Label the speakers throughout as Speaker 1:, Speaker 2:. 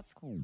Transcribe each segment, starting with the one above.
Speaker 1: Macht's gut.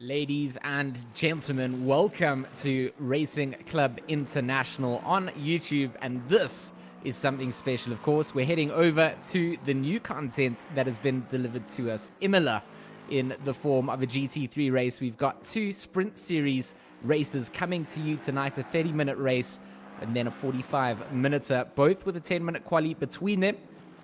Speaker 1: Ladies and gentlemen, welcome to Racing Club International on YouTube, and this is something special. Of course, we're heading over to the new content that has been delivered to us, Imola, in the form of a GT3 race. We've got two Sprint Series races coming to you tonight, a 30-minute race and then a 45-minuter, both with a 10-minute quali between them.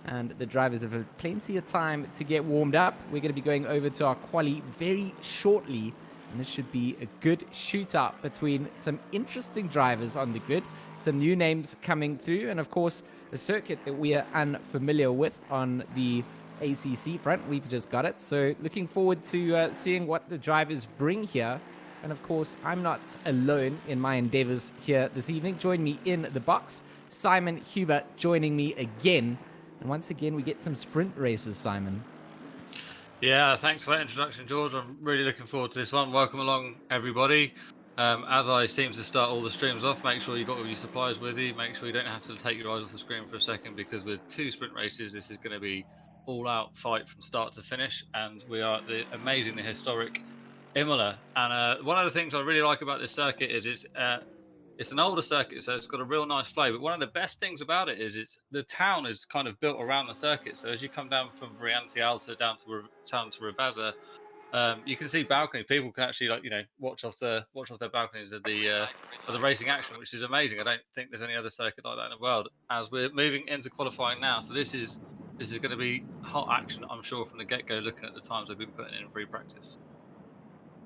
Speaker 1: And the drivers have had plenty of time to get warmed up. We're going to be going over to our quali very shortly, and this should be a good shootout between some interesting drivers on the grid, some new names coming through, and of course a circuit that we are unfamiliar with on the ACC front. We've just got it, so looking forward to seeing what the drivers bring here. And of course, I'm not alone in my endeavors here this evening. Join me in the box, Simon Huber joining me again. And once again, we get some sprint races, Simon.
Speaker 2: Yeah, thanks for that introduction, George. I'm really looking forward to this one. Welcome along, everybody. As I seem to start all the streams off, make sure you've got all your supplies with you. Make sure you don't have to take your eyes off the screen for a second, because with two sprint races, this is going to be all-out fight from start to finish. And we are at the amazingly historic Imola. And one of the things I really like about this circuit is it's an older circuit, so it's got a real nice flow. But one of the best things about it is the town is kind of built around the circuit. So as you come down from Variante Alta down to Rivazza, you can see balcony. People can actually, watch off their balconies of the racing action, which is amazing. I don't think there's any other circuit like that in the world. As we're moving into qualifying now, so this is going to be hot action, I'm sure, from the get-go. Looking at the times they've been putting in free practice.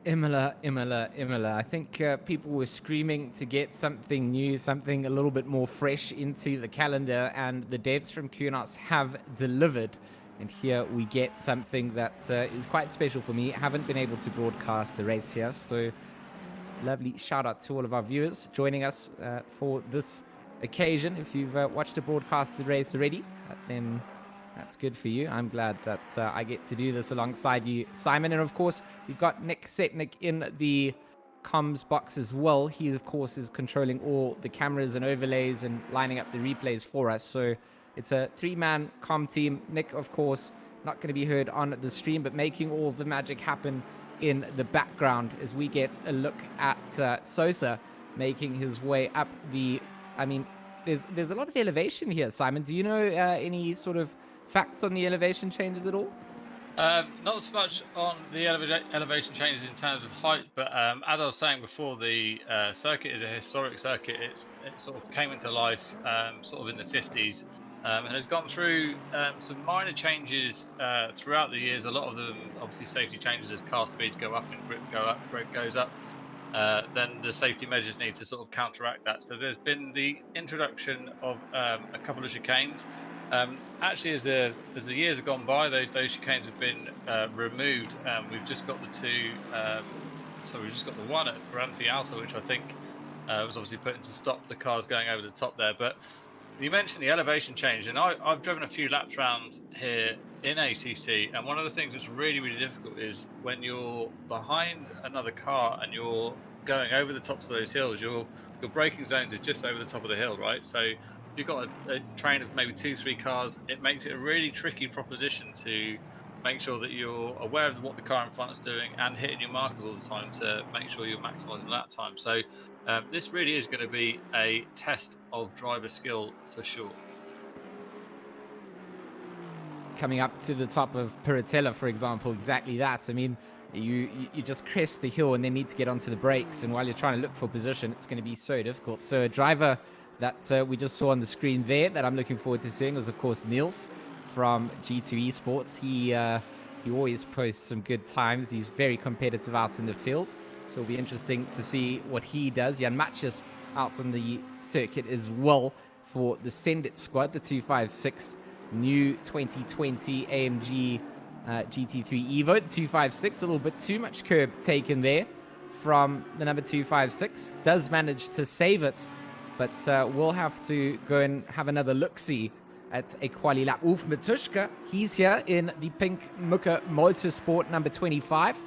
Speaker 1: Imola. I think people were screaming to get something new, something a little bit more fresh into the calendar, and the devs from Kunos have delivered. And here we get something that is quite special for me. I haven't been able to broadcast the race here, so lovely shout out to all of our viewers joining us for this occasion. If you've watched a broadcasted race already, then that's good for you. I'm glad that I get to do this alongside you, Simon. And of course, we've got Nick Setnick in the comms box as well. He, of course, is controlling all the cameras and overlays and lining up the replays for us. So it's a three-man comm team. Nick, of course, not going to be heard on the stream, but making all the magic happen in the background as we get a look at Sosa making his way up the... I mean, there's a lot of elevation here, Simon. Do you know any sort of facts on the elevation changes at all?
Speaker 2: Not so much on the elevation changes in terms of height, but as I was saying before, the circuit is a historic circuit. It sort of came into life sort of in the 50s and has gone through some minor changes throughout the years. A lot of them, obviously, safety changes as car speeds go up and grip goes up. Then the safety measures need to sort of counteract that. So there's been the introduction of a couple of chicanes. Actually, as the years have gone by, those chicanes have been removed. We've just got the two. We've just got the one at Variante Alta, which I think was obviously put in to stop the cars going over the top there. But you mentioned the elevation change, and I've driven a few laps around here in ACC, and one of the things that's really, really difficult is when you're behind another car and you're going over the tops of those hills, your braking zones are just over the top of the hill, right? So if you've got a train of maybe 2-3 cars, it makes it a really tricky proposition to make sure that you're aware of what the car in front is doing and hitting your markers all the time to make sure you're maximising lap time. So this really is going to be a test of driver skill for sure.
Speaker 1: Coming up to the top of Piratella, for example, exactly that. I mean, you just crest the hill and then need to get onto the brakes, and while you're trying to look for position, it's going to be so difficult. So a driver that we just saw on the screen there that I'm looking forward to seeing was, of course, Niels from G2 Esports. He always posts some good times. He's very competitive out in the field, so it'll be interesting to see what he does. Jan Matches out on the circuit as well for the Send It squad, the 256 new 2020 AMG GT3 Evo. 256, a little bit too much curb taken there from the number 256. Does manage to save it, but we'll have to go and have another look-see at a quali lap. Ulf Matuszka, he's here in the pink Muka Motorsport number 25.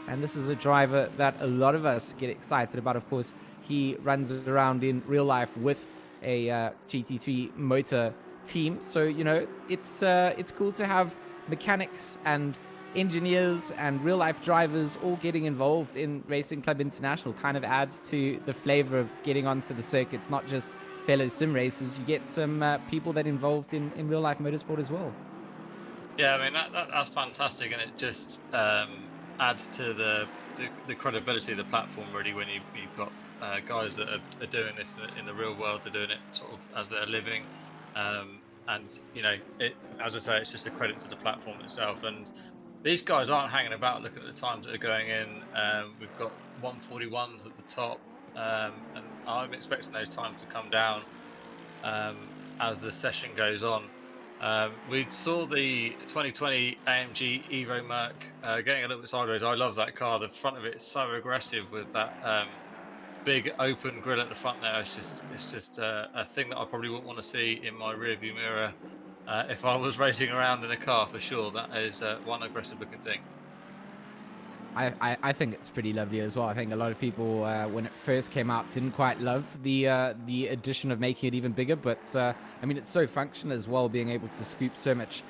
Speaker 1: And this is a driver that a lot of us get excited about. Of course, he runs around in real life with a GT3 motor team. So, you know, it's cool to have mechanics and engineers and real life drivers all getting involved in Racing Club International kind of adds to the flavor of getting onto the circuit. It's not just fellow sim racers, you get some people that involved in real life motorsport as well.
Speaker 2: Yeah, I mean that's fantastic, and it just adds to the credibility of the platform really when you've got guys that are doing this in the real world. They're doing it sort of as their living, and you know, as I say, it's just a credit to the platform itself. And these guys aren't hanging about looking at the times that are going in. We've got 141s at the top, and I'm expecting those times to come down as the session goes on. We saw the 2020 AMG Evo Merc getting a little bit sideways. I love that car. The front of it is so aggressive with that big open grille at the front there. It's just a thing that I probably wouldn't want to see in my rearview mirror if I was racing around in a car, for sure. That is one aggressive looking thing.
Speaker 1: I think it's pretty lovely as well. I think a lot of people, when it first came out, didn't quite love the addition of making it even bigger. But I mean, it's so functional as well, being able to scoop so much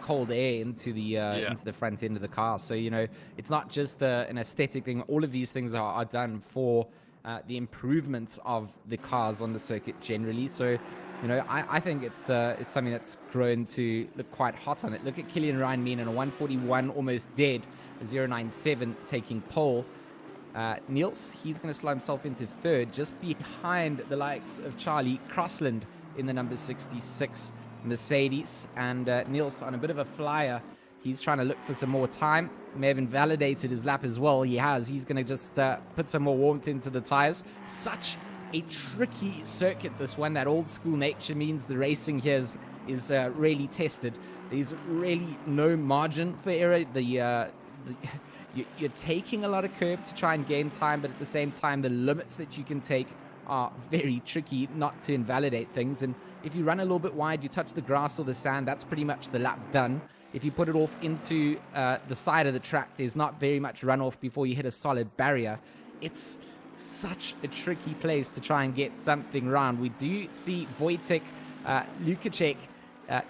Speaker 1: cold air into the front end of the car. So you know, it's not just an aesthetic thing. All of these things are done for the improvements of the cars on the circuit generally. So you know, I think it's something that's grown to look quite hot on it. Look at Killian Ryan Mean in a 141, almost dead, a 097 taking pole. Niels, he's going to slide himself into third, just behind the likes of Charlie Crossland in the number 66 Mercedes. And Niels on a bit of a flyer. He's trying to look for some more time. May have invalidated his lap as well. He has. He's going to just put some more warmth into the tires. Such a tricky circuit, this one. That old school nature means the racing here is really tested. There's really no margin for error. You're taking a lot of curb to try and gain time, but at the same time, the limits that you can take are very tricky not to invalidate things. And if you run a little bit wide, you touch the grass or the sand, that's pretty much the lap done. If you put it off into the side of the track, there's not very much runoff before you hit a solid barrier. It's such a tricky place to try and get something round. We do see Wojtek Lukacek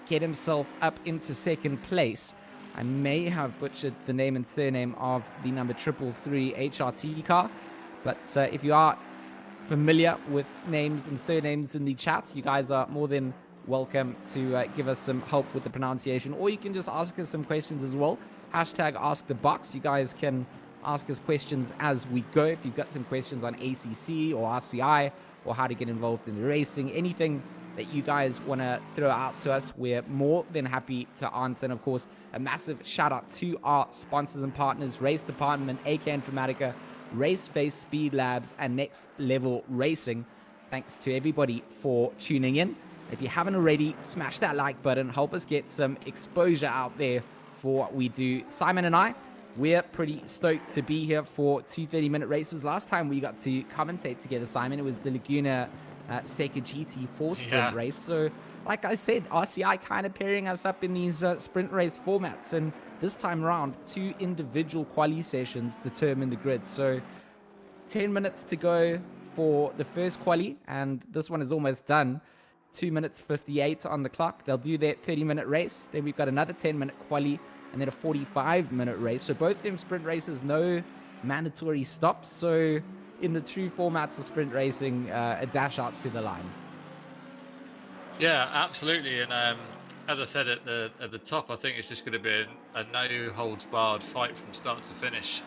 Speaker 1: get himself up into second place. I may have butchered the name and surname of the number 333 HRT car, but if you are familiar with names and surnames in the chat, you guys are more than welcome to give us some help with the pronunciation, or you can just ask us some questions as well. Hashtag ask the box. You guys can ask us questions as we go. If you've got some questions on ACC or RCI or how to get involved in the racing, anything that you guys want to throw out to us, we're more than happy to answer. And of course, a massive shout out to our sponsors and partners, RaceDepartment AK Informatica, Raceface Speed Labs, and Next Level Racing. Thanks to everybody for tuning in. If you haven't already, smash that like button. Help us get some exposure out there for what we do. Simon and I, we're pretty stoked to be here for 2 30-minute races. Last time we got to commentate together, Simon, it was the Laguna Seca GT4 sprint race. So, like I said, RCI kind of pairing us up in these sprint race formats. And this time around, 2 individual quali sessions determine the grid. So, 10 minutes to go for the first quali, and this one is almost done. 2 minutes 58 on the clock. They'll do their 30-minute race. Then we've got another 10-minute quali and then a 45-minute race. So both them sprint races, no mandatory stops. So in the true formats of sprint racing, a dash out to the line.
Speaker 2: Yeah, absolutely. And as I said at the top, I think it's just going to be a no holds barred fight from start to finish,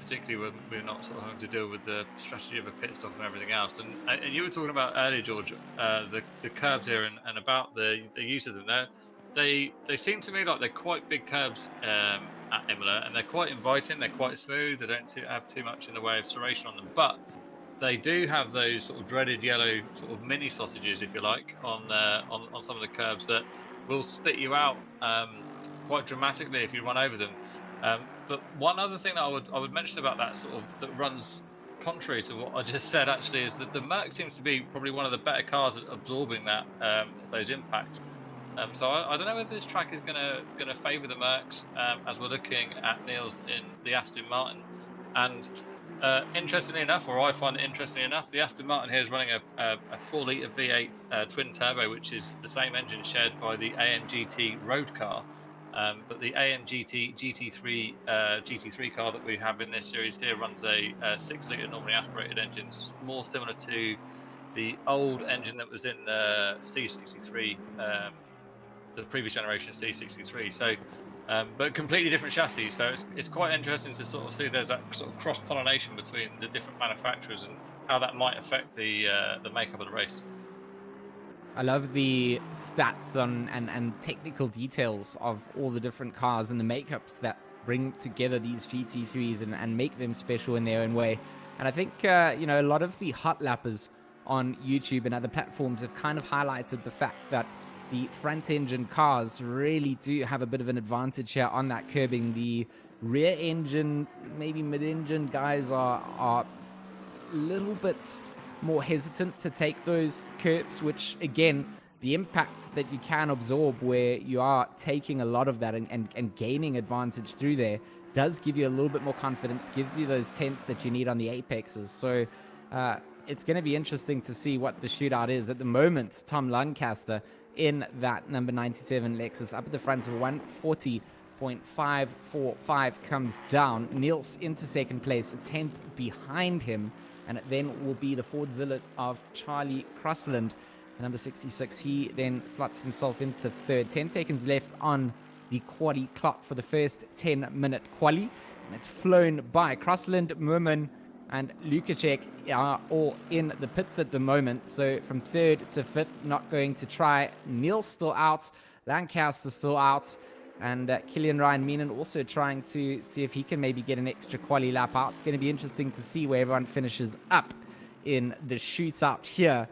Speaker 2: particularly when we're not sort of having to deal with the strategy of a pit stop and everything else. And you were talking about earlier, George, the curbs here and about the use of them. They seem to me like they're quite big curbs at Imola, and they're quite inviting. They're quite smooth. They don't have too much in the way of serration on them, but they do have those sort of dreaded yellow sort of mini sausages, if you like, on some of the curbs that will spit you out quite dramatically if you run over them. But one other thing that I would mention about that sort of that runs contrary to what I just said actually is that the Merc seems to be probably one of the better cars at absorbing that those impacts. So I don't know whether this track is gonna favour the Mercs as we're looking at Niels in the Aston Martin. And interestingly enough, or I find it interesting enough, the Aston Martin here is running a 4-litre V8 twin turbo, which is the same engine shared by the AMGT road car. But the AMG GT3 car that we have in this series here runs a 6-liter normally aspirated engine, more similar to the old engine that was in the C63, the previous generation C63. So, but completely different chassis. So it's quite interesting to sort of see there's that sort of cross pollination between the different manufacturers and how that might affect the makeup of the race.
Speaker 1: I love the stats on and technical details of all the different cars and the makeups that bring together these GT3s and make them special in their own way. And I think, a lot of the hot lappers on YouTube and other platforms have kind of highlighted the fact that the front engine cars really do have a bit of an advantage here on that curbing. The rear engine, maybe mid engine guys are a little bit more hesitant to take those curbs, which again, the impact that you can absorb where you are taking a lot of that and gaining advantage through there does give you a little bit more confidence, gives you those tenths that you need on the apexes. So it's going to be interesting to see what the shootout is. At the moment, Tom Lancaster in that number 97 Lexus up at the front of 140.545 comes down. Niels into second place, a tenth behind him. And it then will be the Ford Zillet of Charlie Crossland, number 66. He then slots himself into third. 10 seconds left on the quali clock for the first 10-minute quali. And it's flown by. Crossland, Merman, and Lukacek are all in the pits at the moment. So from third to fifth, not going to try. Neil's still out. Lancaster still out. And Killian Ryan Meenan also trying to see if he can maybe get an extra quali lap out. Going to be interesting to see where everyone finishes up in the shootout here.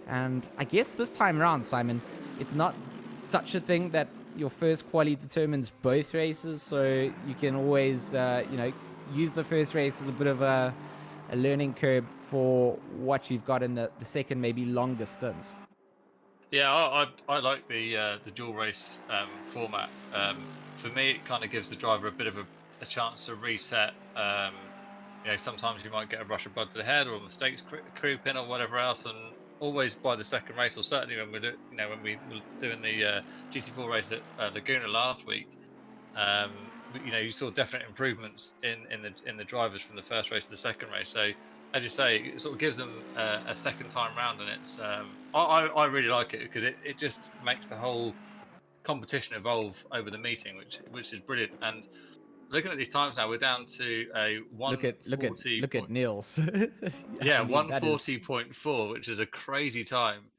Speaker 1: And I guess this time around, Simon, it's not such a thing that your first quali determines both races. So you can always, use the first race as a bit of a learning curve for what you've got in the second, maybe longer stints.
Speaker 2: Yeah, I like the dual race format. For me, it kind of gives the driver a bit of a chance to reset. Sometimes you might get a rush of blood to the head or mistakes creep in or whatever else, and always by the second race, or certainly when we were doing the GT4 race at Laguna last week, you saw definite improvements in the drivers from the first race to the second race. So as you say, it sort of gives them a second time round, and it's I really like it because it just makes the whole competition evolve over the meeting, which is brilliant. And looking at these times now, we're down to a 140.
Speaker 1: Look at Niels.
Speaker 2: Yeah,
Speaker 1: I mean, that is
Speaker 2: 140.4, which is a crazy time.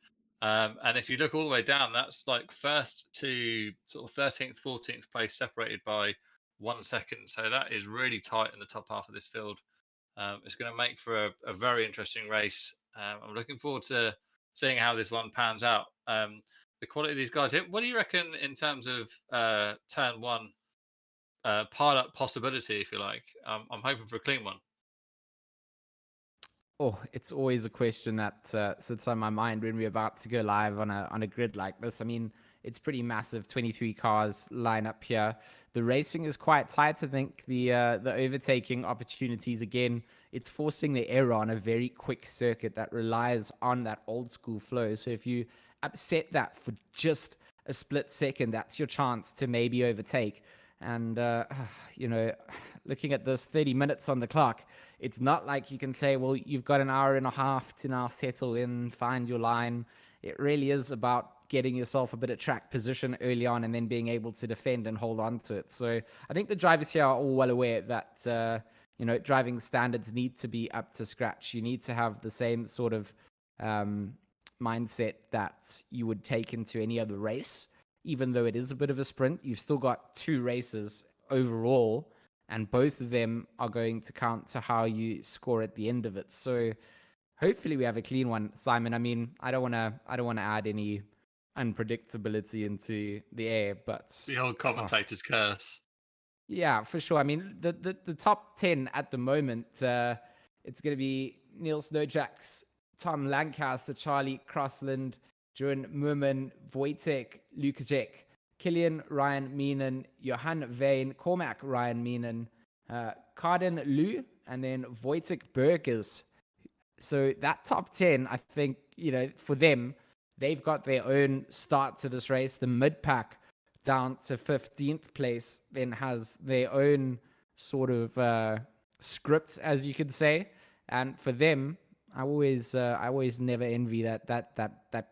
Speaker 2: And if you look all the way down, that's like first to sort of 13th, 14th place, separated by 1 second. So that is really tight in the top half of this field. It's going to make for a very interesting race. I'm looking forward to seeing how this one pans out. The quality of these guys. What do you reckon in terms of turn one pilot possibility, if you like? I'm hoping for a clean one.
Speaker 1: Oh, it's always a question that sits on my mind when we're about to go live on a grid like this. I mean, it's pretty massive. 23 cars line up here. The racing is quite tight. I think the overtaking opportunities, again, it's forcing the error on a very quick circuit that relies on that old school flow. So if you upset that for just a split second, that's your chance to maybe overtake. And, looking at this 30 minutes on the clock, it's not like you can say, well, you've got an hour and a half to now settle in, find your line. It really is about getting yourself a bit of track position early on and then being able to defend and hold on to it. So I think the drivers here are all well aware that, driving standards need to be up to scratch. You need to have the same sort of mindset that you would take into any other race. Even though it is a bit of a sprint, you've still got 2 races overall, and both of them are going to count to how you score at the end of it. So hopefully we have a clean one, Simon. I mean, I don't want to add any unpredictability into the air, but
Speaker 2: The old commentator's curse.
Speaker 1: yeah, for sure. I mean, the top 10 at the moment, it's going to be Niels Nojax, Tom Lancaster, Charlie Crossland, Joan Merman, Wojtek Lukacek, Killian Ryan Meenan, Johan Vane, Cormac Ryan Meenan, Carden Lu, and then Wojtek Burgers. So that top 10, I think, for them, they've got their own start to this race. The mid-pack down to 15th place then has their own sort of script, as you could say. And for them, I always never envy that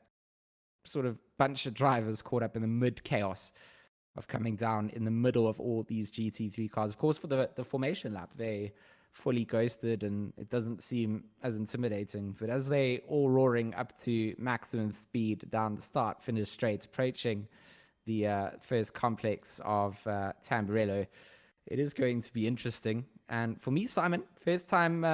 Speaker 1: sort of bunch of drivers caught up in the mid chaos of coming down in the middle of all these GT3 cars. Of course, for the formation lap, they fully ghosted and it doesn't seem as intimidating. But as they all roaring up to maximum speed down the start, finish straight, approaching the first complex of Tamburello, it is going to be interesting. And for me, Simon, first time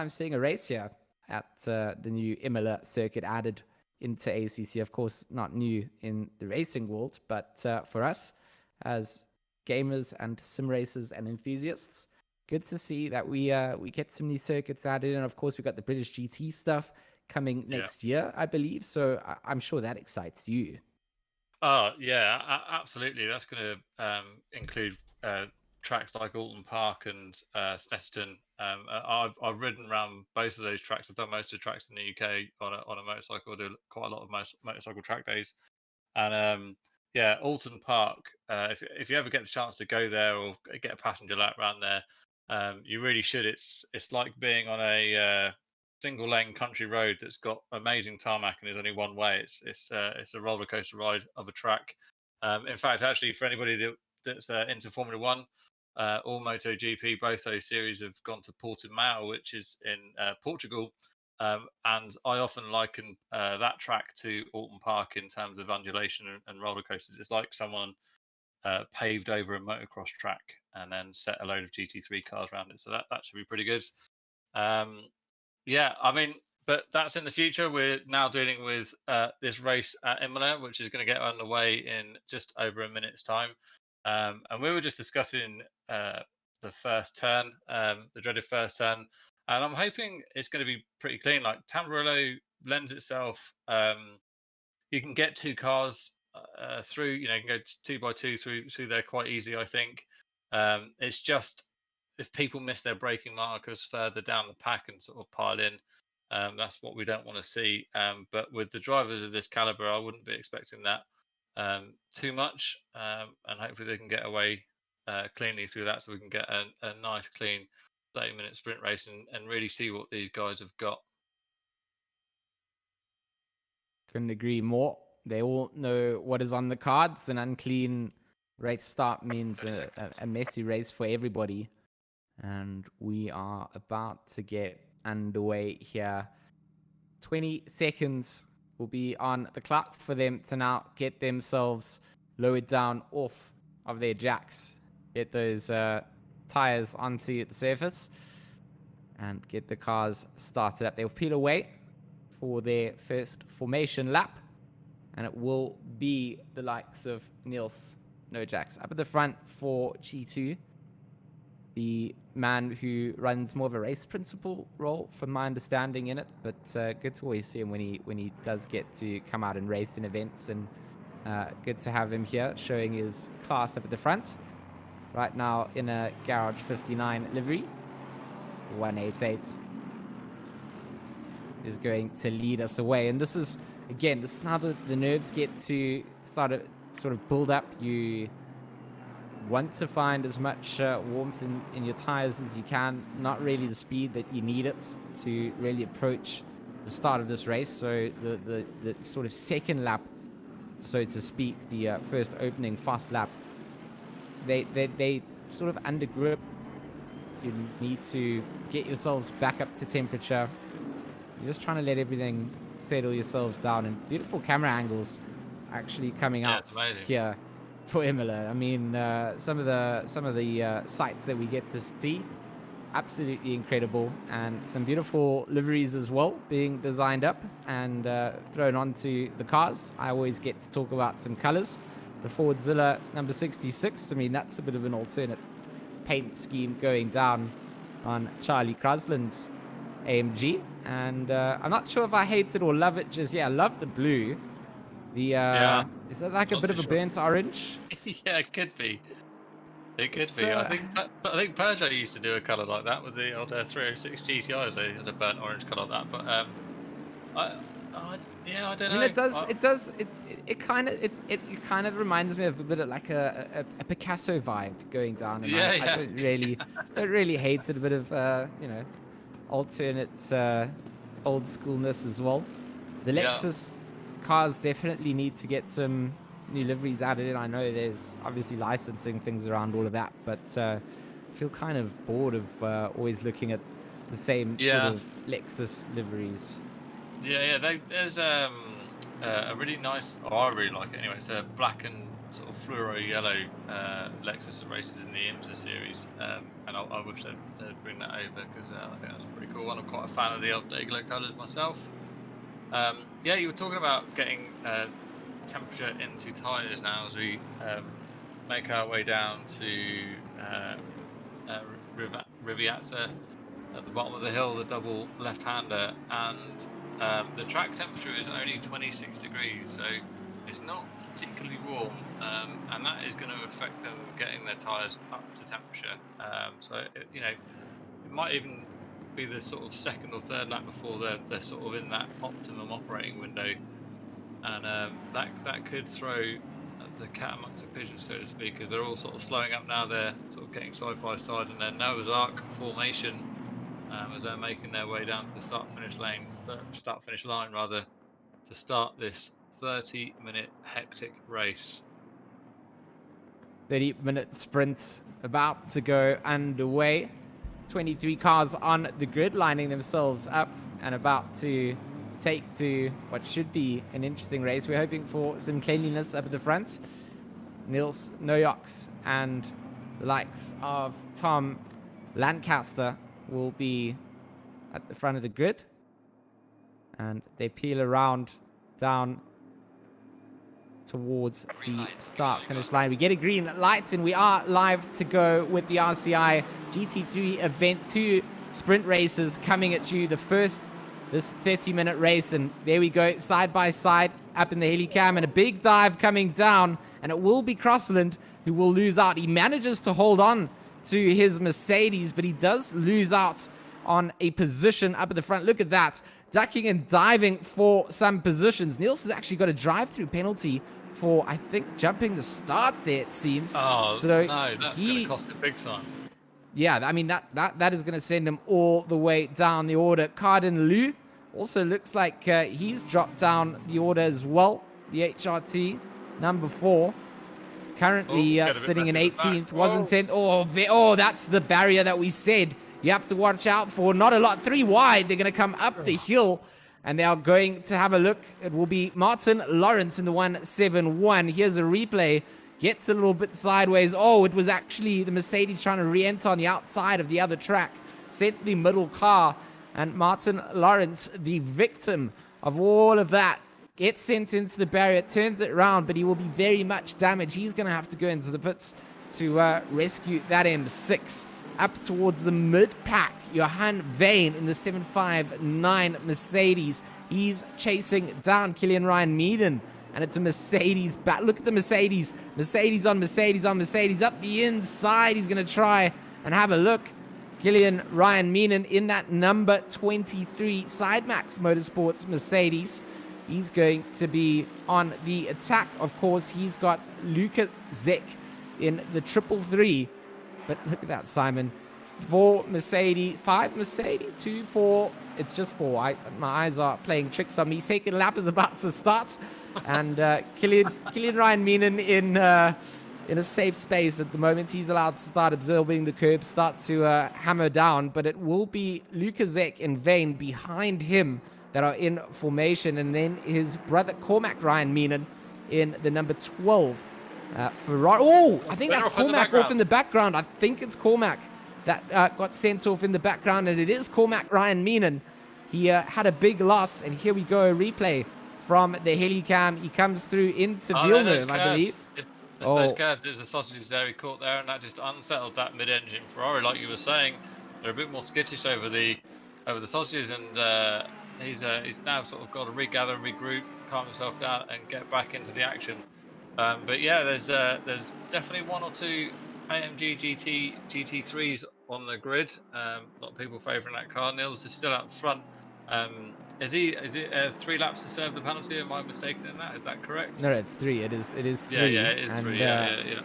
Speaker 1: seeing a race here at the new Imola circuit added into ACC. Of course, not new in the racing world, but for us as gamers and sim racers and enthusiasts, good to see that we get some new circuits added. And of course, we've got the British GT stuff coming next year, I believe. So I'm sure that excites you.
Speaker 2: Oh yeah, absolutely. That's going to include tracks like Alton Park and Snetterton. I've ridden around both of those tracks. I've done most of the tracks in the UK on a motorcycle. I do quite a lot of motorcycle track days. And yeah, Alton Park. If you ever get the chance to go there or get a passenger lap around there, you really should. It's like being on a single lane country road that's got amazing tarmac and is only one way. It's a roller coaster ride of a track. In fact, actually, for anybody that's into Formula One or MotoGP, both those series have gone to Portimao, which is in Portugal. And I often liken that track to Alton Park in terms of undulation and roller coasters. It's like someone paved over a motocross track and then set a load of GT3 cars around it. So that should be pretty good. Yeah, I mean, but that's in the future. We're now dealing with this race at Imola, which is going to get underway in just over a minute's time. And we were just discussing the first turn, the dreaded first turn. And I'm hoping it's going to be pretty clean. Like Tamburello lends itself. You can get two cars through. You can go 2x2 through there quite easy. I think. It's just if people miss their braking markers further down the pack and sort of pile in, that's what we don't want to see. But with the drivers of this caliber, I wouldn't be expecting that too much. And hopefully they can get away cleanly through that, so we can get a nice, clean 30-minute sprint race and really see what these guys have got.
Speaker 1: Couldn't agree more. They all know what is on the cards. An unclean race start means a messy race for everybody. And we are about to get underway here. 20 seconds will be on the clock for them to now get themselves lowered down off of their jacks. Get those tires onto the surface and get the cars started up. They'll peel away for their first formation lap. And it will be the likes of Niels Nojax up at the front for G2. The man who runs more of a race principal role, from my understanding, in it, but good to always see him when he does get to come out and race in events, and good to have him here showing his class up at the front. Right now in a Garage 59 livery, 188 is going to lead us away, and this is how the nerves get to start to sort of build up. You want to find as much warmth in your tires as you can, not really the speed that you need it to really approach the start of this race. So the sort of second lap, so to speak, the first opening fast lap, they sort of under grip. You need to get yourselves back up to temperature. You're just trying to let everything settle yourselves down, and beautiful camera angles actually coming out here for Imola. I mean, some of the sights that we get to see, absolutely incredible, and some beautiful liveries as well being designed up and thrown onto the cars. I always get to talk about some colors. The Fordzilla number 66. I mean, that's a bit of an alternate paint scheme going down on Charlie Crosland's AMG, and I'm not sure if I hate it or love it. I love the blue. Is it like a bit of a burnt orange?
Speaker 2: Yeah, it could be. It could be. I think Peugeot used to do a colour like that with the old 306 GTIs. They had a burnt orange colour like that. But Yeah, I don't
Speaker 1: I mean,
Speaker 2: know.
Speaker 1: it kind of reminds me of a bit of like a Picasso vibe going down, and
Speaker 2: Yeah,
Speaker 1: I
Speaker 2: yeah,
Speaker 1: don't really hate it. A bit of alternate old schoolness as well. The
Speaker 2: yeah,
Speaker 1: Lexus cars definitely need to get some new liveries added in. I know there's obviously licensing things around all of that, but I feel kind of bored of always looking at the same sort
Speaker 2: yeah.
Speaker 1: of Lexus liveries.
Speaker 2: Yeah, yeah. There's a really nice. Oh, I really like it. Anyway, it's a black and sort of fluoro yellow Lexus that races in the IMSA series, and I wish they'd bring that over because I think that's a pretty cool one. I'm quite a fan of the Alpeglo colours myself. Yeah, you were talking about getting temperature into tyres now as we make our way down to Riviazza at the bottom of the hill, the double left-hander, and the track temperature is only 26 degrees, so it's not particularly warm, and that is going to affect them getting their tyres up to temperature. It might even be the sort of second or third lap before they're sort of in that optimum operating window, and that could throw the cat amongst the pigeons, so to speak, because they're all sort of slowing up now. They're sort of getting side by side in their Noah's Ark formation as they're making their way down to the start finish line rather, to start this 30-minute hectic race.
Speaker 1: 30-minute sprint about to go underway. 23 cars on the grid lining themselves up and about to take to what should be an interesting race. We're hoping for some cleanliness up at the front. Niels Noyox and the likes of Tom Lancaster will be at the front of the grid. And they peel around down towards the start finish line. We get a green light and we are live to go with the RCI GT3 Event 2 sprint races coming at you. The first, this 30-minute race, and there we go, side by side up in the helicam, and a big dive coming down, and it will be Crossland who will lose out. He manages to hold on to his Mercedes, but he does lose out on a position up at the front. Look at that, ducking and diving for some positions. Niels has actually got a drive-through penalty for, I think, jumping the start there, it seems.
Speaker 2: Oh,
Speaker 1: so
Speaker 2: no, that's going to cost him big time.
Speaker 1: Yeah, I mean, that is going to send him all the way down the order. Carden Liu also looks like he's dropped down the order as well. The HRT, number 4. Currently sitting in 18th, wasn't 10th. Oh, that's the barrier that we said you have to watch out for. Not a lot, 3 wide. They're going to come up the hill, and they are going to have a look. It will be Martin Lawrence in the 171. Here's a replay. Gets a little bit sideways. Oh, it was actually the Mercedes trying to re-enter on the outside of the other track. Sent the middle car, and Martin Lawrence, the victim of all of that, gets sent into the barrier, turns it around, but he will be very much damaged. He's going to have to go into the pits to rescue that M6. Up towards the mid-pack, Johan Vane in the 759 Mercedes. He's chasing down Killian Ryan Meaden, and it's a Mercedes back. Look at the Mercedes. Mercedes on Mercedes on Mercedes. Up the inside, he's going to try and have a look. Killian Ryan Meaden in that number 23 Sidemax Motorsports Mercedes. He's going to be on the attack. Of course, he's got Luca Zek in the 333. But look at that, Simon. 4 Mercedes, 5 Mercedes, 2, 4. It's just 4. My eyes are playing tricks on me. Second lap is about to start. And Killian Ryan Meaden in a safe space at the moment. He's allowed to start absorbing the curb, start to hammer down. But it will be Luca Zek and Vane behind him that are in formation. And then his brother Cormac Ryan Meaden in the number 12. Ferrari. Oh, I think that's Cormac off in the background. I think it's Cormac that got sent off in the background, and it is Cormac Ryan Meaden. He had a big loss, and here we go, a replay from the helicam. He comes through into Villeneuve, I believe.
Speaker 2: Those curves, there's the sausages there he caught there, and that just unsettled that mid-engine Ferrari. Like you were saying, they're a bit more skittish over the sausages, and he's now sort of got to regather, regroup, calm himself down, and get back into the action. But yeah, there's definitely 1 or 2 AMG GT3s on the grid. A lot of people favouring that car. Niels is still out front. Is it 3 laps to serve the penalty? Am I mistaken in that? Is that correct?
Speaker 1: No, it's 3. It is
Speaker 2: Yeah,
Speaker 1: 3,
Speaker 2: yeah, it is 3.
Speaker 1: and
Speaker 2: Yeah.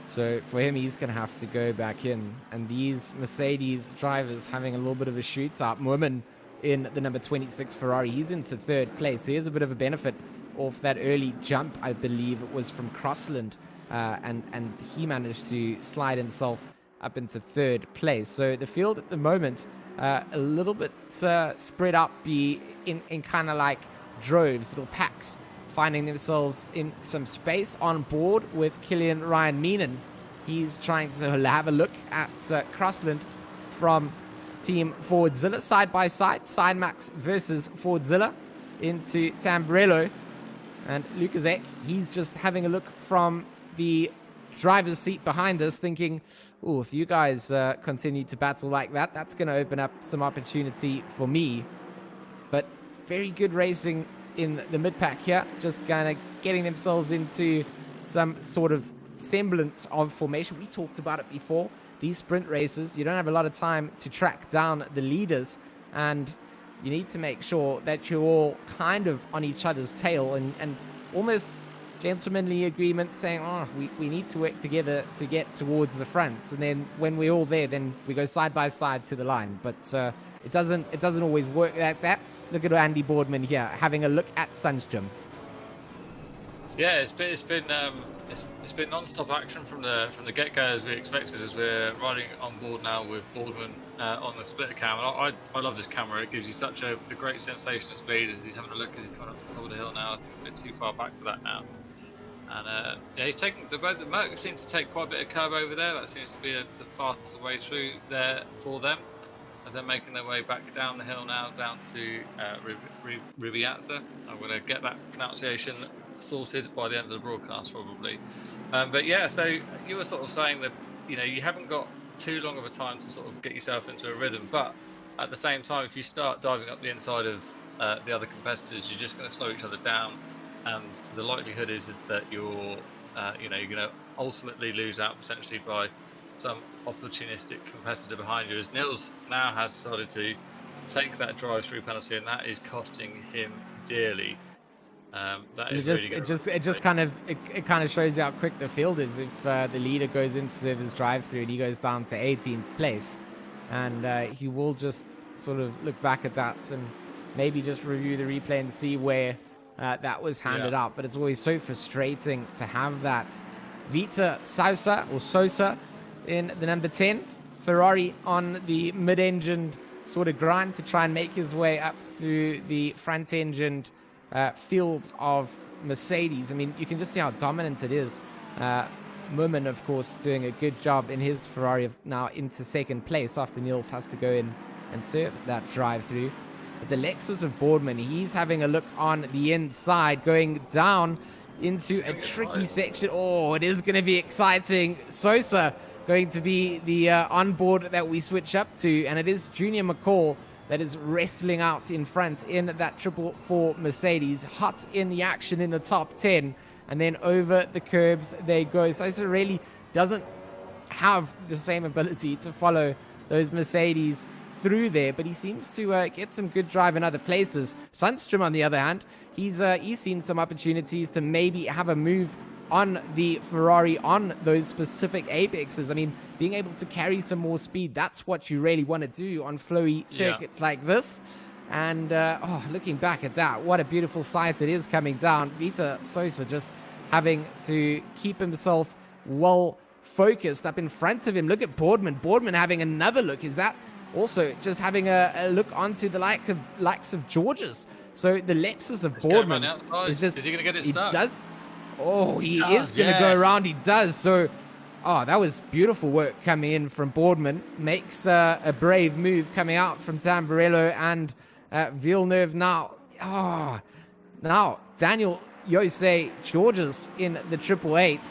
Speaker 1: so for him, he's going to have to go back in. And these Mercedes drivers having a little bit of a shootout. Moorman in the number 26 Ferrari, he's into 3rd place. He has a bit of a benefit off that early jump, I believe it was from Crossland. And he managed to slide himself up into 3rd place. So the field at the moment, a little bit spread out in kind of like droves, little packs, finding themselves in some space on board with Killian Ryan Meenan. He's trying to have a look at Crossland from Team Fordzilla side by side. Sidemax versus Fordzilla into Tamburello. And Lucas Eck, he's just having a look from the driver's seat behind us, thinking, oh, if you guys continue to battle like that, that's going to open up some opportunity for me. But very good racing in the mid-pack here, just kind of getting themselves into some sort of semblance of formation. We talked about it before. These sprint races, you don't have a lot of time to track down the leaders, and you need to make sure that you're all kind of on each other's tail and almost gentlemanly agreement saying, oh, we need to work together to get towards the front. And then when we're all there, then we go side by side to the line. But it doesn't always work like that. Look at Andy Boardman here having a look at Sundstrom.
Speaker 2: Yeah, it's been non-stop action from the get-go as we expected, as we're riding on board now with Boardman on the splitter cam. And I love this camera. It gives you such a great sensation of speed as he's having a look as he's coming up to the top of the hill now. I think a bit too far back for that now. And yeah, he's taking the Merc seems to take quite a bit of curve over there. That seems to be the fastest way through there for them, as they're making their way back down the hill now, down to Riviazza. I'm going to get that pronunciation sorted by the end of the broadcast, probably. But yeah, so you were sort of saying that, you know, you haven't got too long of a time to sort of get yourself into a rhythm, but at the same time, if you start diving up the inside of the other competitors, you're just going to slow each other down, and the likelihood is that you're going to ultimately lose out potentially by some opportunistic competitor behind you, as Nils now has started to take that drive-through penalty, and that is costing him dearly. That is
Speaker 1: it just kind of shows you how quick the field is. If the leader goes into server's drive-through and he goes down to 18th place, and he will just sort of look back at that and maybe just review the replay and see where that was handed out. But it's always so frustrating to have that. Vita Sosa in the number 10, Ferrari on the mid-engined sort of grind to try and make his way up through the front-engined field of Mercedes. I mean, you can just see how dominant it is. Moorman, of course, doing a good job in his Ferrari now into 2nd place after Niels has to go in and serve that drive-through. But the Lexus of Boardman, he's having a look on the inside, going down into a tricky section. Oh, it is going to be exciting. Sosa going to be the onboard that we switch up to, and it is Junior McCall that is wrestling out in front in that 444 Mercedes, hot in the action in the top 10, and then over the curbs they go. Sosa really doesn't have the same ability to follow those Mercedes through there, but he seems to get some good drive in other places. Sundstrom, on the other hand, he's seen some opportunities to maybe have a move on the Ferrari on those specific apexes. I mean, being able to carry some more speed, that's what you really want to do on flowy circuits like this. And looking back at that, what a beautiful sight it is coming down. Vita Sosa just having to keep himself well focused up in front of him. Look at Boardman having another look. Is that also just having a look onto the likes of George's? So the Lexus of Boardman is just...
Speaker 2: Is he going to get it stuck?
Speaker 1: He does. Oh, he is going to go around. He does. So, that was beautiful work coming in from Boardman. Makes a brave move coming out from Tamburello and Villeneuve now. Now Daniel Jose Georges in the 888.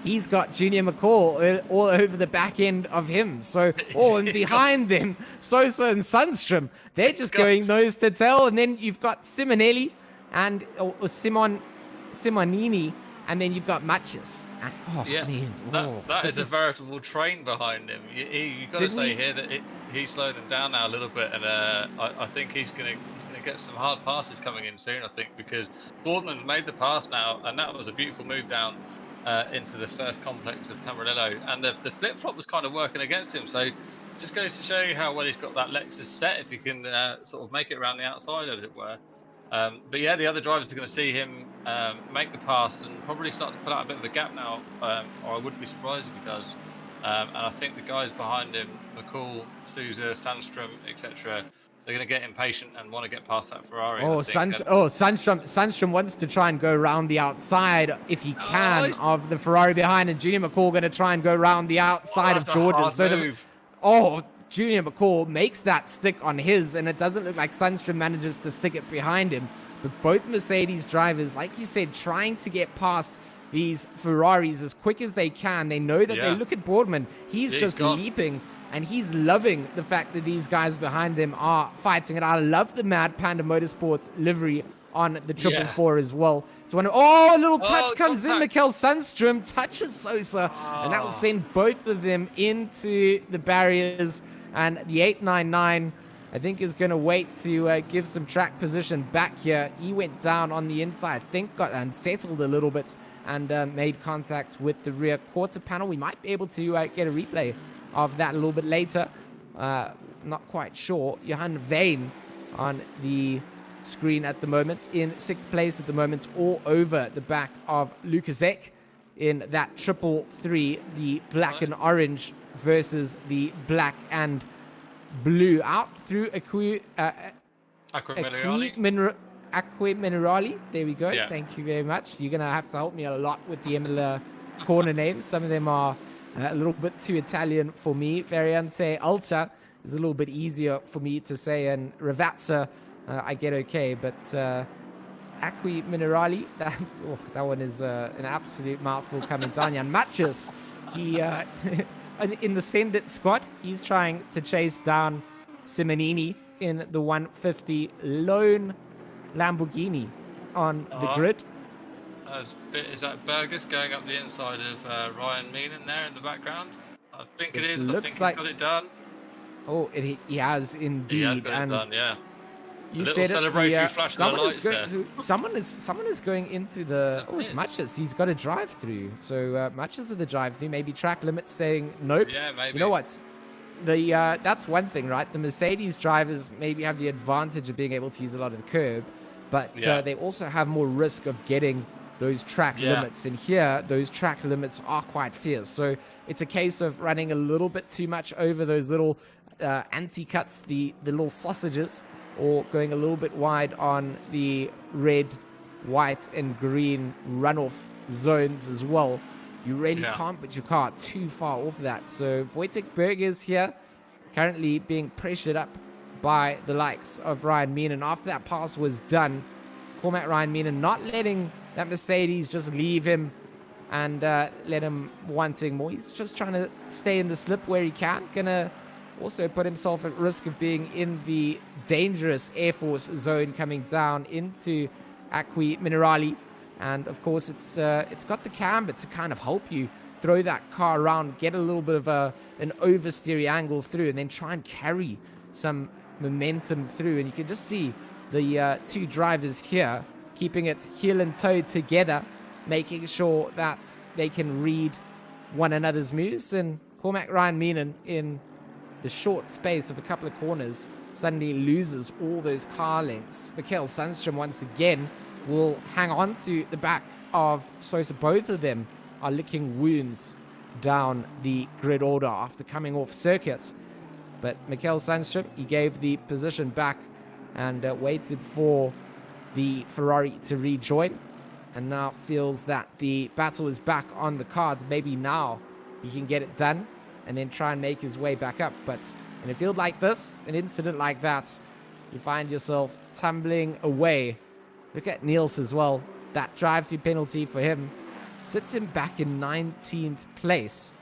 Speaker 1: He's got Junior McCall all over the back end of him. So, and behind them, Sosa and Sundstrom. They're just going nose to tail. And then you've got Simonelli and Simonini. And then you've got Matches.
Speaker 2: That is a veritable train behind him. You got to say here that he's slowed him down now a little bit, and I think he's gonna to get some hard passes coming in soon, I think, because Boardman's made the pass now, and that was a beautiful move down into the first complex of Tamarillo, and the flip-flop was kind of working against him, so just goes to show you how well he's got that Lexus set, if he can sort of make it around the outside, as it were. But yeah, the other drivers are going to see him make the pass and probably start to put out a bit of a gap now, or I wouldn't be surprised if he does. And I think the guys behind him, McCall, Souza, Sandstrom, etc., they're going to get impatient and want to get past that Ferrari.
Speaker 1: Oh, Sandstrom wants to try and go around the outside if he can of the Ferrari behind, and Junior McCall going to try and go around the outside of George's. Junior McCall makes that stick on his, and it doesn't look like Sandstrom manages to stick it behind him. But both Mercedes drivers, like you said, trying to get past these Ferraris as quick as they can. They know that they look at Boardman. He's just leaping, and he's loving the fact that these guys behind him are fighting it. I love the Mad Panda Motorsports livery on the 444 as well. It's one of, a little touch comes in. Mikel Sandstrom touches Sosa, and that will send both of them into the barriers. And the 899, I think, is going to wait to give some track position back here. He went down on the inside, I think, got unsettled a little bit, and made contact with the rear quarter panel. We might be able to get a replay of that a little bit later. Not quite sure. Johan Vane on the screen at the moment, in 6th place at the moment, all over the back of Lucas Ek in that 333, the black and orange versus the black and blue, out through Acque Minerali. There we go. Yeah. Thank you very much. You're going to have to help me a lot with the Imola corner names. Some of them are a little bit too Italian for me. Variante Alta is a little bit easier for me to say, and Ravazza I get okay, but Acque Minerali, that one is an absolute mouthful coming down. And Matches, he in the Send It squad, he's trying to chase down Simonini in the 150 lone Lamborghini on the grid.
Speaker 2: Is that Burgess going up the inside of Ryan Meenan there in the background? I think it is. I think he's got it done.
Speaker 1: Oh, he has indeed. He has got it done,
Speaker 2: yeah.
Speaker 1: You said
Speaker 2: celebratory flash of the lights there.
Speaker 1: Someone is going into the... Oh, it's Matches. He's got a drive-through. So Matches with a drive-through. Maybe track limit saying nope.
Speaker 2: Yeah, maybe.
Speaker 1: You know what? That's one thing, right? The Mercedes drivers maybe have the advantage of being able to use a lot of the curb, but they also have more risk of getting those track limits. And here, those track limits are quite fierce. So it's a case of running a little bit too much over those little anti-cuts, the little sausages, or going a little bit wide on the red, white, and green runoff zones as well. You really can't put your car too far off that. So Wojtek Burgers here, currently being pressured up by the likes of Ryan Meenan. After that pass was done, Cormac Ryan Meenan not letting that Mercedes just leave him and let him wanting more. He's just trying to stay in the slip where he can. Gonna also put himself at risk of being in the dangerous Air Force zone coming down into Acque Minerali. And of course, it's got the camber to kind of help you throw that car around, get a little bit of an oversteer angle through, and then try and carry some momentum through. And you can just see the two drivers here keeping it heel and toe together, making sure that they can read one another's moves. And Cormac Ryan Meenan, in the short space of a couple of corners, suddenly loses all those car lengths. Mikel Sandstrom once again will hang on to the back of Sosa. Both of them are licking wounds down the grid order after coming off circuit. But Mikel Sandstrom, he gave the position back and waited for the Ferrari to rejoin, and now feels that the battle is back on the cards. Maybe now he can get it done and then try and make his way back up. But in a field like this, an incident like that, you find yourself tumbling away. Look at Niels as well. That drive-through penalty for him sits him back in 19th place.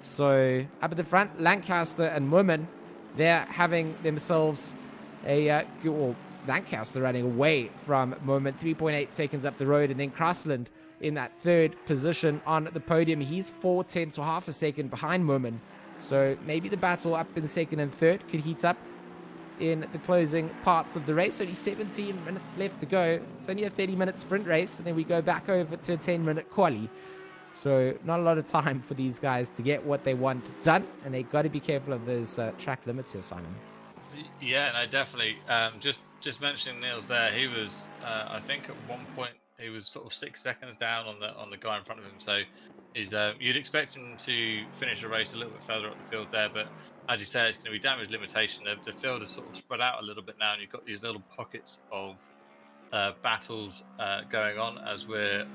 Speaker 1: So up at the front, Lancaster and Moorman, they're having themselves a Lancaster running away from Moorman, 3.8 seconds up the road, and then Crossland in that third position on the podium. He's 4/10 or half a second behind Moorman. So maybe the battle up in second and third could heat up. in the closing parts of the race. Only 17 minutes left to go. It's only a 30-minute sprint race, and then we go back over to a 10-minute quali. So not a lot of time for these guys to get what they want done, and they got to be careful of those track limits here, Simon.
Speaker 2: Yeah, no, definitely. Just mentioning Niels there, he was, I think, at one point he was sort of 6 seconds down on the guy in front of him. So you'd expect him to finish the race a little bit further up the field there, but as you say, it's going to be damage limitation. The field is sort of spread out a little bit now, and you've got these little pockets of battles going on as we're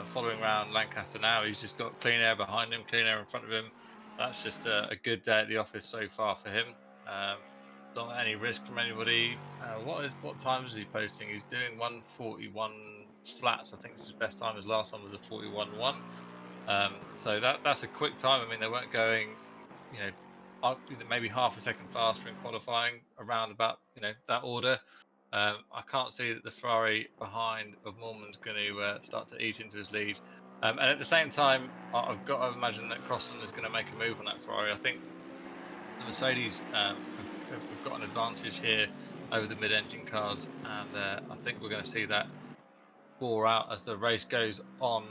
Speaker 2: following around Lancaster now. He's just got clean air behind him, clean air in front of him. That's just a good day at the office so far for him. Not any risk from anybody. What times is he posting? He's doing 1:41 flats. I think this is his best time. His last one was a 41.1. So that's a quick time. I mean, they weren't going, maybe half a second faster in qualifying, around about that order. I can't see that the Ferrari behind of Moorman's going to start to eat into his lead. And at the same time, I've got to imagine that Crossland is going to make a move on that Ferrari. I think the Mercedes have got an advantage here over the mid-engine cars, and I think we're going to see that bore out as the race goes on.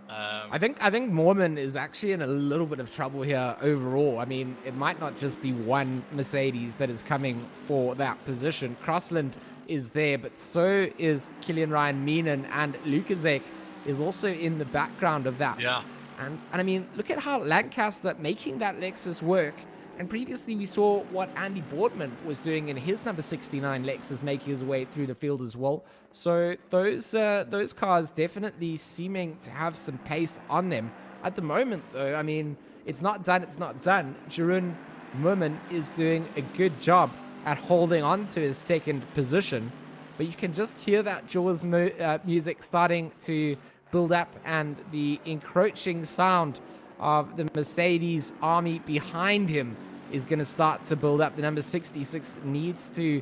Speaker 1: I think Moorman is actually in a little bit of trouble here overall. I mean, it might not just be one Mercedes that is coming for that position. Crossland is there, but so is Kilian Ryan Meenan, and Lukaszek is also in the background of that.
Speaker 2: Yeah.
Speaker 1: And I mean, look at how Lancaster making that Lexus work. And previously we saw what Andy Boardman was doing in his number 69 Lexus, making his way through the field as well. So those cars definitely seeming to have some pace on them. At the moment, though, I mean, it's not done. Jeroen Moorman is doing a good job at holding on to his second position. But you can just hear that Jaws music starting to build up, and the encroaching sound of the Mercedes army behind him is going to start to build up. The number 66 needs to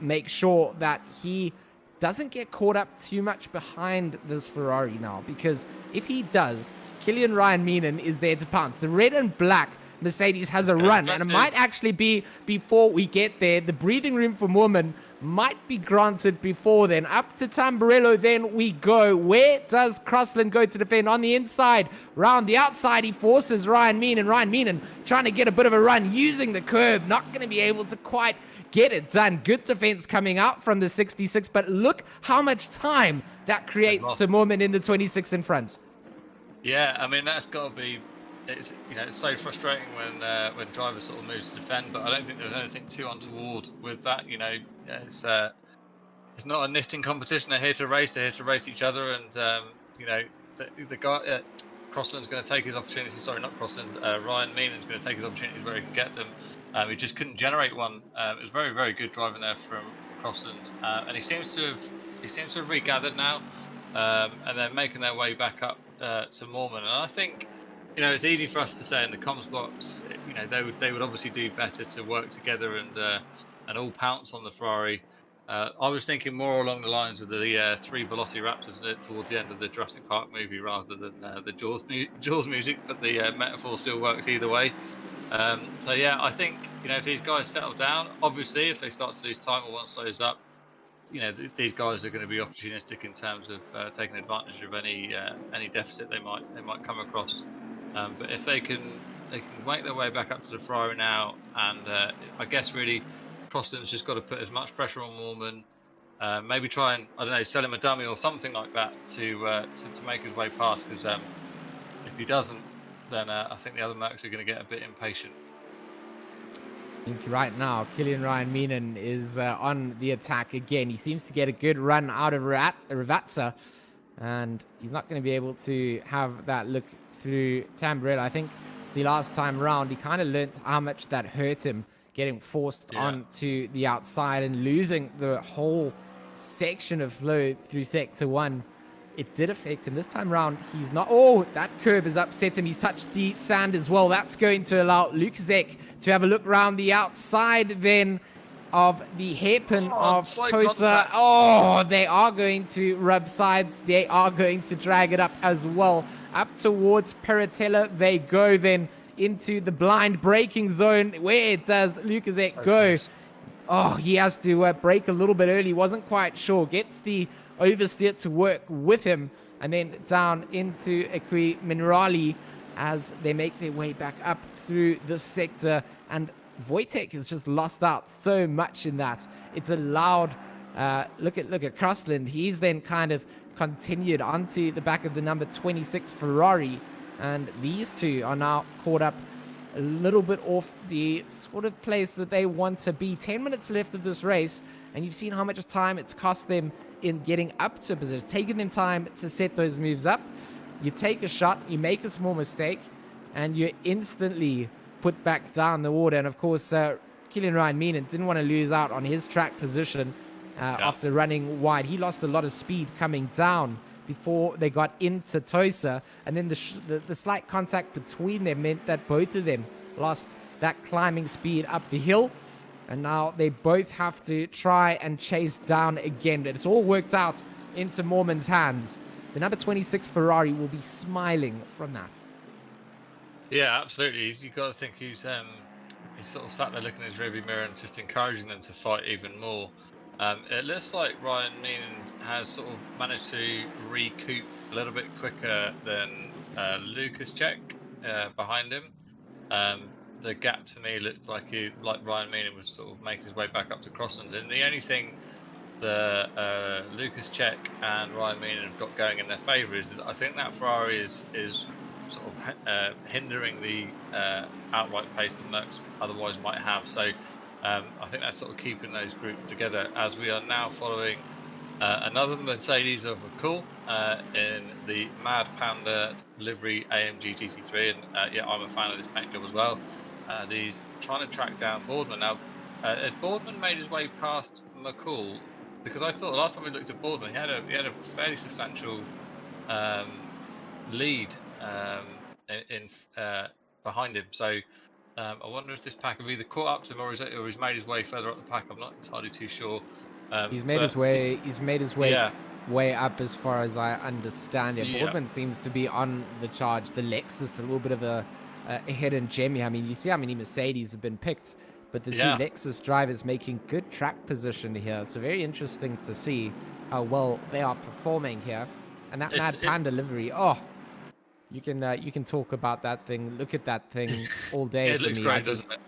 Speaker 1: make sure that he doesn't get caught up too much behind this Ferrari now, because if he does, Kilian Ryan Meenan is there to pounce. The red and black Mercedes has a run, and it might actually be before we get there. The breathing room for Moorman might be granted before then. Up to Tamburello, then we go. Where does Crossland go to defend? On the inside, round the outside, he forces Ryan Meenan. Ryan Meenan trying to get a bit of a run, using the curb, not going to be able to quite get it done. Good defense coming out from the 66, but look how much time that creates to Moorman in the 26 in front. Yeah,
Speaker 2: I mean, that's got to be, it's so frustrating when drivers sort of move to defend, but I don't think there's anything too untoward with that. It's not a knitting competition. They're here to race. They're here to race each other, and the guy Crossland's going to take his opportunities. Sorry, not Crossland. Ryan Meenan's going to take his opportunities where he can get them. He just couldn't generate one. It was very, very good driving there from Crossland, and he seems to have regathered now, and they're making their way back up to Moorman. And I think, it's easy for us to say in the comms box, they would obviously do better to work together and all pounce on the Ferrari. I was thinking more along the lines of the three Velociraptors towards the end of the Jurassic Park movie, rather than the Jaws music, but the metaphor still works either way. So yeah, I think if these guys settle down, obviously if they start to lose time or one slows up, these guys are going to be opportunistic in terms of taking advantage of any deficit they might come across. But if they can make their way back up to the Ferrari now, and I guess really Crossland's just got to put as much pressure on Moorman, maybe try and, I don't know, sell him a dummy or something like that to make his way past, because if he doesn't, then I think the other Mercs are going to get a bit impatient.
Speaker 1: I think right now, Kilian Ryan Meenan is on the attack again. He seems to get a good run out of Ravazza, and he's not going to be able to have that look through Tamburello. I think the last time round, he kind of learnt how much that hurt him, getting forced onto the outside and losing the whole section of flow through Sector 1. It did affect him. This time round, he's not... Oh, that curb has upset him. He's touched the sand as well. That's going to allow Lukaszek to have a look around the outside then of the hairpin of Tosa. Oh, they are going to rub sides. They are going to drag it up as well. Up towards Peratella they go then into the blind braking zone. Where does Lukaszek go? Oh, he has to brake a little bit early. Wasn't quite sure. Gets the oversteer to work with him. And then down into Minerali as they make their way back up through this sector. And Wojtek has just lost out so much in that. It's allowed, look at Crossland. He's then kind of continued onto the back of the number 26 Ferrari. And these two are now caught up a little bit off the sort of place that they want to be. 10 minutes left of this race, and you've seen how much time it's cost them in getting up to a position, taking them time to set those moves up. You take a shot, you make a small mistake, and you instantly put back down the order. And of course, Kylian Ryan Meenan didn't want to lose out on his track position after running wide. He lost a lot of speed coming down before they got into Tosa, and then the slight contact between them meant that both of them lost that climbing speed up the hill, and now they both have to try and chase down again. It's all worked out into Moorman's hands. The number 26 Ferrari will be smiling from that.
Speaker 2: Yeah, absolutely. You've got to think he's sort of sat there looking in his rearview mirror and just encouraging them to fight even more. It looks like Ryan Meenan has sort of managed to recoup a little bit quicker than Lucas Check behind him. The gap to me looked like Ryan Meenan was sort of making his way back up to Crossland. And the only thing that Lucas Check and Ryan Meenan have got going in their favour is that I think that Ferrari is sort of hindering the outright pace that Merckx otherwise might have. So I think that's sort of keeping those groups together, as we are now following another Mercedes of McCall in the Mad Panda livery AMG GT3, and yeah, I'm a fan of this paint job as well, as he's trying to track down Boardman. Now, has Boardman made his way past McCall? Because I thought the last time we looked at Boardman, he had a fairly substantial lead in behind him. So I wonder if this pack have either caught up to him or he's made his way further up the pack. I'm not entirely too sure.
Speaker 1: He's made his way. He's made his way way up, as far as I understand it. Boardman seems to be on the charge. The Lexus, a little bit of a hidden gem here. I mean, you see how many Mercedes have been picked, but the two Lexus drivers making good track position here. So very interesting to see how well they are performing here. And that Mad Panda livery, oh. You can talk about that thing, look at that thing all day.
Speaker 2: It looks great, doesn't it?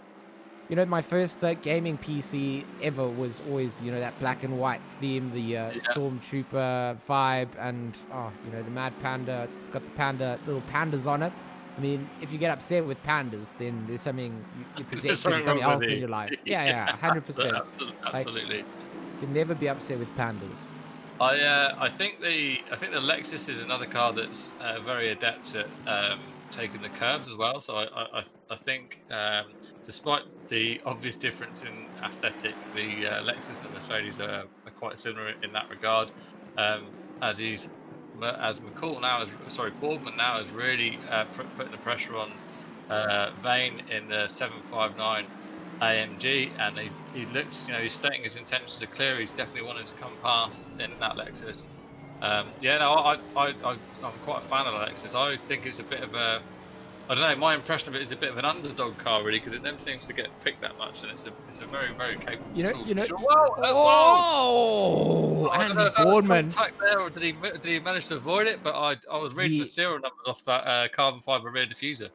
Speaker 1: You know, my first gaming PC ever was always, you know, that black and white theme, the Stormtrooper vibe, and the Mad Panda. It's got the little pandas on it. I mean, if you get upset with pandas, then there's something you're projecting something else in your life. Yeah, 100%.
Speaker 2: Absolutely.
Speaker 1: You can never be upset with pandas.
Speaker 2: I think the Lexus is another car that's very adept at taking the curves as well. So I think despite the obvious difference in aesthetic, the Lexus and the Mercedes are quite similar in that regard. As McCall now, Boardman now is really putting the pressure on Vane in the 759 AMG, and he looks, he's stating his intentions are clear. He's definitely wanting to come past in that Lexus. I'm quite a fan of the Lexus. I think it's a bit of a, I don't know, my impression of it is a bit of an underdog car, really, because it never seems to get picked that much, and it's a very, very capable tool.
Speaker 1: Whoa! Andy Boardman.
Speaker 2: There, or did he manage to avoid it? But I was reading the serial numbers off that carbon fiber rear diffuser.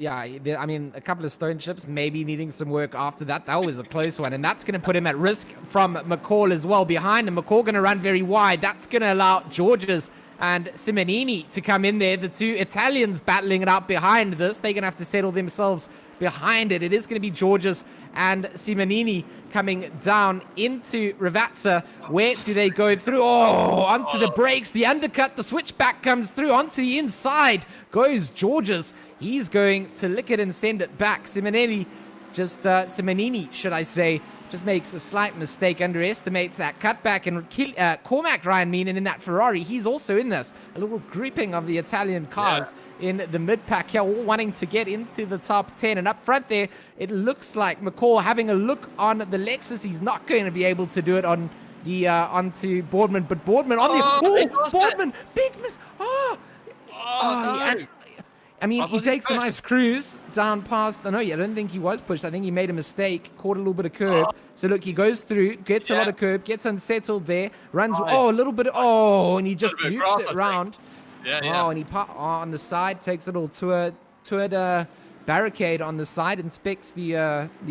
Speaker 1: Yeah, I mean, a couple of stone chips, maybe needing some work after that. That was a close one, and that's going to put him at risk from McCall as well. Behind him, McCall going to run very wide. That's going to allow Georges and Simonini to come in there. The two Italians battling it out behind this. They're going to have to settle themselves behind it. It is going to be Georges and Simonini coming down into Ravazza. Where do they go through? Oh, onto the brakes, the undercut, the switchback comes through. Onto the inside goes Georges. He's going to lick it and send it back. Simonini, Simonini, should I say, just makes a slight mistake, underestimates that cutback, and Cormac Ryan Meenan in that Ferrari, he's also in this. A little grouping of the Italian cars in the mid-pack here, all wanting to get into the top 10. And up front there, it looks like McCall having a look on the Lexus. He's not going to be able to do it on the onto Boardman, but Boardman on the... Oh, Boardman, big miss!
Speaker 2: No.
Speaker 1: I mean, he
Speaker 2: Was he
Speaker 1: takes a
Speaker 2: pushed?
Speaker 1: nice cruise down past. No, I don't think he was pushed. I think he made a mistake, caught a little bit of curb.
Speaker 2: Oh,
Speaker 1: So look, he goes through, gets a lot
Speaker 2: yeah.
Speaker 1: of curb, gets unsettled there, runs.
Speaker 2: Nice.
Speaker 1: Oh, a little bit. And he
Speaker 2: A little
Speaker 1: just
Speaker 2: bit of
Speaker 1: loops
Speaker 2: grass,
Speaker 1: it
Speaker 2: I think.
Speaker 1: round.
Speaker 2: Yeah, yeah.
Speaker 1: Oh, and he on the side takes a little toured barricade on the side, inspects the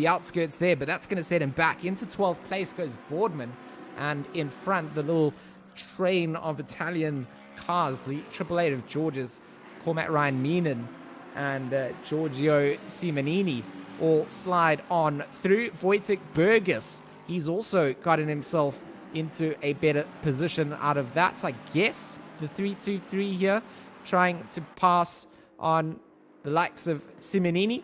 Speaker 1: outskirts there, but that's going to set him back. Into 12th place goes Boardman, and in front the little train of Italian cars, the Triple Eight of George's, Cormac Ryan Meenan and Giorgio Simonini all slide on through. Wojtek Burgess, he's also gotten himself into a better position out of that. I guess the 3-2-3 here, trying to pass on the likes of Simonini.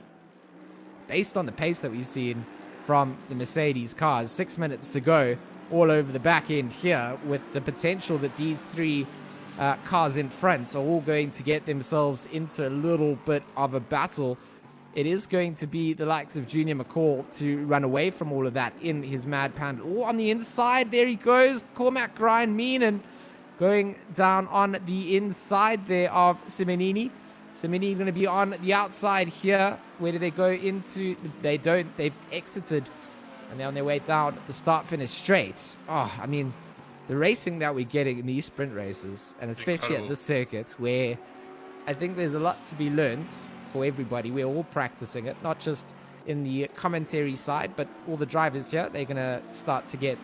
Speaker 1: Based on the pace that we've seen from the Mercedes cars, 6 minutes to go, all over the back end here, with the potential that these three cars in front are all going to get themselves into a little bit of a battle. It is going to be the likes of Junior McCall to run away from all of that in his Mad Panda. Oh, on the inside, there he goes. Cormac Ryan Meenan going down on the inside there of Simonini. Simonini going to be on the outside here. Where do they go into? They don't. They've exited, and they're on their way down the start-finish straight. Oh, I mean, the racing that we're getting in these sprint races, and especially at this circuit, where I think there's a lot to be learned for everybody. We're all practicing it, not just in the commentary side, but all the drivers here, they're going to start to get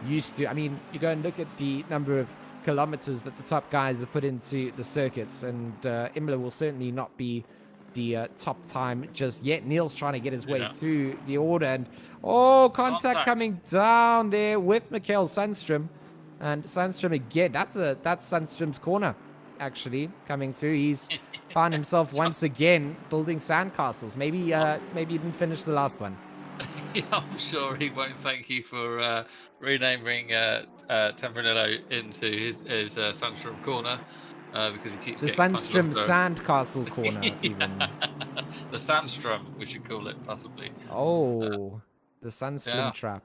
Speaker 1: used to. I mean, you go and look at the number of kilometers that the top guys have put into the circuits, and Imola will certainly not be the top time just yet. Neil's trying to get his way through the order, and contact coming down there with Mikael Sandstrom. And Sandstrom again, that's Sandstrom's corner, actually, coming through. He's found himself once again building sandcastles. Maybe he didn't finish the last one.
Speaker 2: Yeah, I'm sure he won't thank you for renaming Tempranillo into his Sandstrom corner, because he keeps
Speaker 1: the
Speaker 2: getting
Speaker 1: Sandstrom Sandcastle corner, even.
Speaker 2: The Sandstrom, we should call it, possibly.
Speaker 1: The Sandstrom trap.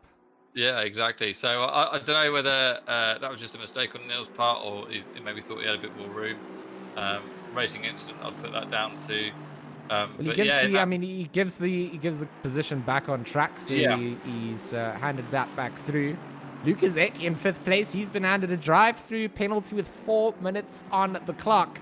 Speaker 2: Yeah, exactly. So I don't know whether that was just a mistake on Neil's part, or he maybe thought he had a bit more room. Racing incident, I'd put that down to.
Speaker 1: He gives the position back on track, so he's handed that back through. Lucas Eck in 5th place. He's been handed a drive-through penalty with 4 minutes on the clock.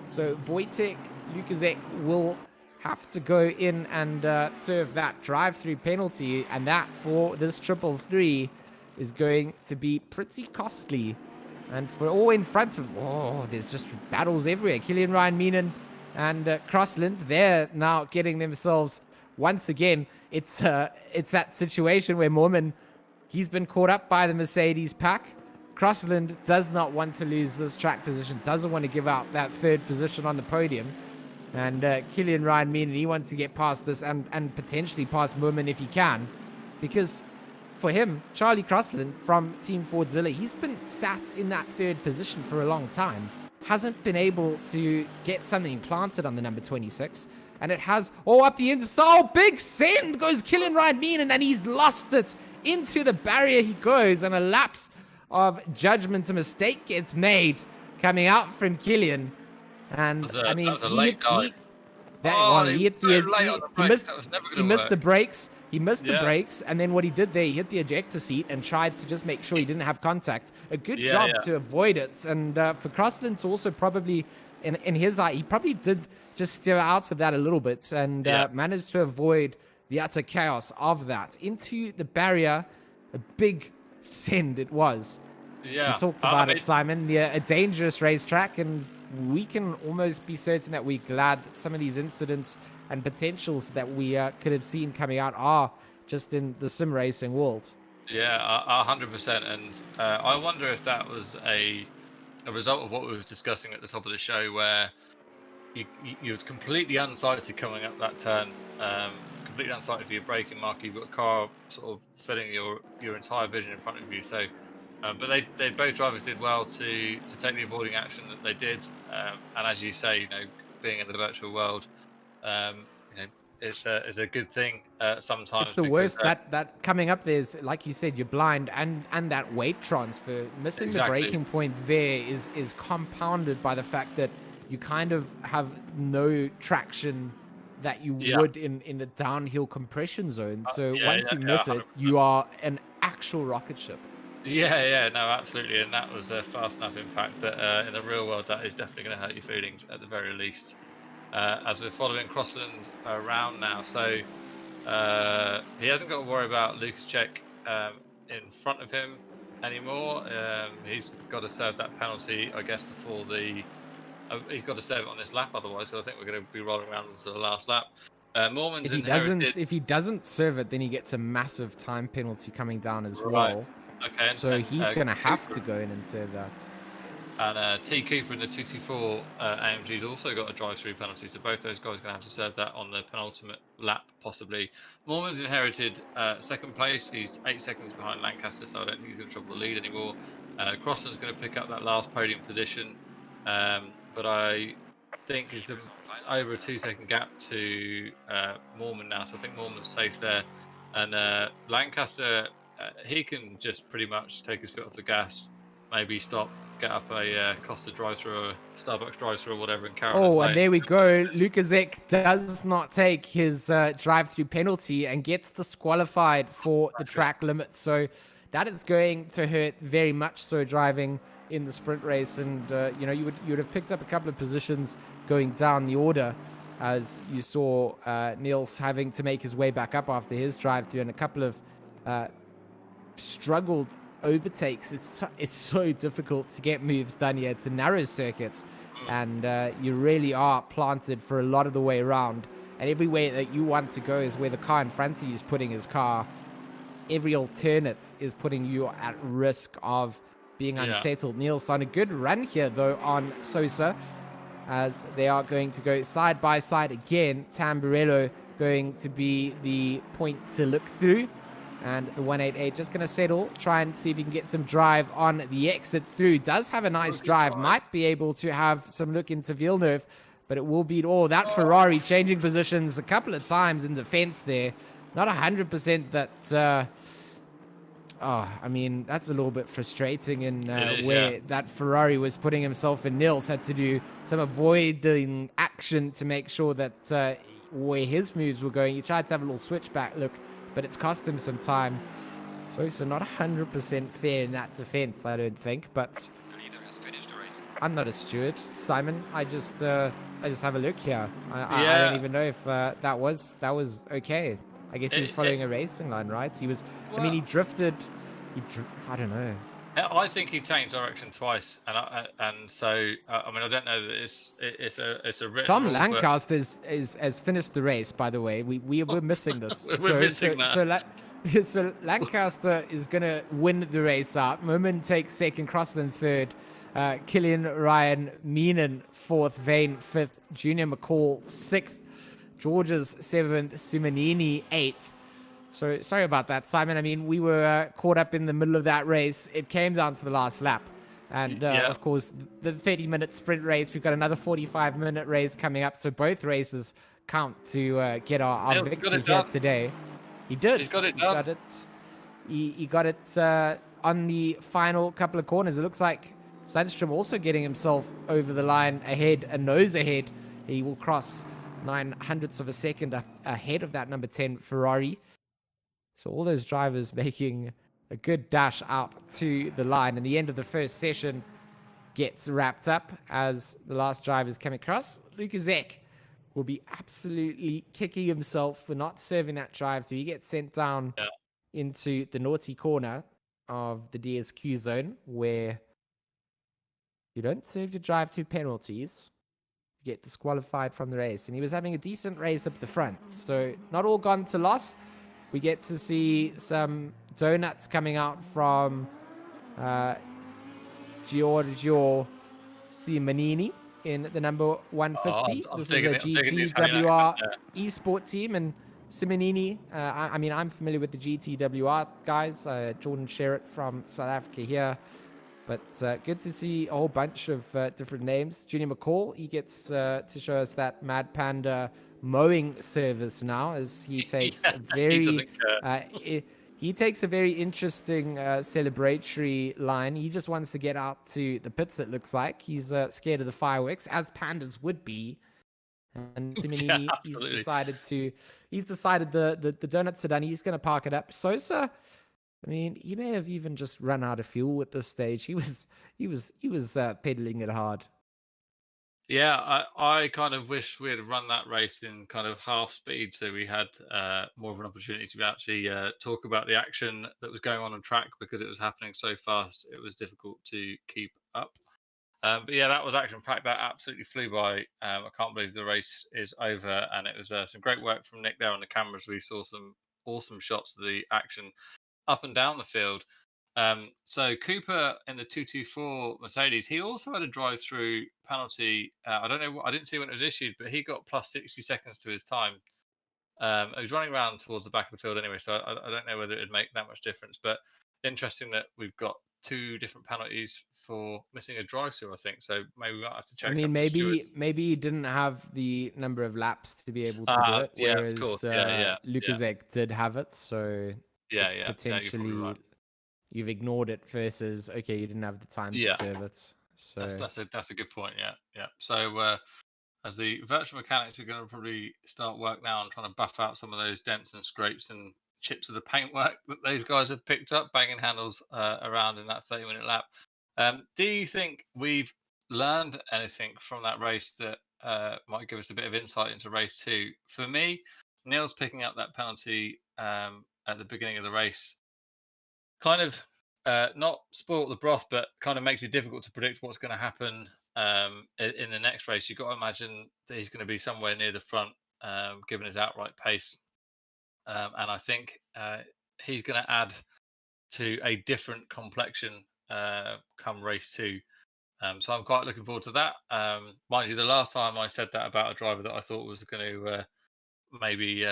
Speaker 1: So Wojtek Lukaszek will have to go in and serve that drive-through penalty, and that for this 333 is going to be pretty costly. And for all in front of, there's just battles everywhere. Killian Ryan Meenan and Crossland, they're now getting themselves once again. It's that situation where Moorman, he's been caught up by the Mercedes pack. Crossland does not want to lose this track position, doesn't want to give out that 3rd position on the podium. And Killian Ryan Meenan, he wants to get past this and potentially past Moorman if he can. Because for him, Charlie Crossland from Team Fordzilla, he's been sat in that 3rd position for a long time. Hasn't been able to get something planted on the number 26. And it has, up the inside, big send goes Killian Ryan Meenan, and he's lost it. Into the barrier he goes, and a lapse of judgment, a mistake gets made coming out from Killian. And
Speaker 2: that was a late dive.
Speaker 1: He missed the brakes. He missed the brakes, and then what he did there, he hit the ejector seat and tried to just make sure he didn't have contact. A good job to avoid it. And for Crossland to also probably, in his eye, he probably did just steer out of that a little bit and managed to avoid the utter chaos of that. Into the barrier, a big send it was.
Speaker 2: Yeah.
Speaker 1: We talked about it, Simon. A dangerous racetrack, and we can almost be certain that we're glad that some of these incidents and potentials that we could have seen coming out are just in the sim racing world.
Speaker 2: Yeah, 100%. And I wonder if that was a result of what we were discussing at the top of the show, where you was completely unsighted coming up that turn, completely unsighted for your braking marker. You've got a car sort of filling your entire vision in front of you. So, but they both drivers did well to take the avoiding action that they did. And as you say, being in the virtual world, it's a good thing sometimes.
Speaker 1: It's the worst that coming up there's, like you said, you're blind, and that weight transfer, missing the breaking point there is compounded by the fact that you kind of have no traction that you
Speaker 2: Yeah.
Speaker 1: would in a downhill compression zone. So
Speaker 2: Yeah,
Speaker 1: once
Speaker 2: yeah,
Speaker 1: you
Speaker 2: yeah,
Speaker 1: miss it,
Speaker 2: 100%.
Speaker 1: you are an actual rocket ship.
Speaker 2: Yeah, yeah, no, absolutely, and that was a fast enough impact that in the real world that is definitely going to hurt your feelings at the very least. As we're following Crossland around now, so he hasn't got to worry about Lucas Check in front of him anymore. He's got to serve that penalty, I guess, before the. He's got to serve it on this lap, otherwise. So I think we're going to be rolling around into the last lap. Mormon's inherited.
Speaker 1: If he doesn't serve it, then he gets a massive time penalty coming down as
Speaker 2: Right.
Speaker 1: well.
Speaker 2: Okay,
Speaker 1: So
Speaker 2: and
Speaker 1: he's gonna have
Speaker 2: Cooper
Speaker 1: to go in and serve that.
Speaker 2: and T Cooper in the 224 AMG's also got a drive-through penalty, so both those guys are going to have to serve that on the penultimate lap, possibly. Mormon's inherited second place. He's 8 seconds behind Lancaster, so I don't think he's going to trouble the lead anymore. Crossland's going to pick up that last podium position, but I think it's over a 2-second gap to Mormon now, so I think Mormon's safe there. And Lancaster, he can just pretty much take his foot off the gas, maybe stop, get up a Costa drive-through, or Starbucks drive-through, or whatever, and carry on his
Speaker 1: Oh,
Speaker 2: way.
Speaker 1: and there we go. Lukaszek does not take his drive-through penalty and gets disqualified for the track limit. So that is going to hurt very much so driving in the sprint race. And you know, you would have picked up a couple of positions going down the order, as you saw Niels having to make his way back up after his drive-through, and a couple of struggled overtakes. It's so difficult to get moves done here. It's a narrow circuit, and you really are planted for a lot of the way around. And every way that you want to go is where the car in front of you is putting his car. Every alternate is putting you at risk of being unsettled. Niels on a good run here, though, on Sosa, as they are going to go side by side again. Tamburello going to be the point to look through. And the 188 just going to settle, try and see if he can get some drive on the exit through. Does have a nice drive, might be able to have some look into Villeneuve, but it will beat all. That Ferrari changing positions a couple of times in the fence there. Not 100% that... I mean, that's a little bit frustrating in where that Ferrari was putting himself in. Nils had to do some avoiding action to make sure that where his moves were going. He tried to have a little switchback look, but it's cost him some time. So 100% fair in that defense, I don't think. But
Speaker 3: The leader has finished the race.
Speaker 1: I'm not a steward, Simon. I just have a look here. I don't even know if that was okay. I guess he was following a racing line, right? He was. I mean, he drifted. I don't know.
Speaker 2: I think he changed direction twice, and so I mean, I don't know that it's a written
Speaker 1: Tom
Speaker 2: rule,
Speaker 1: Lancaster has finished the race. By the way, we're missing this.
Speaker 2: We're missing that.
Speaker 1: So Lancaster is gonna win the race out. Momin takes second, Crossland third, Killian Ryan Meenan fourth, Vane fifth, Junior McCall sixth, George's seventh, Simonini eighth. So sorry about that, Simon. I mean, we were caught up in the middle of that race. It came down to the last lap. And, of course, the 30-minute sprint race. We've got another 45-minute race coming up. So both races count to get our victory here today. He did.
Speaker 2: He's got it done.
Speaker 1: He got it on the final couple of corners. It looks like Sandstrom also getting himself over the line ahead, a nose ahead. He will cross 900ths of a second ahead of that number 10 Ferrari. So all those drivers making a good dash out to the line. And the end of the first session gets wrapped up as the last drivers come across. Lukaszek will be absolutely kicking himself for not serving that drive-through. He gets sent down into the naughty corner of the DSQ zone, where you don't serve your drive-through penalties, you get disqualified from the race. And he was having a decent race up the front. So not all gone to loss. We get to see some donuts coming out from Giorgio Simonini in the number 150. This is a GTWR eSport team, and Simonini, I mean, I'm familiar with the GTWR guys, Jordan Sherritt from South Africa here, but good to see a whole bunch of different names. Junior McCall, he gets to show us that Mad Panda mowing service now, as he takes a very he takes a very interesting celebratory line. He just wants to get out to the pits, it looks like. He's scared of the fireworks, as pandas would be. And
Speaker 2: Yeah,
Speaker 1: Simonini,
Speaker 2: absolutely.
Speaker 1: he's decided the donuts are done. He's going to park it up. Sosa, I mean, he may have even just run out of fuel at this stage. He was pedaling it hard.
Speaker 2: Yeah, I kind of wish we had run that race in kind of half speed, so we had more of an opportunity to actually talk about the action that was going on track, because it was happening so fast. It was difficult to keep up. But yeah, that was action packed. That absolutely flew by. I can't believe the race is over, and it was some great work from Nick there on the cameras. We saw some awesome shots of the action up and down the field. So Cooper in the 224 Mercedes, he also had a drive-through penalty. I don't know, I didn't see when it was issued, but he got plus 60 seconds to his time. He was running around towards the back of the field anyway, so I don't know whether it would make that much difference. But interesting that we've got two different penalties for missing a drive-through, I think. So maybe we might have to check
Speaker 1: I
Speaker 2: up
Speaker 1: mean,
Speaker 2: the stewards.
Speaker 1: maybe he didn't have the number of laps to be able to do it,
Speaker 2: Yeah, of course.
Speaker 1: whereas
Speaker 2: Yeah,
Speaker 1: Lukaszek did have it. So it's
Speaker 2: yeah. No, you're probably right.
Speaker 1: potentially you've ignored it versus okay, you didn't have the time to
Speaker 2: Yeah,
Speaker 1: serve it. So
Speaker 2: that's a good point. Yeah. So as the virtual mechanics are going to probably start work now on trying to buff out some of those dents and scrapes and chips of the paintwork that those guys have picked up, banging handles around in that 30-minute lap. Do you think we've learned anything from that race that might give us a bit of insight into race 2? For me, Neil's picking up that penalty at the beginning of the race kind of not spoilt the broth, but kind of makes it difficult to predict what's going to happen in the next race. You've got to imagine that he's going to be somewhere near the front, given his outright pace. And I think he's going to add to a different complexion come race 2. So I'm quite looking forward to that. Mind you, the last time I said that about a driver that I thought was going to maybe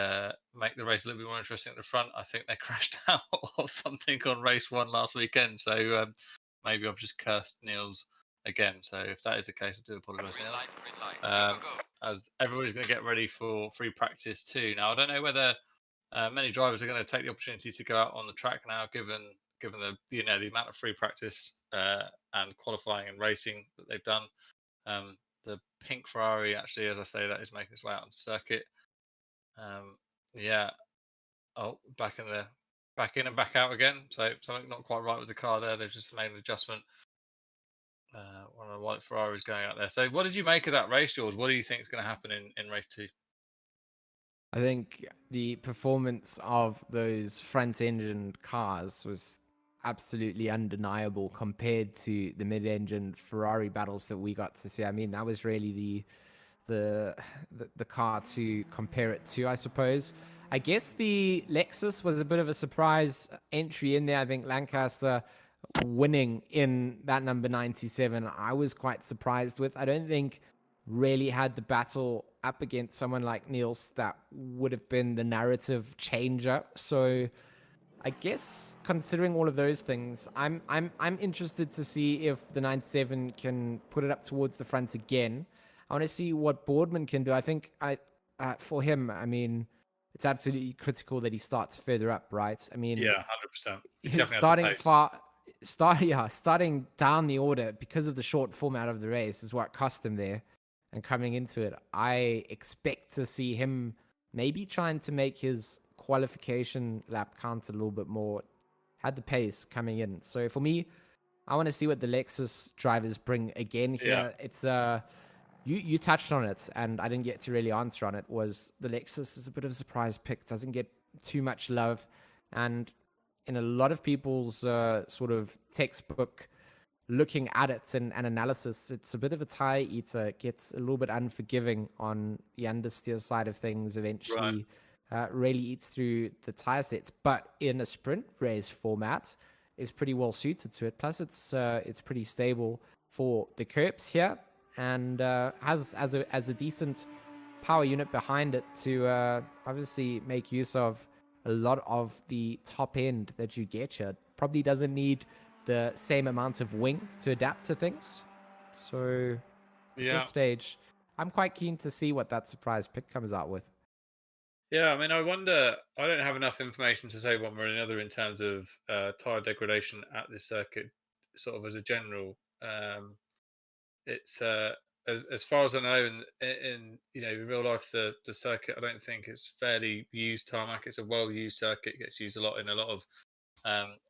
Speaker 2: make the race a little bit more interesting at the front, I think they crashed out or something on race 1 last weekend. So maybe I've just cursed Niels again. So if that is the case, I do apologise,
Speaker 3: Green
Speaker 2: Niels.
Speaker 3: light, green light. Go, go, go.
Speaker 2: As everybody's going to get ready for free practice too. Now I don't know whether many drivers are going to take the opportunity to go out on the track now, given the the amount of free practice and qualifying and racing that they've done. The pink Ferrari, actually, as I say, that is making its way out on circuit. Yeah. Oh, back in and back out again. So something not quite right with the car there. They've just made an adjustment. One of the white Ferraris going out there. So what did you make of that race, George? What do you think is going to happen in race 2?
Speaker 1: I think the performance of those front-engine cars was absolutely undeniable compared to the mid-engine Ferrari battles that we got to see. I mean, that was really the car to compare it to, I suppose. I guess the Lexus was a bit of a surprise entry in there. I think Lancaster winning in that number 97, I was quite surprised with. I don't think really had the battle up against someone like Niels that would have been the narrative changer. So I guess considering all of those things, I'm interested to see if the 97 can put it up towards the front again. I want to see what Boardman can do. I think for him, I mean, it's absolutely critical that he starts further up, right? I mean,
Speaker 2: Yeah, 100%.
Speaker 1: Starting down the order because of the short format of the race is what cost him there. And coming into it, I expect to see him maybe trying to make his qualification lap count a little bit more. Had the pace coming in. So for me, I want to see what the Lexus drivers bring again here.
Speaker 2: Yeah.
Speaker 1: It's you touched on it, and I didn't get to really answer on it. Was the Lexus is a bit of a surprise pick? Doesn't get too much love, and in a lot of people's sort of textbook looking at it and analysis, it's a bit of a tire eater. It gets a little bit unforgiving on the understeer side of things. Eventually, really eats through the tire sets. But in a sprint race format, is pretty well suited to it. Plus, it's pretty stable for the curbs here, and has as a decent power unit behind it to obviously make use of a lot of the top end that you get here. Probably doesn't need the same amount of wing to adapt to things. So at this stage, I'm quite keen to see what that surprise pick comes out with.
Speaker 2: Yeah, I mean, I wonder. I don't have enough information to say one way or another in terms of tire degradation at this circuit. Sort of as a general, it's as far as I know, in real life, the circuit. I don't think it's fairly used tarmac. It's a well used circuit. It gets used a lot in a lot of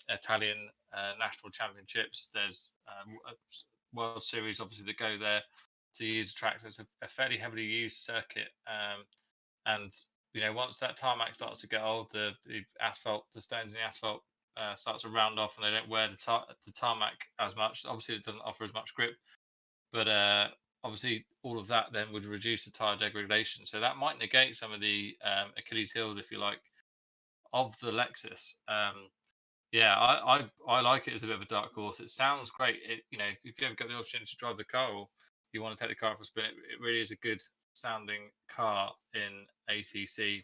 Speaker 2: Italian national championships. There's World Series, obviously, that go there to use the track. So it's a fairly heavily used circuit. And once that tarmac starts to get old, the asphalt, the stones in the asphalt starts to round off, and they don't wear the tarmac as much. Obviously, it doesn't offer as much grip, but obviously, all of that then would reduce the tire degradation. So that might negate some of the Achilles heels, if you like, of the Lexus. Yeah, I like it as a bit of a dark horse. It sounds great. If you ever get the opportunity to drive the car, or you want to take the car for a spin, it really is a good sounding car in ACC.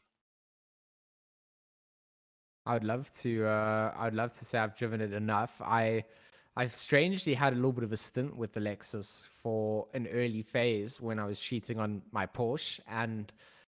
Speaker 1: I'd love to. I'd love to say I've driven it enough. I've strangely had a little bit of a stint with the Lexus for an early phase when I was cheating on my Porsche, and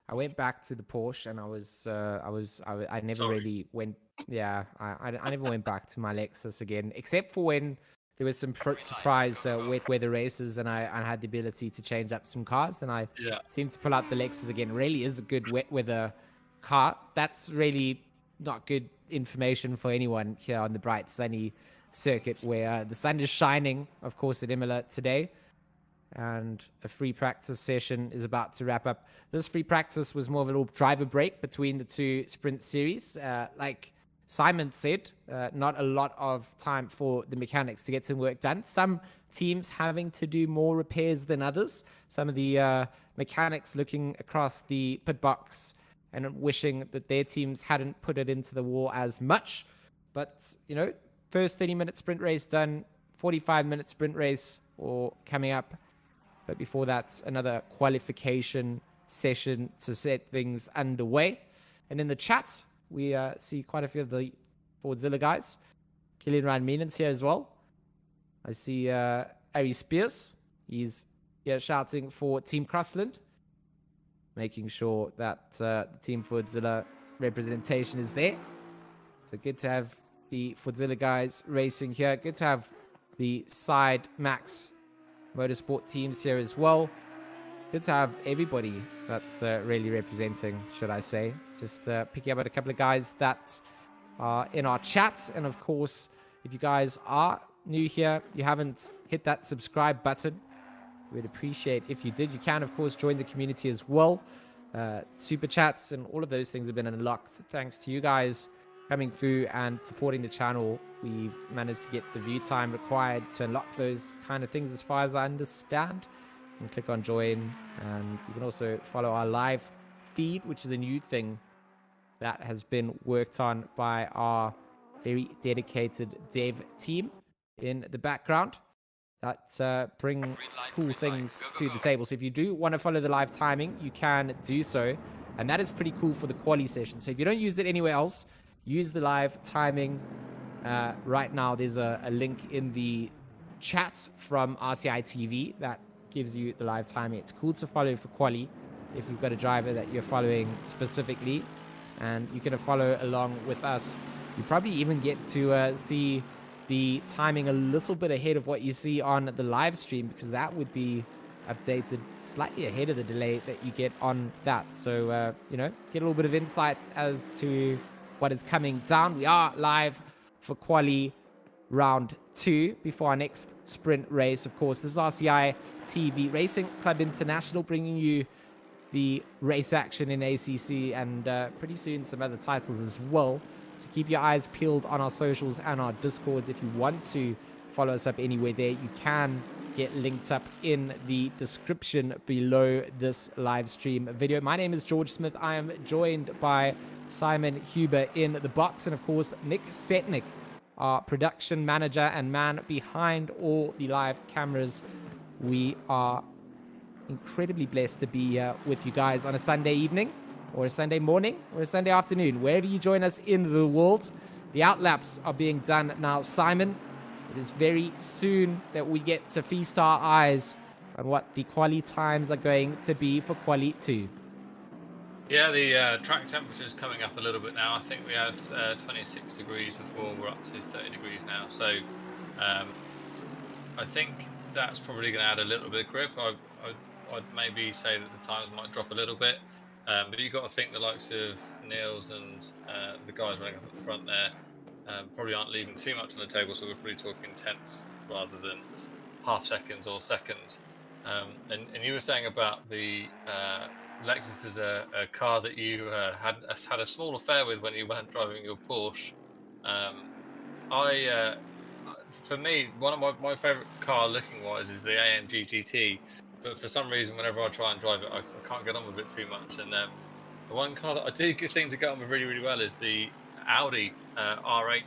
Speaker 1: I went back to the Porsche, and I never
Speaker 2: Sorry.
Speaker 1: really went. Yeah, I never went back to my Lexus again, except for when there was some surprise wet weather races, and I had the ability to change up some cars. Then I
Speaker 2: Yeah.
Speaker 1: seemed to pull out the Lexus again. Really is a good wet weather car. That's really not good information for anyone here on the bright sunny circuit where the sun is shining, of course, at Imola today. And a free practice session is about to wrap up. This free practice was more of a little driver break between the two sprint series. Like Simon said, not a lot of time for the mechanics to get some work done. Some teams having to do more repairs than others. Some of the mechanics looking across the pit box and wishing that their teams hadn't put it into the wall as much. But, first 30-minute sprint race done, 45-minute sprint race or coming up. But before that, another qualification session to set things underway. And in the chat, we see quite a few of the Fordzilla guys. Killian Ryan Meenan's here as well. I see Ari Spears. He's here shouting for Team Crossland, making sure that the Team Fordzilla representation is there. So good to have the Fordzilla guys racing here. Good to have the Side Max Motorsport teams here as well. Good to have everybody that's really representing, should I say. Just picking up at a couple of guys that are in our chat. And of course, if you guys are new here, you haven't hit that subscribe button, we'd appreciate if you did. You can, of course, join the community as well. Super chats and all of those things have been unlocked thanks to you guys coming through and supporting the channel. We've managed to get the view time required to unlock those kind of things as far as I understand. You can click on join, and you can also follow our live feed, which is a new thing that has been worked on by our very dedicated dev team in the background that bring cool things to the table. So if you do want to follow the live timing, you can do so, and that is pretty cool for the quali session. So if you don't use it anywhere else, use the live timing. Right now, there's a link in the chat from RCI TV that gives you the live timing. It's cool to follow for quali if you've got a driver that you're following specifically, and you can follow along with us. You probably even get to see the timing a little bit ahead of what you see on the live stream, because that would be updated slightly ahead of the delay that you get on that. So, get a little bit of insight as to what is coming down. We are live for quali round 2 before our next sprint race. Of course, this is RCI TV Racing Club International, bringing you the race action in ACC and pretty soon some other titles as well. So keep your eyes peeled on our socials and our Discords. If you want to follow us up anywhere there, you can get linked up in the description below this live stream video. My name is George Smith. I am joined by Simon Huber in the box, and of course Nick Setnick, our production manager and man behind all the live cameras. We are incredibly blessed to be with you guys on a Sunday evening, or a Sunday morning, or a Sunday afternoon, wherever you join us in the world. The outlaps are being done now, Simon. It is very soon that we get to feast our eyes on what the quali times are going to be for quali 2.
Speaker 2: Yeah, the track temperature is coming up a little bit now. I think we had 26 degrees before. We're up to 30 degrees now. So I think that's probably going to add a little bit of grip. I'd maybe say that the times might drop a little bit. But you've got to think the likes of Niels and the guys running up at the front there probably aren't leaving too much on the table. So we're probably talking tenths rather than half seconds or seconds. And you were saying about the Lexus is a car that you had a small affair with when you weren't driving your Porsche. I For me, one of my favorite car looking wise is the AMG GT, but for some reason, whenever I try and drive it, I can't get on with it too much. And the one car that I do seem to get on with really well is the Audi R8.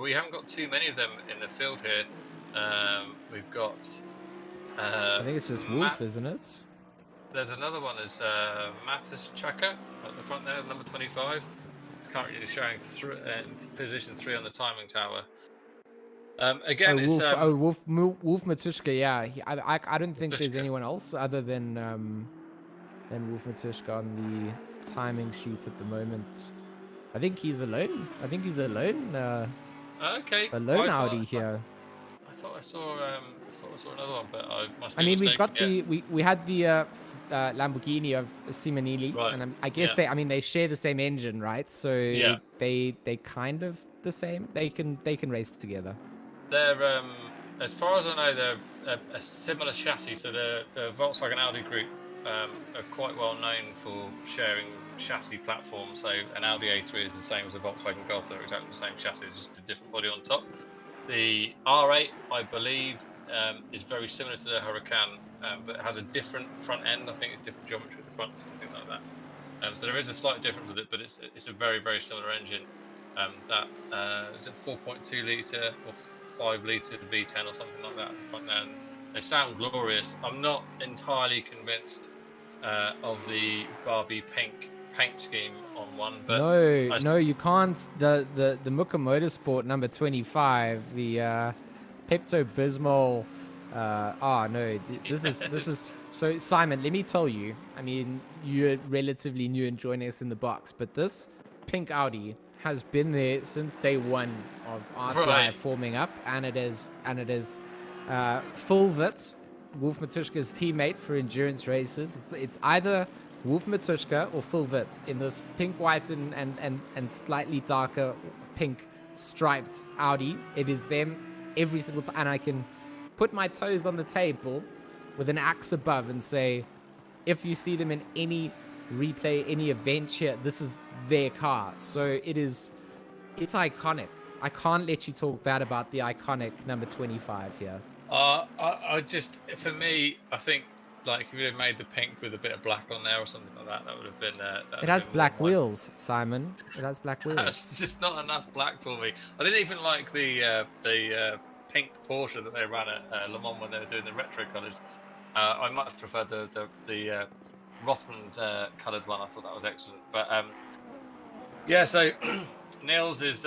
Speaker 2: We haven't got too many of them in the field here. We've got
Speaker 1: I think it's just Wolf, isn't it?
Speaker 2: there's another one, is Mattis Chaka at the front there, number 25. It's currently showing position 3 on the timing tower. Again,
Speaker 1: oh,
Speaker 2: it's
Speaker 1: Wolf Matushka. Yeah, I don't think there's
Speaker 2: Matushka.
Speaker 1: anyone else other than Wolf Matushka on the timing sheet at the moment. I think he's alone.
Speaker 2: Okay.
Speaker 1: Alone Audi here.
Speaker 2: I thought I saw another one, but I must be
Speaker 1: I mean, we've
Speaker 2: mistaken.
Speaker 1: got we had the Lamborghini of Simonelli,
Speaker 2: Right.
Speaker 1: and I guess they share the same engine, right? So
Speaker 2: Yeah.
Speaker 1: they kind of the same. They can race together.
Speaker 2: They're as far as I know, they're a similar chassis. So the Volkswagen Audi group are quite well known for sharing chassis platforms. So an Audi A3 is the same as a Volkswagen Golf. They're exactly the same chassis, just a different body on top. The R8, I believe, is very similar to the Huracan, but it has a different front end. I think it's different geometry at the front, something like that. So there is a slight difference with it, but it's a very similar engine. That is it 4.2 litre or 5 litre V10 or something like that at the front end. They sound glorious. I'm not entirely convinced of the Barbie pink paint scheme on one, but
Speaker 1: no, you can't. The Muka Motorsport number 25, the Pepto Bismol. This is so, Simon. Let me tell you. I mean, you're relatively new and joining us in the box, but this pink Audi has been there since day one of RCI forming up, and it is Phil Witz, Wolf Matushka's teammate for endurance races. It's either Wolf Matushka or Phil Witz in this pink, white, and slightly darker pink striped Audi. It is them every single time, and I can put my toes on the table with an axe above and say, if you see them in any replay, any event here, this is their car. So it's iconic. I can't let you talk bad about the iconic number 25 here.
Speaker 2: I just, for me, I think, like, if you had made the pink with a bit of black on there or something like that, that would have been.
Speaker 1: It has black wheels, Simon. It has black wheels.
Speaker 2: That's just not enough black for me. I didn't even like the pink Porsche that they ran at Le Mans when they were doing the retro colours. I much preferred the Rothmund coloured one. I thought that was excellent. But yeah, so Niels is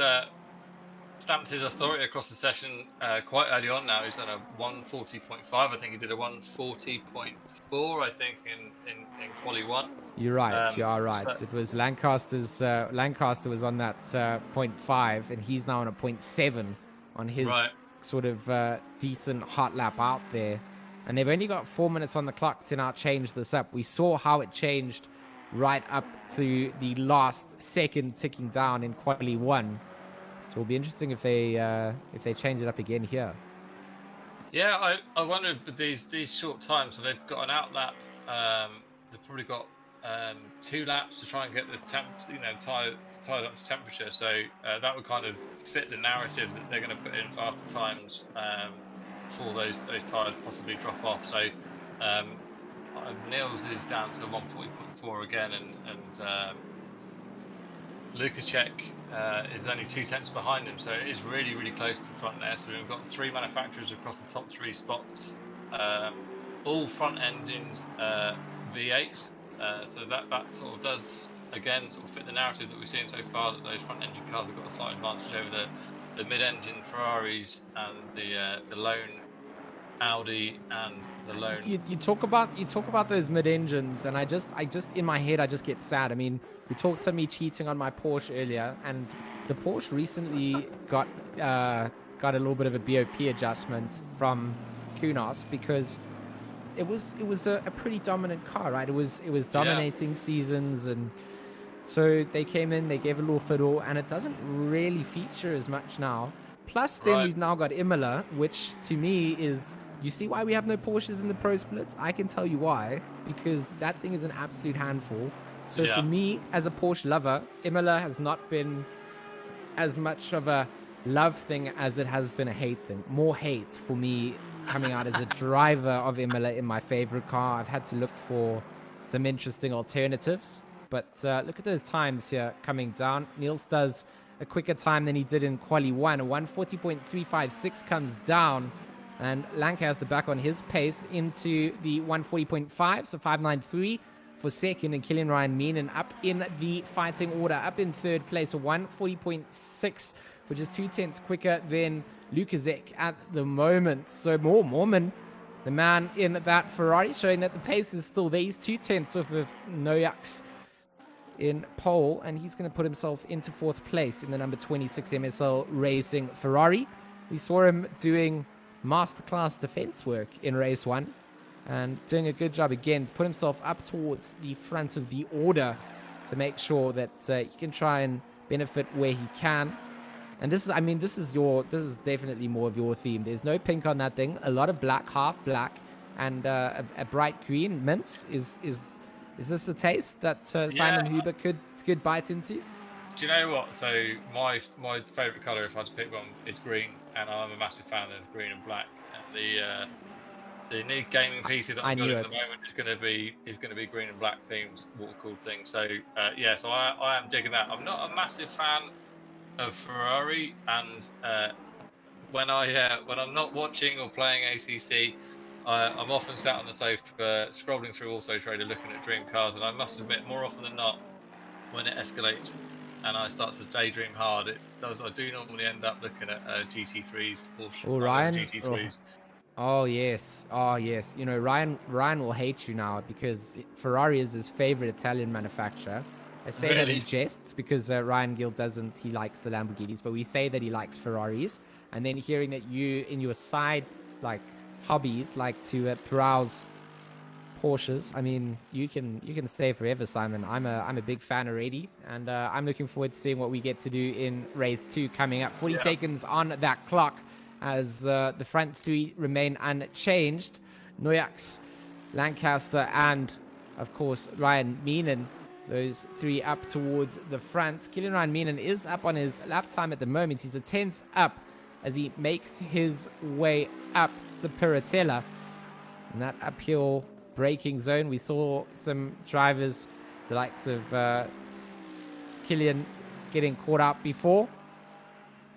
Speaker 2: stamped his authority across the session quite early on now. He's done a 140.5. I think he did a 140.4, I think, in Quali 1.
Speaker 1: You're right. You are right.
Speaker 2: So,
Speaker 1: it was Lancaster's. Lancaster was on that 0.5, and he's now on a 0.7 on his sort of decent hot lap out there. And they've only got 4 minutes on the clock to now change this up. We saw how it changed right up to the last second ticking down in Quali 1. So it'll be interesting if they change it up again here.
Speaker 2: Yeah, I wonder with these short times. So they've got an out lap. They've probably got 2 laps to try and get the tie up to temperature. So that would kind of fit the narrative that they're going to put in faster times before those tyres possibly drop off. So Niels is down to 140.4 again, and Lukacek is only 2 tenths behind him, so it is really close in front there. So we've got 3 manufacturers across the top 3 spots, all front engines V8s. So that sort of does again sort of fit the narrative that we've seen so far, that those front engine cars have got a slight advantage over the mid-engine Ferraris and the lone Audi and the lone.
Speaker 1: You talk about those mid-engines, and I just in my head I just get sad. I mean, you talked to me cheating on my Porsche earlier, and the Porsche recently got a little bit of a BOP adjustment from Kunos because it was a pretty dominant car, right? It was dominating seasons, and so they came in, they gave a little fiddle, and it doesn't really feature as much now. Plus, then we've now got Imola, which to me is, you see why we have no Porsches in the Pro Splits? I can tell you why, because that thing is an absolute handful. So for me, as a Porsche lover, Imola has not been as much of a love thing as it has been a hate thing. More hate for me coming out as a driver of Imola in my favorite car. I've had to look for some interesting alternatives. But look at those times here coming down. Niels does a quicker time than he did in Quali 1. A 140.356 comes down. And Lancaster back on his pace into the 140.5. So 593 for second. And Killian Ryan Meenan up in the fighting order. Up in third place. A 140.6, which is 0.2 quicker than Lukaszek at the moment. So Mormon, the man in that Ferrari, showing that the pace is still there. He's 0.2 off of Noyaks in pole, and he's going to put himself into fourth place in the number 26 MSL Racing Ferrari. We saw him doing masterclass defense work in race 1 and doing a good job again to put himself up towards the front of the order to make sure that he can try and benefit where he can. And this is definitely more of your theme. There's no pink on that thing. A lot of black, half black, and a bright green. Mints is this a taste that Simon Huber could bite into?
Speaker 2: Do you know what? So my favourite colour, if I had to pick one, is green, and I'm a massive fan of green and black. And the new gaming PC that I've got at the moment is going to be green and black themed water cooled thing. So so I am digging that. I'm not a massive fan of Ferrari, and when I'm not watching or playing ACC, I'm often sat on the sofa scrolling through Auto Trader looking at dream cars, and I must admit, more often than not, when it escalates and I start to daydream hard, I do normally end up looking at GT3s, Porsche
Speaker 1: Ryan.
Speaker 2: GT3s.
Speaker 1: Oh yes. You know, Ryan will hate you now because Ferrari is his favorite Italian manufacturer. I say that in jests because Ryan Gill doesn't. He likes the Lamborghinis, but we say that he likes Ferraris. And then hearing that you, in your side hobbies, like to browse Porsches, I mean, you can stay forever, Simon. I'm a big fan already, and I'm looking forward to seeing what we get to do in race 2 coming up. 40 seconds on that clock as the front three remain unchanged. Noyaks, Lancaster, and of course Ryan Meenan. Those three up towards the front. Killian Ryan Meenan is up on his lap time at the moment. He's a 10th up as he makes his way up to Piratella. In that uphill braking zone, we saw some drivers, the likes of Killian, getting caught out before.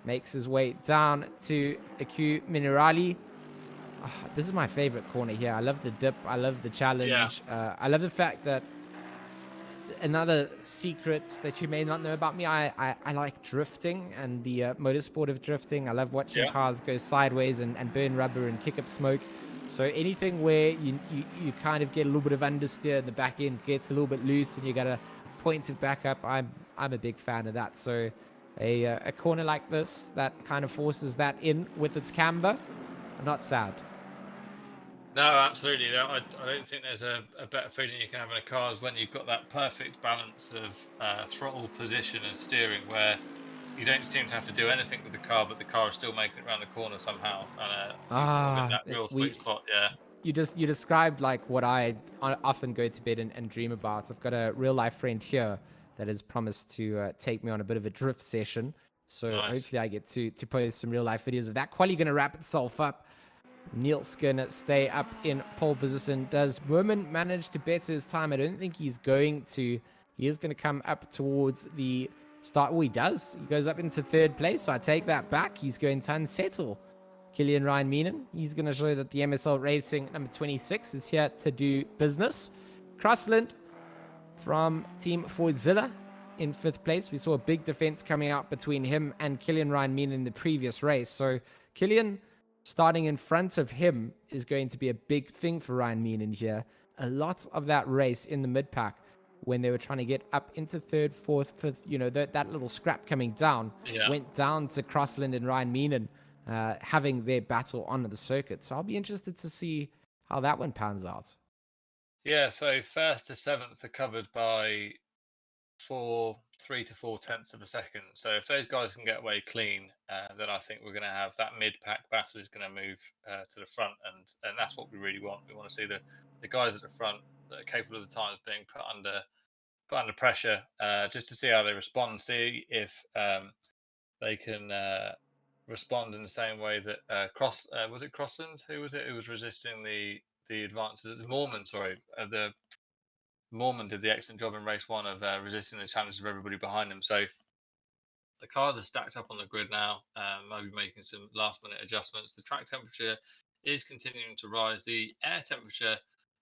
Speaker 1: Makes his way down to AQ Minerali. Oh, this is my favorite corner here. I love the dip. I love the challenge. I love the fact that another secret that you may not know about me, I like drifting and the motorsport of drifting. I love watching cars go sideways and burn rubber and kick up smoke. So anything where you kind of get a little bit of understeer, the back end gets a little bit loose and you got a point of backup, I'm a big fan of that. So a corner like this that kind of forces that in with its camber, I'm not sad.
Speaker 2: No, absolutely. No, I don't think there's a better feeling you can have in a car is when you've got that perfect balance of throttle position and steering, where you don't seem to have to do anything with the car, but the car is still making it around the corner somehow. And you're sort of in that real sweet spot,
Speaker 1: You described like what I often go to bed and dream about. I've got a real life friend here that has promised to take me on a bit of a drift session. So hopefully I get to post some real life videos of that. Quali going to wrap itself up. Niels gonna stay up in pole position. Does Merman manage to better his time? I don't think he's going to. He is going to come up towards the start. Oh, he does. He goes up into third place, so I take that back. He's going to unsettle Killian Ryan Meenan. He's going to show that the MSL Racing number 26 is here to do business. Crossland from Team Fordzilla in 5th place. We saw a big defense coming out between him and Killian Ryan Meenan in the previous race. So Killian starting in front of him is going to be a big thing for Ryan Meenan here. A lot of that race in the mid pack, when they were trying to get up into third, fourth, fifth, that little scrap coming down,
Speaker 2: Yeah.
Speaker 1: went down to Crossland and Ryan Meenan having their battle on the circuit. So I'll be interested to see how that one pans out.
Speaker 2: Yeah, so first to seventh are covered by 3 to 4 tenths of a second. So if those guys can get away clean, then I think we're going to have that mid-pack battle is going to move to the front, and that's what we really want. We want to see the guys at the front that are capable of the times being put under pressure, just to see how they respond. See if they can respond in the same way that was it Crossland? Who was it? Who was resisting the advances? Mormon, sorry, the Mormon did the excellent job in race one of resisting the challenges of everybody behind them. So the cars are stacked up on the grid now, maybe making some last minute adjustments. The track temperature is continuing to rise. The air temperature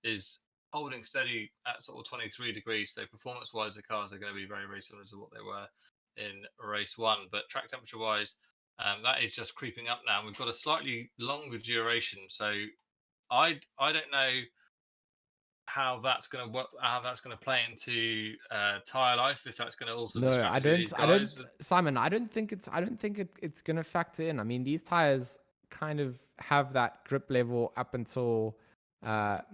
Speaker 2: is holding steady at sort of 23 degrees. So performance wise, the cars are going to be very, very similar to what they were in race one. But track temperature wise, that is just creeping up now. And we've got a slightly longer duration. So I don't know how that's going to work, how that's going to play into tire life, if that's going to alter the
Speaker 1: No,
Speaker 2: strategy of these guys.
Speaker 1: Simon, I don't think it's going to factor in. I mean, these tires kind of have that grip level up until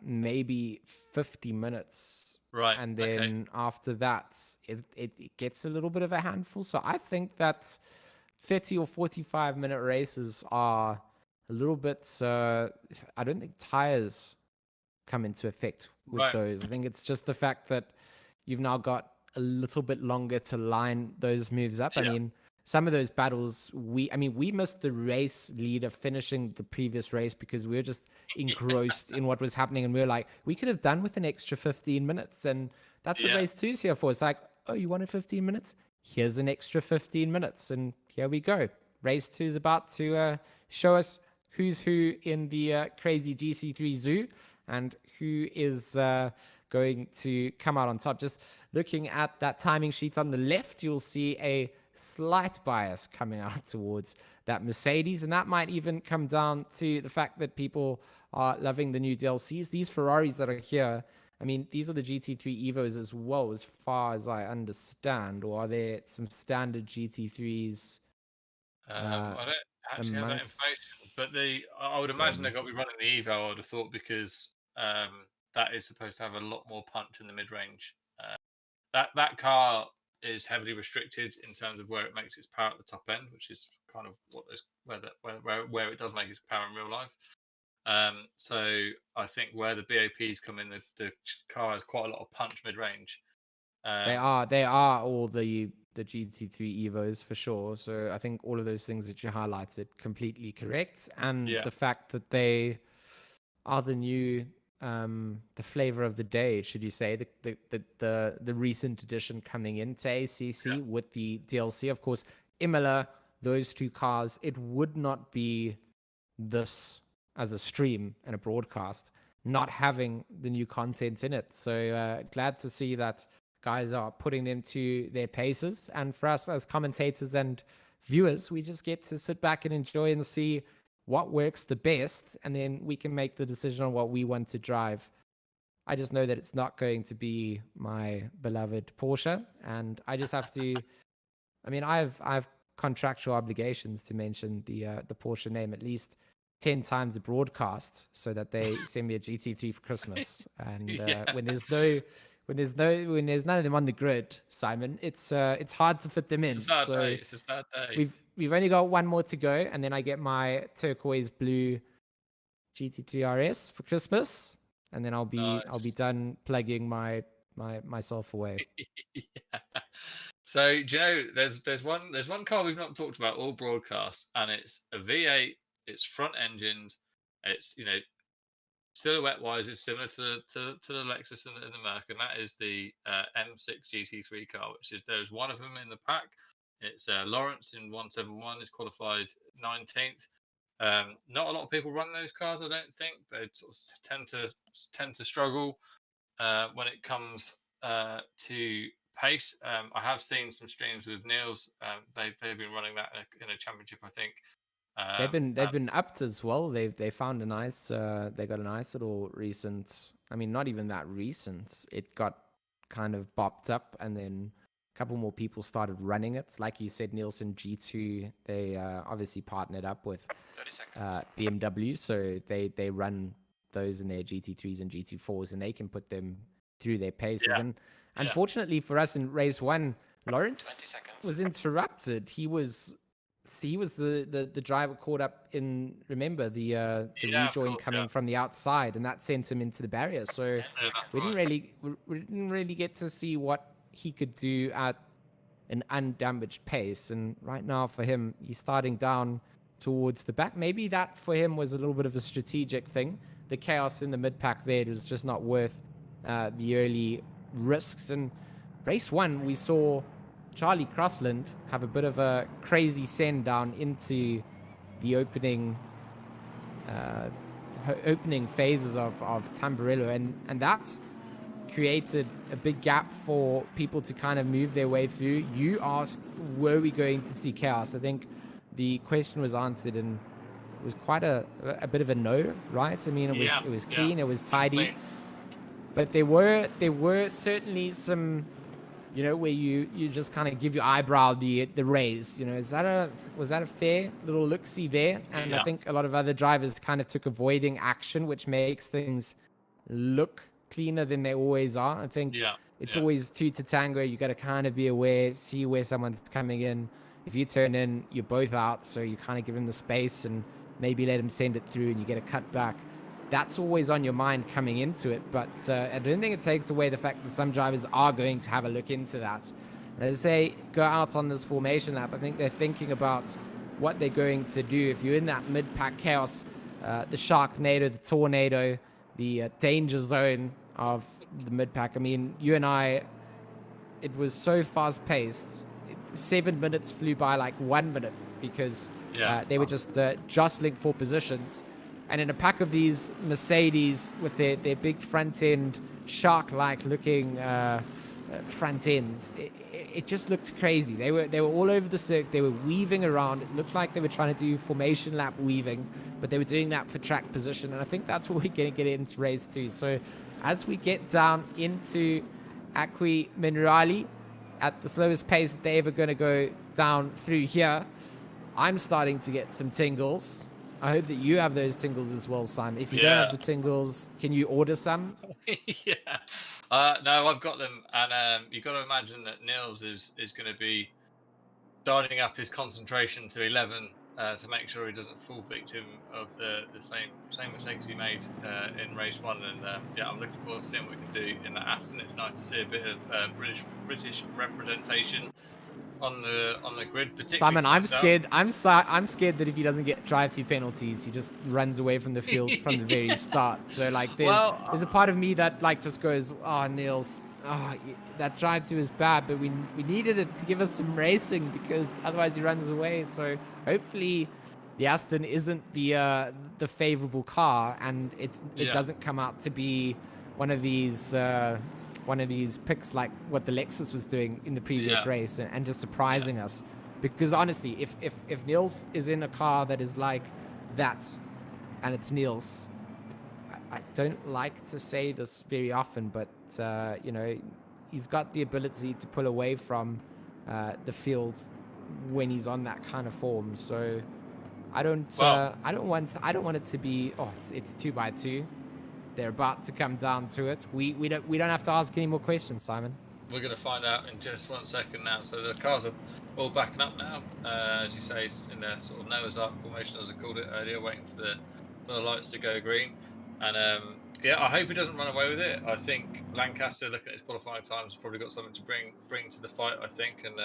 Speaker 1: maybe 50 minutes.
Speaker 2: Right.
Speaker 1: And
Speaker 2: Okay.
Speaker 1: then after that, it gets a little bit of a handful. So I think that 30 or 45-minute races are a little bit, I don't think tires come into effect with
Speaker 2: Right.
Speaker 1: those. I think it's just the fact that you've now got a little bit longer to line those moves up. I
Speaker 2: Yeah.
Speaker 1: mean, some of those battles, we missed the race leader finishing the previous race because we were just engrossed in what was happening, and we were like, we could have done with an extra 15 minutes, and that's what
Speaker 2: Yeah.
Speaker 1: race 2 is here for. It's like, oh, you wanted 15 minutes? Here's an extra 15 minutes, and here we go. Race 2 is about to show us who's who in the crazy GT3 zoo and who is going to come out on top. Just looking at that timing sheet on the left, you'll see a slight bias coming out towards that Mercedes, and that might even come down to the fact that people are loving the new DLCs. These Ferraris that are here, I mean, these are the GT3 Evos as well, as far as I understand, or are there some standard GT3s?
Speaker 2: I don't actually have that information, but I would imagine they've got to be running the Evo, I would have thought, because that is supposed to have a lot more punch in the mid-range. That car is heavily restricted in terms of where it makes its power at the top end, which is kind of where it does make its power in real life. So I think where the BAPs come in, the car has quite a lot of punch mid-range.
Speaker 1: They are all the GT3 Evos for sure. So I think all of those things that you highlighted completely correct, and
Speaker 2: Yeah.
Speaker 1: the fact that they are the new the flavor of the day, should you say, the recent addition coming into ACC with the DLC. Of course, Imola, those two cars, it would not be this as a stream and a broadcast not having the new content in it. So glad to see that guys are putting them to their paces, and for us as commentators and viewers, we just get to sit back and enjoy and see what works the best, and then we can make the decision on what we want to drive. I just know that it's not going to be my beloved Porsche, and I just have to I mean, I've contractual obligations to mention the Porsche name at least 10 times a broadcast so that they send me a GT3 for Christmas. And when there's none of them on the grid, Simon, it's hard to fit them in.
Speaker 2: It's a sad day.
Speaker 1: We've only got one more to go, and then I get my turquoise blue GT3 RS for Christmas, and then I'll be done plugging myself away.
Speaker 2: Yeah. So do you know there's one car we've not talked about all broadcast, and it's a V8. It's front engined. It's silhouette wise, it's similar to the Lexus and the Merc, and that is the M6 GT3 car. There's one of them in the pack. It's Lawrence in 171 is qualified 19th. Not a lot of people run those cars, I don't think. They sort of tend to struggle when it comes to pace. I have seen some streams with Niels. They've been running that in a championship, I think.
Speaker 1: They've been upped as well. They found a nice they got a nice little recent. I mean, not even that recent. It got kind of bopped up, and then a couple more people started running it. Like you said, Nielsen G2. They obviously partnered up with BMW, so they run those in their GT3s and GT4s, and they can put them through their paces. And unfortunately for us in race 1, Lawrence was interrupted. He was the driver caught up in, remember, the rejoin coming from the outside, and that sent him into the barrier. So we didn't really get to see what he could do at an undamaged pace. And right now for him, he's starting down towards the back. Maybe that for him was a little bit of a strategic thing. The chaos in the mid pack there, it was just not worth the early risks. And race 1, we saw Charlie Crossland have a bit of a crazy send down into the opening phases of Tamburello, and that created a big gap for people to kind of move their way through. You asked, were we going to see chaos? I think the question was answered, and it was quite a bit of a no, right? I mean, it was clean, it was tidy, but there were certainly some, you know, where you just kind of give your eyebrow the raise. You know, was that a fair little look-see there? And I think a lot of other drivers kind of took avoiding action, which makes things look cleaner than they always are. I think it's always two to tango. You got to kind of be aware, see where someone's coming in. If you turn in, you're both out, so you kind of give them the space and maybe let them send it through, and you get a cut back. That's always on your mind coming into it, but I don't think it takes away the fact that some drivers are going to have a look into that. And as they go out on this formation lap, I think they're thinking about what they're going to do. If you're in that mid-pack chaos, the Sharknado, the Tornado, the danger zone of the mid-pack. I mean, you and I, it was so fast-paced. 7 minutes flew by like 1 minute because they were just jostling for positions. And in a pack of these Mercedes with their big front end, shark-like looking front ends, it just looked crazy. They were all over the circuit. They were weaving around. It looked like they were trying to do formation lap weaving, but they were doing that for track position. And I think that's what we're going to get into race 2. So as we get down into Acqui Minerali at the slowest pace that they're ever going to go down through here, I'm starting to get some tingles. I hope that you have those tingles as well, Simon. If you don't have the tingles, can you order some?
Speaker 2: No, I've got them, and you've got to imagine that Nils is going to be dialing up his concentration to 11 to make sure he doesn't fall victim of the same mistakes he made in race 1. And I'm looking forward to seeing what we can do in that Aston. It's nice to see a bit of British representation on the grid, particularly.
Speaker 1: Simon, I'm scared that if he doesn't get drive-through penalties, he just runs away from the field from the very start. So like, there's a part of me that like just goes, oh, Niels, that drive-through is bad, but we needed it to give us some racing because otherwise he runs away. So hopefully the Aston isn't the favorable car, and it doesn't come out to be one of these picks like what the Lexus was doing in the previous race and just surprising us. Because honestly, if Niels is in a car that is like that, and it's Niels, I don't like to say this very often, but you know, he's got the ability to pull away from the field when he's on that kind of form. So I don't want it to be, it's 2x2. They're about to come down to it. We don't have to ask any more questions, Simon.
Speaker 2: We're going to find out in just 1 second now. So the cars are all backing up now, as you say, in their sort of Noah's Ark formation, as I called it earlier, waiting for the lights to go green. And I hope he doesn't run away with it. I think Lancaster, looking at his qualifying times, has probably got something to bring to the fight, I think. And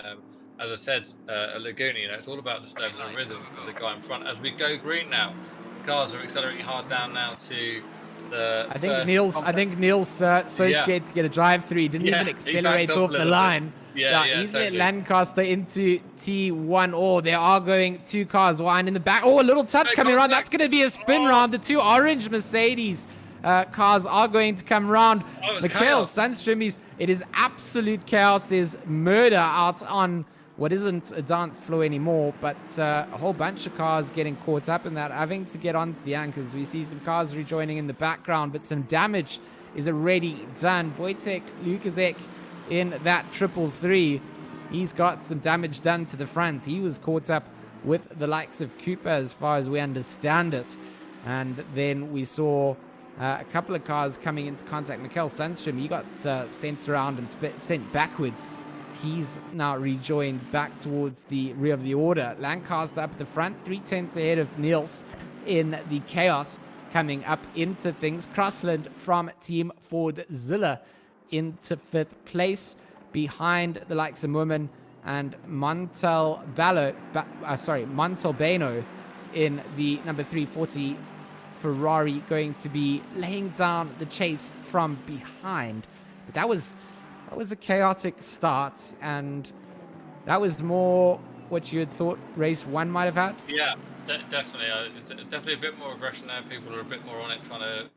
Speaker 2: as I said, at Laguna, you know, it's all about disturbing the rhythm of the guy in front. As we go green now, the cars are accelerating hard down now to I think
Speaker 1: Niels so scared to get a drive-through, he didn't even accelerate off the line. He's let Lancaster into T1. Oh, there are going 2 cars, one in the back. Oh, a little touch coming around. That's going to be a spin round. The 2 orange Mercedes cars are going to come round. Mikhail Sandstrom, it is absolute chaos. There's murder out on what isn't a dance floor anymore, but a whole bunch of cars getting caught up in that, having to get onto the anchors. We see some cars rejoining in the background, but some damage is already done. Wojtek Lukaszek in that 333, he's got some damage done to the front. He was caught up with the likes of Cooper, as far as we understand it. And then we saw a couple of cars coming into contact. Mikkel Sundström, he got sent around and sent backwards. He's now rejoined back towards the rear of the order. Lancaster up at the front, 3/10 ahead of Niels in the chaos coming up into things. Crossland from Team Fordzilla into 5th place behind the likes of Moorman and Montalbano in the number 340 Ferrari, going to be laying down the chase from behind. But that was a chaotic start, and that was more what you had thought race 1 might have had.
Speaker 2: Yeah, definitely. Definitely a bit more aggression there. People are a bit more on it, trying to.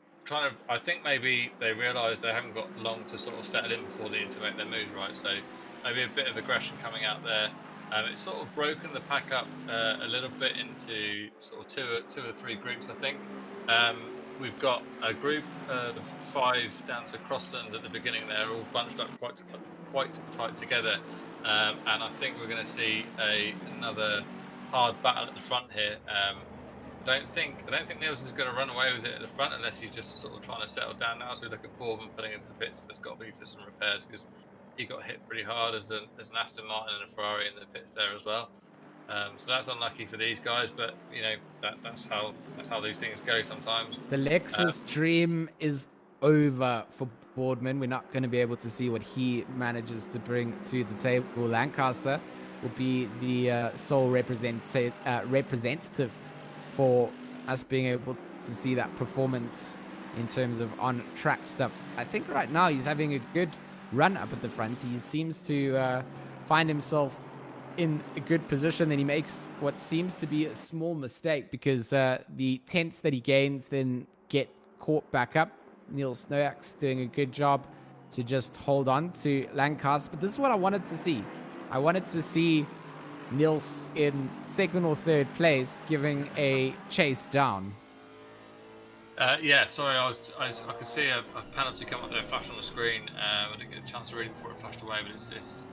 Speaker 2: I think maybe they realise they haven't got long to sort of settle in before they need to make their move, right? So maybe a bit of aggression coming out there. It's sort of broken the pack up a little bit into sort of two or three groups, I think. We've got a group of 5 down to Crossland at the beginning there, all bunched up quite tight together, and I think we're going to see another hard battle at the front here. I don't think Niels is going to run away with it at the front, unless he's just sort of trying to settle down now. So we look at Bourman putting into the pits. There's got to be for some repairs, because he got hit pretty hard as an Aston Martin and a Ferrari in the pits there as well. So that's unlucky for these guys, but you know that's how these things go sometimes.
Speaker 1: The Lexus dream is over for Boardman. We're not going to be able to see what he manages to bring to the table. Lancaster will be the sole representative for us being able to see that performance in terms of on-track stuff. I think right now he's having a good run up at the front. He seems to find himself in a good position. Then he makes what seems to be a small mistake, because the tenths that he gains then get caught back up. Niels Noak's doing a good job to just hold on to Lancaster. But this is what I wanted to see. I wanted to see Niels in 2nd or 3rd place giving a chase down.
Speaker 2: Yeah, sorry, I could see a penalty come up there, flash on the screen. I didn't get a chance to read it before it flashed away, but it's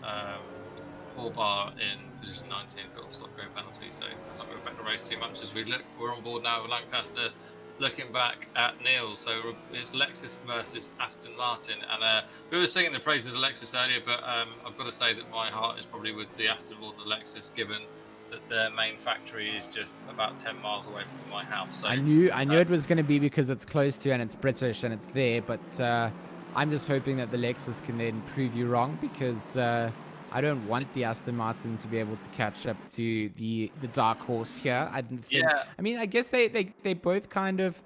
Speaker 2: Horbar in position 19 got a stop go penalty, so that's not going to affect the race too much. As we're on board now with Lancaster, looking back at Niels. So it's Lexus versus Aston Martin, and we were singing the praises of Lexus earlier, but I've got to say that my heart is probably with the Aston more than the Lexus, given that their main factory is just about 10 miles away from my house. So
Speaker 1: I knew it was going to be, because it's close to and it's British and it's there, but I'm just hoping that the Lexus can then prove you wrong, because I don't want the Aston Martin to be able to catch up to the dark horse here. I didn't think.
Speaker 2: Yeah.
Speaker 1: I mean, I guess they both kind of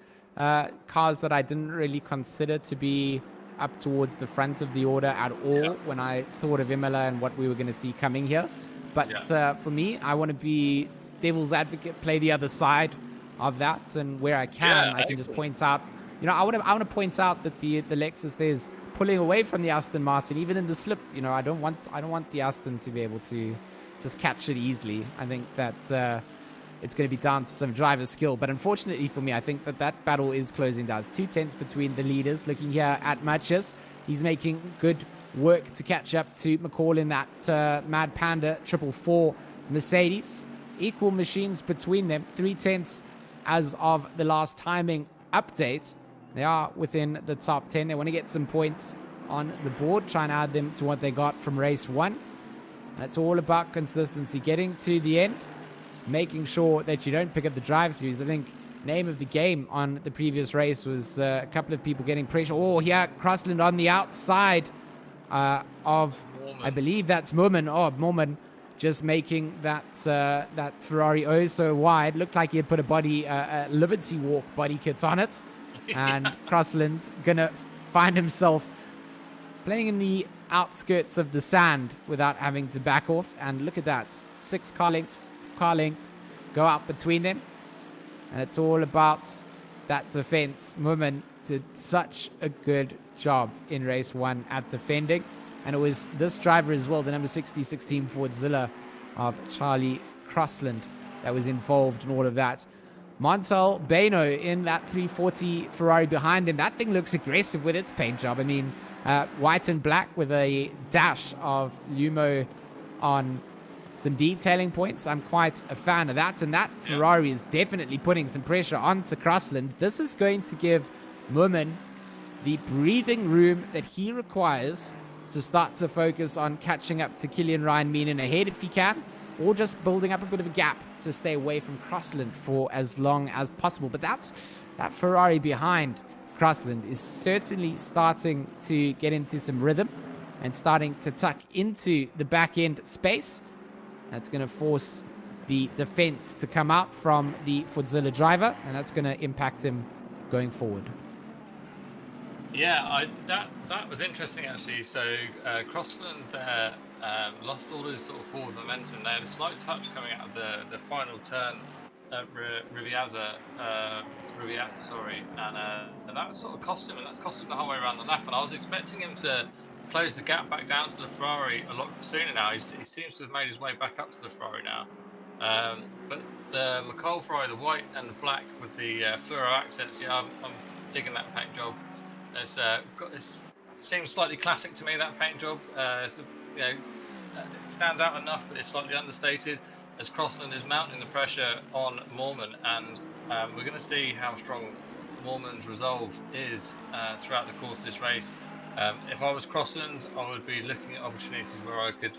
Speaker 1: cars that I didn't really consider to be up towards the front of the order at all when I thought of Imola and what we were going to see coming here. But for me, I want to be devil's advocate, play the other side of that, and where I can, I can just point out. You know, I want to point out that the Lexus there's pulling away from the Aston Martin, even in the slip. You know, I don't want the Aston to be able to just catch it easily. I think that it's going to be down to some driver skill. But unfortunately for me, I think that battle is closing down. It's 2 tenths between the leaders. Looking here at Matches, he's making good work to catch up to McCall in that Mad Panda 444 Mercedes. Equal machines between them. 3 tenths as of the last timing update. They are within the top 10. They want to get some points on the board, try and add them to what they got from race 1. And it's all about consistency, getting to the end, making sure that you don't pick up the drive-throughs. I think name of the game on the previous race was a couple of people getting pressure. Oh, here, Crossland on the outside of, Moorman. I believe that's Moorman. Oh, Moorman just making that Ferrari oh so wide. Looked like he had put a Liberty Walk body kit on it. And Crossland gonna find himself playing in the outskirts of the sand without having to back off. And look at that, 6 car lengths go out between them, and it's all about that defense. Moorman did such a good job in race 1 at defending, and it was this driver as well, the number 6016 Fordzilla, of Charlie Crossland that was involved in all of that. Montel Beno in that 340 Ferrari behind him. That thing looks aggressive with its paint job. I mean, white and black with a dash of Lumo on some detailing points. I'm quite a fan of that. And that Ferrari is definitely putting some pressure onto Crossland. This is going to give Moorman the breathing room that he requires to start to focus on catching up to Killian Ryan Meenan ahead if he can, or just building up a bit of a gap to stay away from Crossland for as long as possible. But that Ferrari behind Crossland is certainly starting to get into some rhythm and starting to tuck into the back end space. That's going to force the defense to come out from the Fordzilla driver, and that's going to impact him going forward.
Speaker 2: Yeah, that was interesting actually. So Crossland lost all his sort of forward momentum. They had a slight touch coming out of the final turn at Riviasa, sorry, and that sort of cost him, and that's cost him the whole way around the lap. And I was expecting him to close the gap back down to the Ferrari a lot sooner now. He seems to have made his way back up to the Ferrari now. But the McCall Ferrari, the white and the black with the fluoro accents, yeah, I'm digging that paint job. It seems slightly classic to me, that paint job. It stands out enough, but it's slightly understated as Crossland is mounting the pressure on Moorman, and we're going to see how strong Moorman's resolve is throughout the course of this race. If I was Crossland, I would be looking at opportunities where I could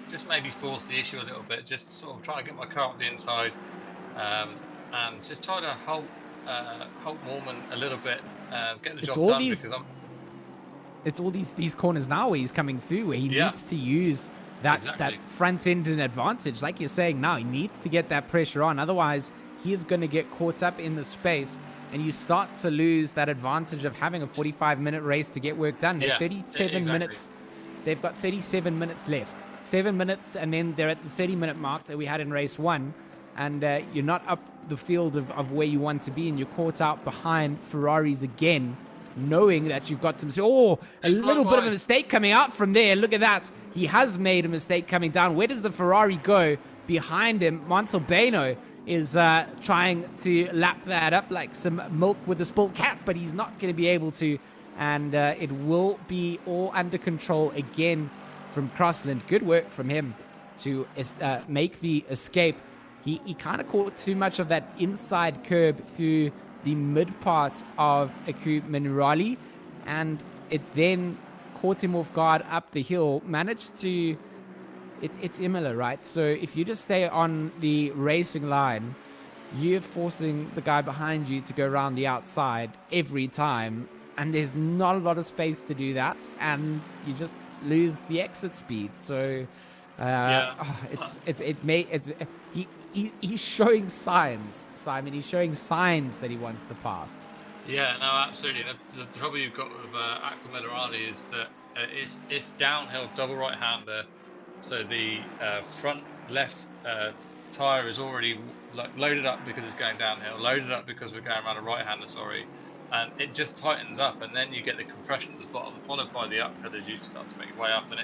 Speaker 2: just maybe force the issue a little bit, just sort of try to get my car up the inside, and just try to halt Moorman a little bit, get the job done.
Speaker 1: It's all these corners now where he's coming through, where he needs to use that front end an advantage. Like you're saying now, he needs to get that pressure on. Otherwise, he is going to get caught up in the space, and you start to lose that advantage of having a 45-minute race to get work done. They're 37 minutes. They've got 37 minutes left. 7 minutes, and then they're at the 30-minute mark that we had in race 1. And you're not up the field of where you want to be, and you're caught out behind Ferraris again, knowing that you've got some... Oh, a little bit of a mistake coming out from there. Look at that. He has made a mistake coming down. Where does the Ferrari go? Behind him, Montalbano is trying to lap that up like some milk with a spilled cat, but he's not going to be able to. And it will be all under control again from Crossland. Good work from him to make the escape. He kind of caught too much of that inside curb through the mid part of Aku Minerali, and it then caught him off guard up the hill. Managed to... It's Imola, right? So if you just stay on the racing line, you're forcing the guy behind you to go around the outside every time, and there's not a lot of space to do that, and you just lose the exit speed. So he's showing signs, Simon. He's showing signs that he wants to pass.
Speaker 2: Yeah, no, absolutely. The trouble you've got with Aqua Minerali is that it's downhill double right-hander. So the front left tyre is already loaded up because it's going downhill, loaded up because we're going around a right-hander, and it just tightens up, and then you get the compression at the bottom, followed by the uphill as you start to make your way up. And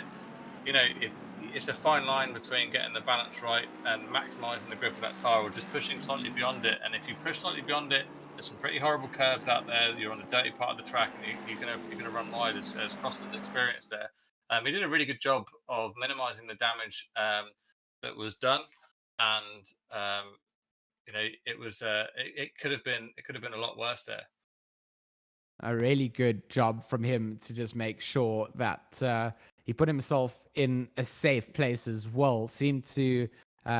Speaker 2: if it's a fine line between getting the balance right and maximising the grip of that tyre, or just pushing slightly beyond it. And if you push slightly beyond it, there's some pretty horrible curves out there. You're on the dirty part of the track, and you're gonna run wide, as Crossland's experience there. He did a really good job of minimising the damage that was done, and it could have been a lot worse there.
Speaker 1: A really good job from him to just make sure that he put himself in a safe place as well. Seemed to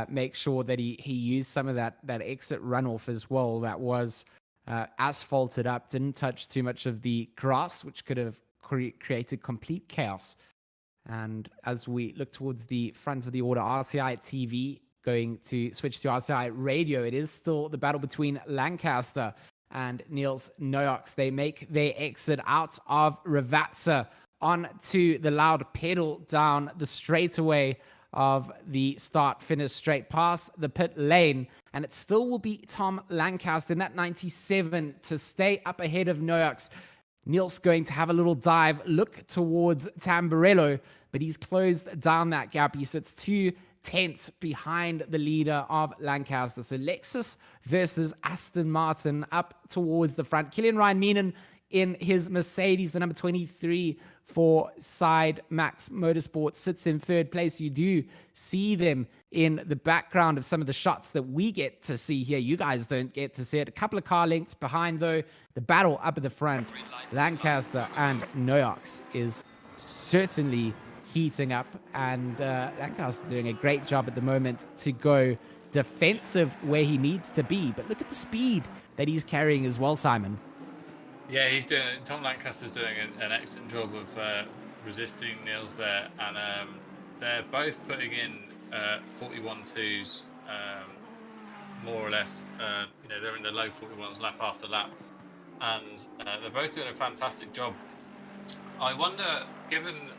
Speaker 1: make sure that he used some of that exit runoff as well. That was asphalted up, didn't touch too much of the grass, which could have created complete chaos. And as we look towards the front of the order, RCI TV going to switch to RCI radio. It is still the battle between Lancaster and Niels Noax. They make their exit out of Ravazza onto the loud pedal down the straightaway of the start-finish straight past the pit lane. And it still will be Tom Lancaster in that 97 to stay up ahead of Noax. Niels going to have a little dive, look towards Tamburello, but he's closed down that gap. He sits 2 tent behind the leader of Lancaster. So Lexus versus Aston Martin up towards the front. Ryan Meenan in his Mercedes, the number 23 for Side Max Motorsport, sits in third place. You do see them in the background of some of the shots that we get to see here. You guys don't get to see it. A couple of car lengths behind, though. The battle up at the front, Lancaster and Noyox, is certainly heating up, and Lancaster doing a great job at the moment to go defensive where he needs to be. But look at the speed that he's carrying as well, Simon.
Speaker 2: Yeah, Tom Lancaster's doing an excellent job of resisting Niels there, and they're both putting in 41.2s, more or less. They're in the low 41s lap after lap, and they're both doing a fantastic job. I wonder, given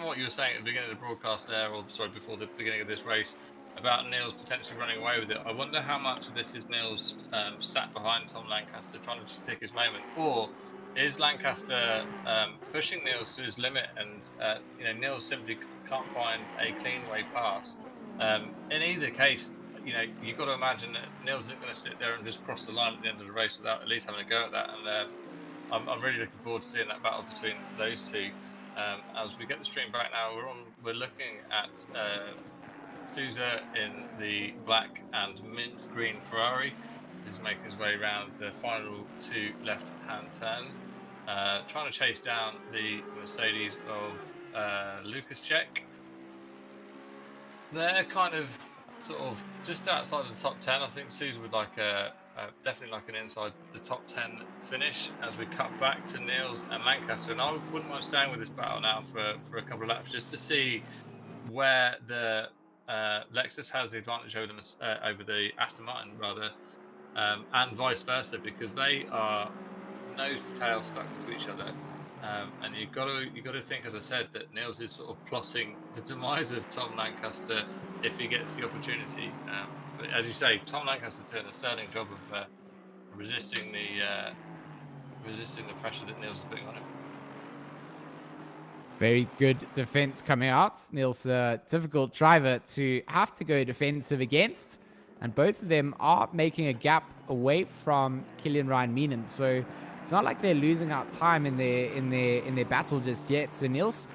Speaker 2: what you were saying at the beginning of the broadcast there, or sorry, before the beginning of this race, about Niels potentially running away with it, I wonder how much of this is Niels sat behind Tom Lancaster trying to just pick his moment, or is Lancaster pushing Niels to his limit, and Niels simply can't find a clean way past. In either case, you've got to imagine that Niels isn't going to sit there and just cross the line at the end of the race without at least having a go at that, and I'm really looking forward to seeing that battle between those two. As we get the stream back now, we're looking at Sousa in the black and mint green Ferrari. He's making his way around the final two left-hand turns, trying to chase down the Mercedes of Lucas Czech. They're kind of sort of just outside of the top 10. I think Sousa would like definitely like an inside the top 10 finish as we cut back to Niels and Lancaster. And I wouldn't mind staying with this battle now for a couple of laps just to see where the Lexus has the advantage over the Aston Martin rather, and vice versa, because they are nose to tail stuck to each other. And you've got to think, as I said, that Niels is sort of plotting the demise of Tom Lancaster if he gets the opportunity. But as you say, Tom Lancaster's doing a sterling job of resisting the pressure that Niels is putting on him.
Speaker 1: Very good defense coming out. Niels, a difficult driver to have to go defensive against, and both of them are making a gap away from Ryan Meenan. So it's not like they're losing out time in their battle just yet. So Niels,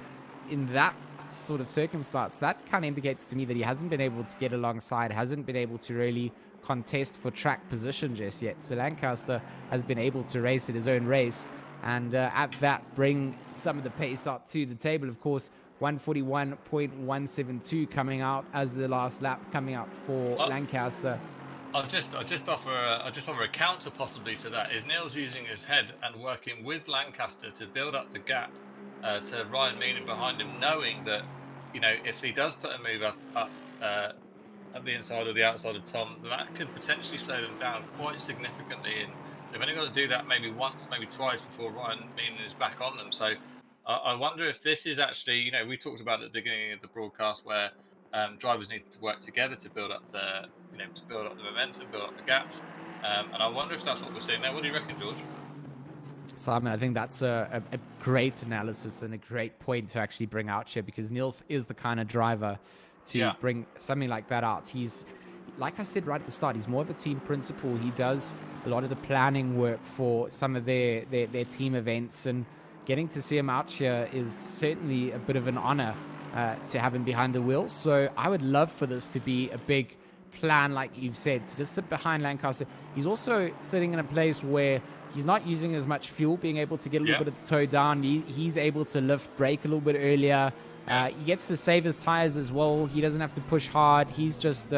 Speaker 1: in that sort of circumstance, that kind of indicates to me that he hasn't been able to get alongside, hasn't been able to really contest for track position just yet. So Lancaster has been able to race at his own race, and at that bring some of the pace up to the table. Of course, 141.172 coming out as the last lap coming up for Lancaster.
Speaker 2: I'll just offer a counter possibly to that. Is Niels using his head and working with Lancaster to build up the gap to Ryan Meenan behind him, knowing that if he does put a move up at the inside or the outside of Tom, that could potentially slow them down quite significantly, and they've only got to do that maybe once, maybe twice before Ryan Meenan is back on them. So I wonder if this is actually, we talked about at the beginning of the broadcast where drivers need to work together to build up the momentum, build up the gaps, and I wonder if that's what we're seeing there. What do you reckon, George?
Speaker 1: Simon, I think that's a great analysis and a great point to actually bring out here, because Niels is the kind of driver to bring something like that out. He's, like I said right at the start, he's more of a team principal. He does a lot of the planning work for some of their team events, and getting to see him out here is certainly a bit of an honor to have him behind the wheel. So I would love for this to be a big plan, like you've said, to just sit behind Lancaster. He's also sitting in a place where he's not using as much fuel, being able to get a little bit of the toe down. He's able to lift brake a little bit earlier. He gets to save his tires as well. He doesn't have to push hard. He's just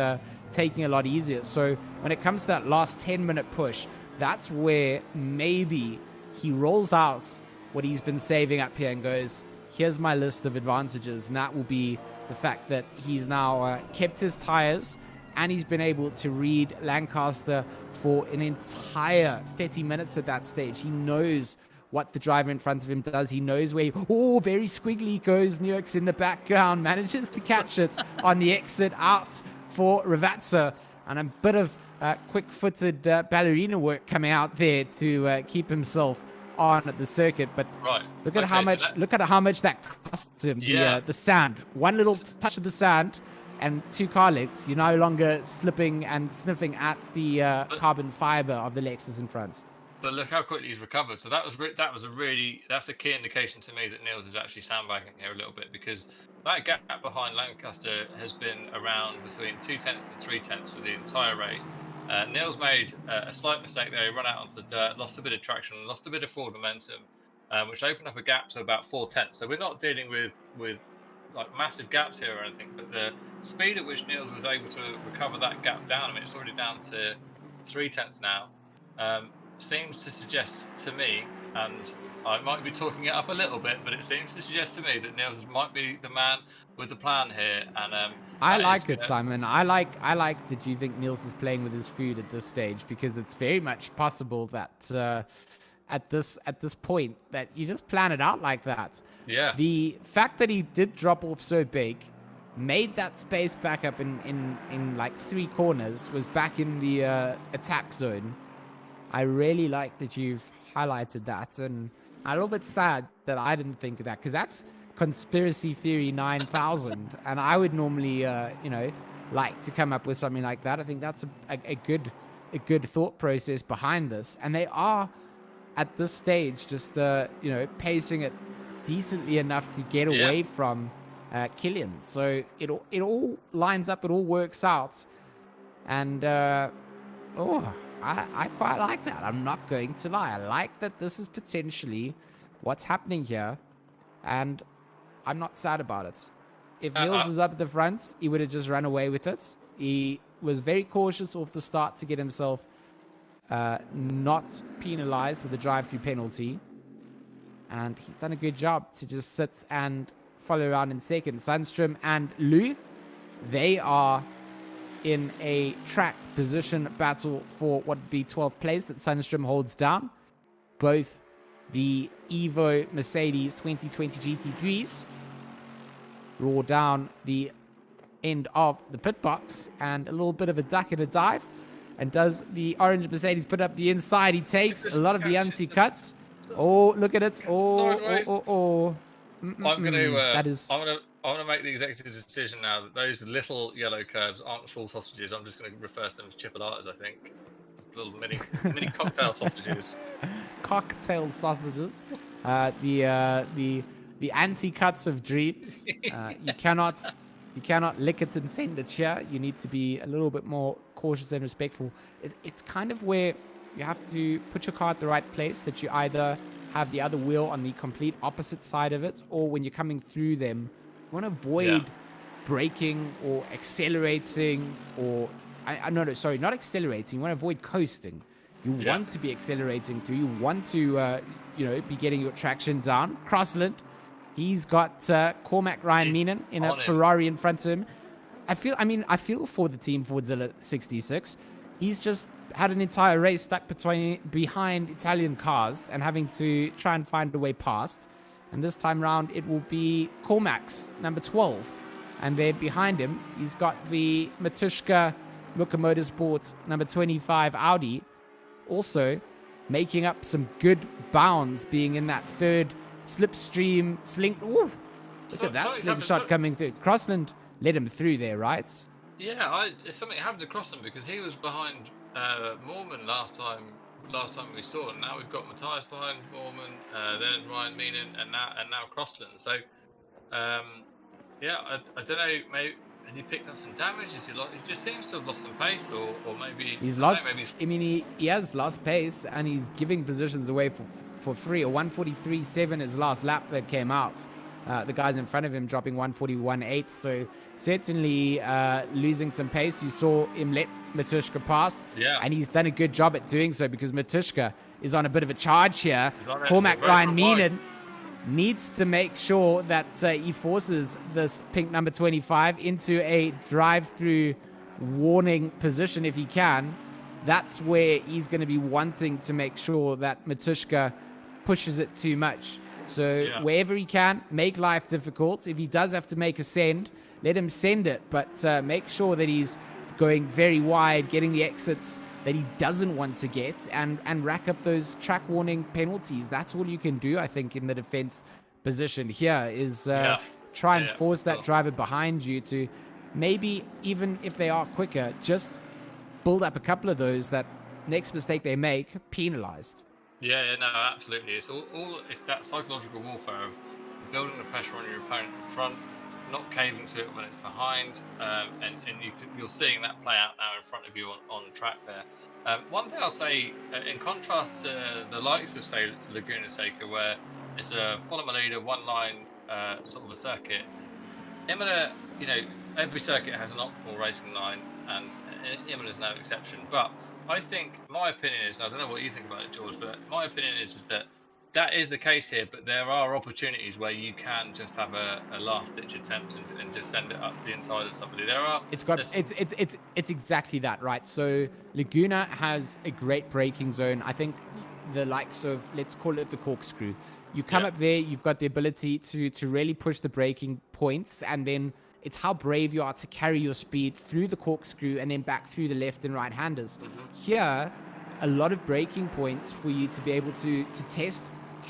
Speaker 1: taking a lot easier. So when it comes to that last 10-minute push, that's where maybe he rolls out what he's been saving up here and goes, here's my list of advantages. And that will be the fact that he's now kept his tires, and he's been able to read Lancaster for an entire 30 minutes at that stage. He knows what the driver in front of him does. He knows where very squiggly goes Nuix in the background, manages to catch it on the exit out for Ravazza, and a bit of quick-footed ballerina work coming out there to keep himself on the circuit. But look at how much that cost him. The sand, one little touch of the sand, and 2 car legs, you're no longer slipping and sniffing at the carbon fiber of the Lexus in front.
Speaker 2: But look how quickly he's recovered. So that's a key indication to me that Niels is actually sandbagging here a little bit, because that gap behind Lancaster has been around between 2/10 and 3/10 for the entire race. Niels made a slight mistake there. He ran out onto the dirt, lost a bit of traction, lost a bit of forward momentum, which opened up a gap to about 4/10. So we're not dealing with like massive gaps here or anything, but the speed at which Niels was able to recover that gap down, I mean, it's already down to 3/10 now. Seems to suggest to me, and I might be talking it up a little bit, but it seems to suggest to me that Niels might be the man with the plan here. And
Speaker 1: I like it, Simon. I like that you think Niels is playing with his food at this stage, because it's very much possible that at this point that you just plan it out like that.
Speaker 2: Yeah.
Speaker 1: The fact that he did drop off so big, made that space back up in like 3 corners, was back in the attack zone. I really like that you've highlighted that, and I'm a little bit sad that I didn't think of that, because that's conspiracy theory 9000, and I would normally, like to come up with something like that. I think that's a good thought process behind this, and they are at this stage just pacing it decently enough to get away from Killian. So it all lines up, it all works out, and I quite like that. I'm not going to lie. I like that this is potentially what's happening here, and I'm not sad about it. If Niels was up at the front, he would have just run away with it. He was very cautious off the start to get himself not penalized with a drive-through penalty, and he's done a good job to just sit and follow around in second. Sundstrom and Lou, they are in a track position battle for what would be 12th place that Sundstrom holds down. Both the Evo Mercedes 2020 GT3s roar down the end of the pit box, and a little bit of a duck and a dive. And does the orange Mercedes put up the inside? He takes a lot of the anti-cuts. Oh, look at it.
Speaker 2: I'm gonna make the executive decision now that those little yellow curves aren't full sausages. I'm just gonna refer to them as chipolatas, I think. Just little mini cocktail sausages.
Speaker 1: Cocktail sausages. The anti-cuts of dreams. You cannot lick it and send it here. You need to be a little bit more cautious and respectful. It's kind of where you have to put your car at the right place, that you either have the other wheel on the complete opposite side of it, or when you're coming through them, you want to avoid braking or accelerating, or sorry, not accelerating. You want to avoid coasting. You want to be accelerating through. You want to be getting your traction down. Crossland, he's got Cormac Ryan Meenan in a Ferrari in front of him. I feel for the team Fordzilla 66. He's just had an entire race stuck behind Italian cars and having to try and find a way past. And this time round, it will be Cormac's number 12. And then behind him, he's got the Matushka Luka Motorsports number 25 Audi, also making up some good bounds, being in that third slipstream sling. Ooh, look at that slingshot coming through. Crossland led him through there, right?
Speaker 2: Yeah, something happened to Crossland, because he was behind Moorman last time we saw, and now we've got Matthias behind Moorman, then Ryan Meenan, and now Crossland. So, I don't know. Maybe has he picked up some damage? He just seems to have lost some pace, or maybe
Speaker 1: he's lost. He has lost pace, and he's giving positions away for free. A 1:43.7 his last lap that came out. The guys in front of him dropping 1:41.8, so certainly losing some pace. You saw him let Matushka past, and he's done a good job at doing so, because Matushka is on a bit of a charge here. Cormac Ryan Meenan needs to make sure that he forces this pink number 25 into a drive-through warning position if he can. That's where he's going to be wanting to make sure that Matushka pushes it too much. So wherever he can, make life difficult. If he does have to make a send, let him send it, but make sure that he's going very wide, getting the exits that he doesn't want to get, and rack up those track warning penalties. That's all you can do, I think, in the defense position here, is try and force that driver behind you to maybe even if they are quicker, just build up a couple of those that next mistake they make, penalized.
Speaker 2: Yeah, no, absolutely. It's all it's that psychological warfare of building the pressure on your opponent in front, not caving to it when it's behind, and you're seeing that play out now in front of you on track there. One thing I'll say, in contrast to the likes of say Laguna Seca, where it's a follow my leader, one line sort of a circuit. Imola, every circuit has an optimal racing line, and Imola is no exception. But I think my opinion is, I don't know what you think about it, George, but my opinion is that is the case here. But there are opportunities where you can just have a last ditch attempt and just send it up the inside of somebody.
Speaker 1: It's exactly that, right? So Laguna has a great braking zone. I think the likes of, let's call it the corkscrew. You come up there, you've got the ability to really push the braking points, and then it's how brave you are to carry your speed through the corkscrew and then back through the left and right handers. Here, a lot of braking points for you to be able to test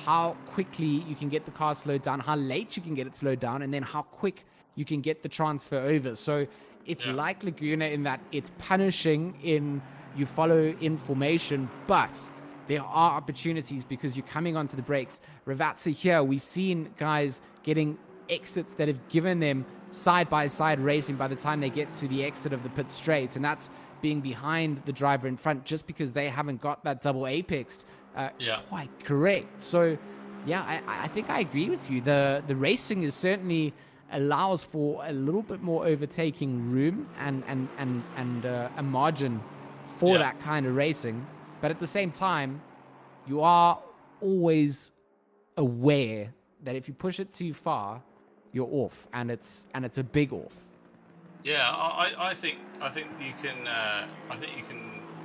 Speaker 1: how quickly you can get the car slowed down, how late you can get it slowed down, and then how quick you can get the transfer over. So it's like Laguna in that it's punishing in you follow in formation, but there are opportunities because you're coming onto the brakes. Ravazza here, we've seen guys getting exits that have given them side-by-side racing by the time they get to the exit of the pit straight, and that's being behind the driver in front just because they haven't got that double apex quite correct. So yeah, I think I agree with you. The racing is certainly allows for a little bit more overtaking room and a margin for that kind of racing. But at the same time, you are always aware that if you push it too far, you're off, and it's a big off.
Speaker 2: Yeah, I think you can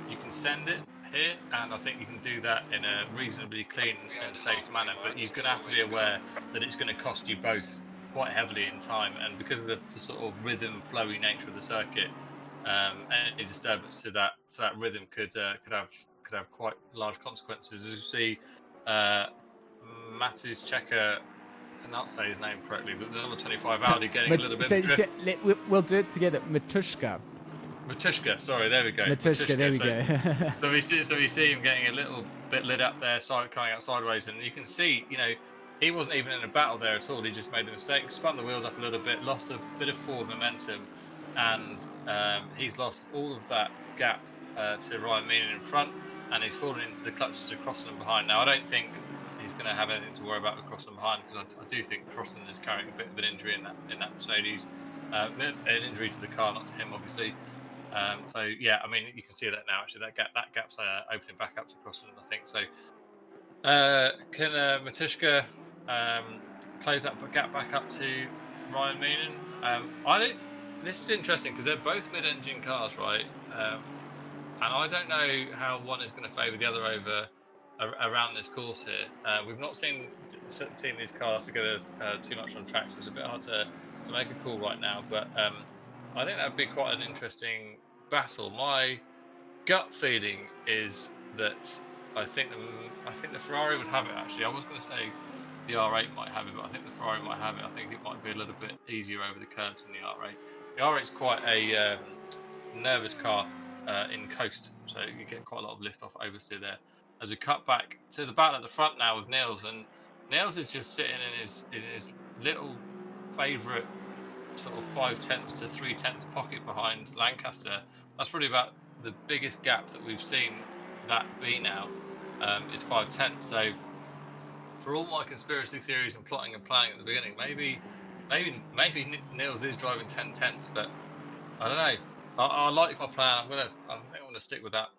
Speaker 2: you can send it here, and I think you can do that in a reasonably clean and safe manner. But you're going to have to be aware that it's going to cost you both quite heavily in time, and because of the sort of rhythm, flowy nature of the circuit, any disturbance to that rhythm could have quite large consequences. As you see, Matus Checker, I cannot say his name correctly, but the number 25 Audi getting a little bit of drift.
Speaker 1: We'll do it together. Matushka,
Speaker 2: sorry, there we go.
Speaker 1: Matushka, there we go.
Speaker 2: so we see him getting a little bit lit up there, coming out sideways, and you can see, he wasn't even in a battle there at all. He just made the mistake, spun the wheels up a little bit, lost a bit of forward momentum, and he's lost all of that gap to Ryan Meenan in front, and he's fallen into the clutches of Crossan behind. Now, I don't think he's going to have anything to worry about with Crossan behind, because I do think Crossan is carrying a bit of an injury in that Mercedes, an injury to the car, not to him, obviously. So yeah, I mean, you can see that now. Actually, that gap's opening back up to Crossan, I think. So can Matushka close that gap back up to Ryan Meenan? This is interesting because they're both mid-engine cars, right? And I don't know how one is going to favour the other around this course here. We've not seen these cars together too much on track, so it's a bit hard to make a call right now. But I think that would be quite an interesting battle. My gut feeling is that I think the Ferrari would have it. Actually, I was going to say the R8 might have it, but I think the Ferrari might have it. I think it might be a little bit easier over the curbs than the R8. The R8 is quite a nervous car in coast, so you get quite a lot of lift off oversteer there. As we cut back to the battle at the front now with Niels, and Niels is just sitting in his little favourite sort of 5/10 to 3/10 pocket behind Lancaster. That's probably about the biggest gap that we've seen that be now, is 5/10. So for all my conspiracy theories and plotting and planning at the beginning, maybe Niels is driving 10/10, but I don't know. I like my plan. I think I'm gonna stick with that.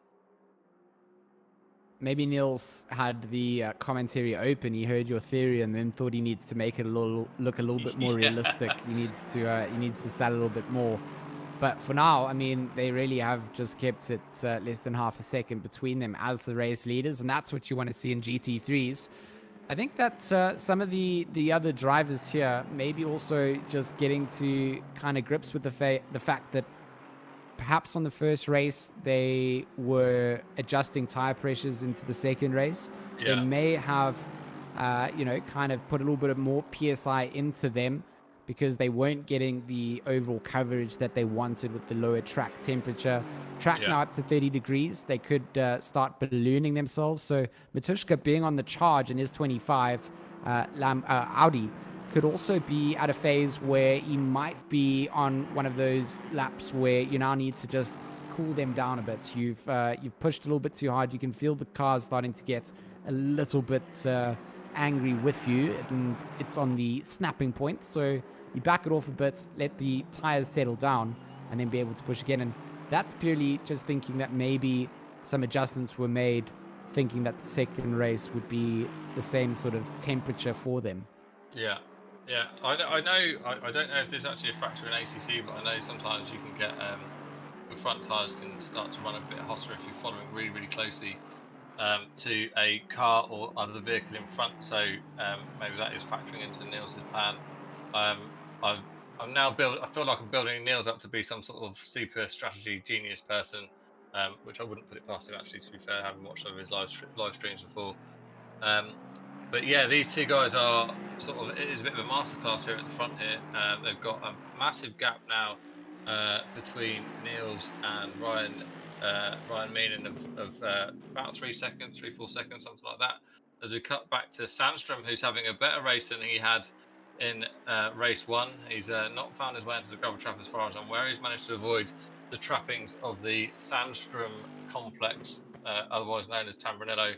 Speaker 1: Maybe Niels had the commentary open. He heard your theory and then thought he needs to make it look a little bit more realistic. He needs to sell a little bit more. But for now, I mean, they really have just kept it less than half a second between them as the race leaders, and that's what you want to see in GT3s. I think that some of the other drivers here maybe also just getting to kind of grips with the fact that perhaps on the first race they were adjusting tire pressures into the second race. They may have kind of put a little bit of more PSI into them, because they weren't getting the overall coverage that they wanted with the lower track temperature. Track
Speaker 2: Yeah.
Speaker 1: now up to 30 degrees, they could start ballooning themselves. So Matuszka being on the charge in his 25 Audi could also be at a phase where he might be on one of those laps where you now need to just cool them down a bit. You've pushed a little bit too hard. You can feel the cars starting to get a little bit angry with you, and it's on the snapping point. So you back it off a bit, let the tires settle down, and then be able to push again. And that's purely just thinking that maybe some adjustments were made, thinking that the second race would be the same sort of temperature for them.
Speaker 2: Yeah, yeah. I know. I don't know if there's actually a factor in ACC, but I know sometimes you can get the front tires can start to run a bit hotter if you're following really, really closely to a car or other vehicle in front. So maybe that is factoring into Niels' plan. I'm now I feel like I'm building Niels up to be some sort of super strategy genius person, which I wouldn't put it past him actually. To be fair, having watched some of his live streams before. But yeah, these two guys are sort of, it is a bit of a masterclass here at the front here. They've got a massive gap now between Niels and Ryan Meenan of about 3 seconds, 3-4 seconds, something like that. As we cut back to Sandstrom, who's having a better race than he had in race one. He's not found his way into the gravel trap as far as I'm aware. He's managed to avoid the trappings of the Sandstrom complex, otherwise known as Tambronello,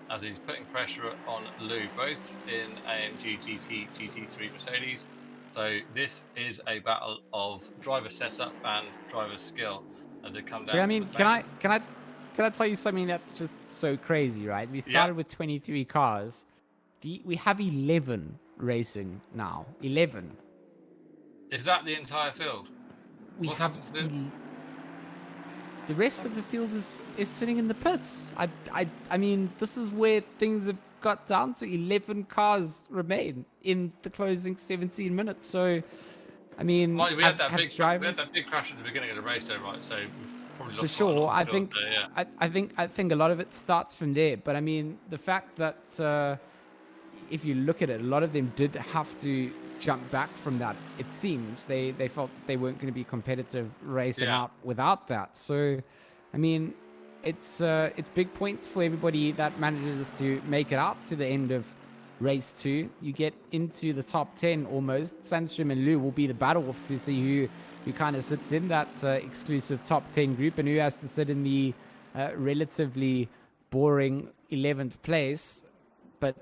Speaker 2: as he's putting pressure on Lou, both in AMG GT3 Mercedes. So this is a battle of driver setup and driver skill as they come down
Speaker 1: So I
Speaker 2: to
Speaker 1: mean,
Speaker 2: the fence.
Speaker 1: can I tell you something that's just so crazy, right? We started with 23 cars. We have 11 racing now. 11.
Speaker 2: Is that the entire field?
Speaker 1: We
Speaker 2: What's
Speaker 1: have
Speaker 2: happened to the...
Speaker 1: the rest of the field is sitting in the pits. I mean, this is where things have got down to. 11 cars remain in the closing 17 minutes. So, I mean,
Speaker 2: we had that big crash at the beginning of the race, though, right? So we've probably
Speaker 1: for
Speaker 2: lost quite a
Speaker 1: sure.
Speaker 2: lot
Speaker 1: I
Speaker 2: of field
Speaker 1: think
Speaker 2: there, yeah.
Speaker 1: I think a lot of it starts from there. But I mean, the fact that if you look at it, a lot of them did have to jump back from that. It seems they felt they weren't going to be competitive racing out without that. So, I mean, it's big points for everybody that manages to make it out to the end of race 2. You get into the top 10 almost. Sandstrom and Lou will be the battle to see who kind of sits in that exclusive top 10 group and who has to sit in the relatively boring 11th place. But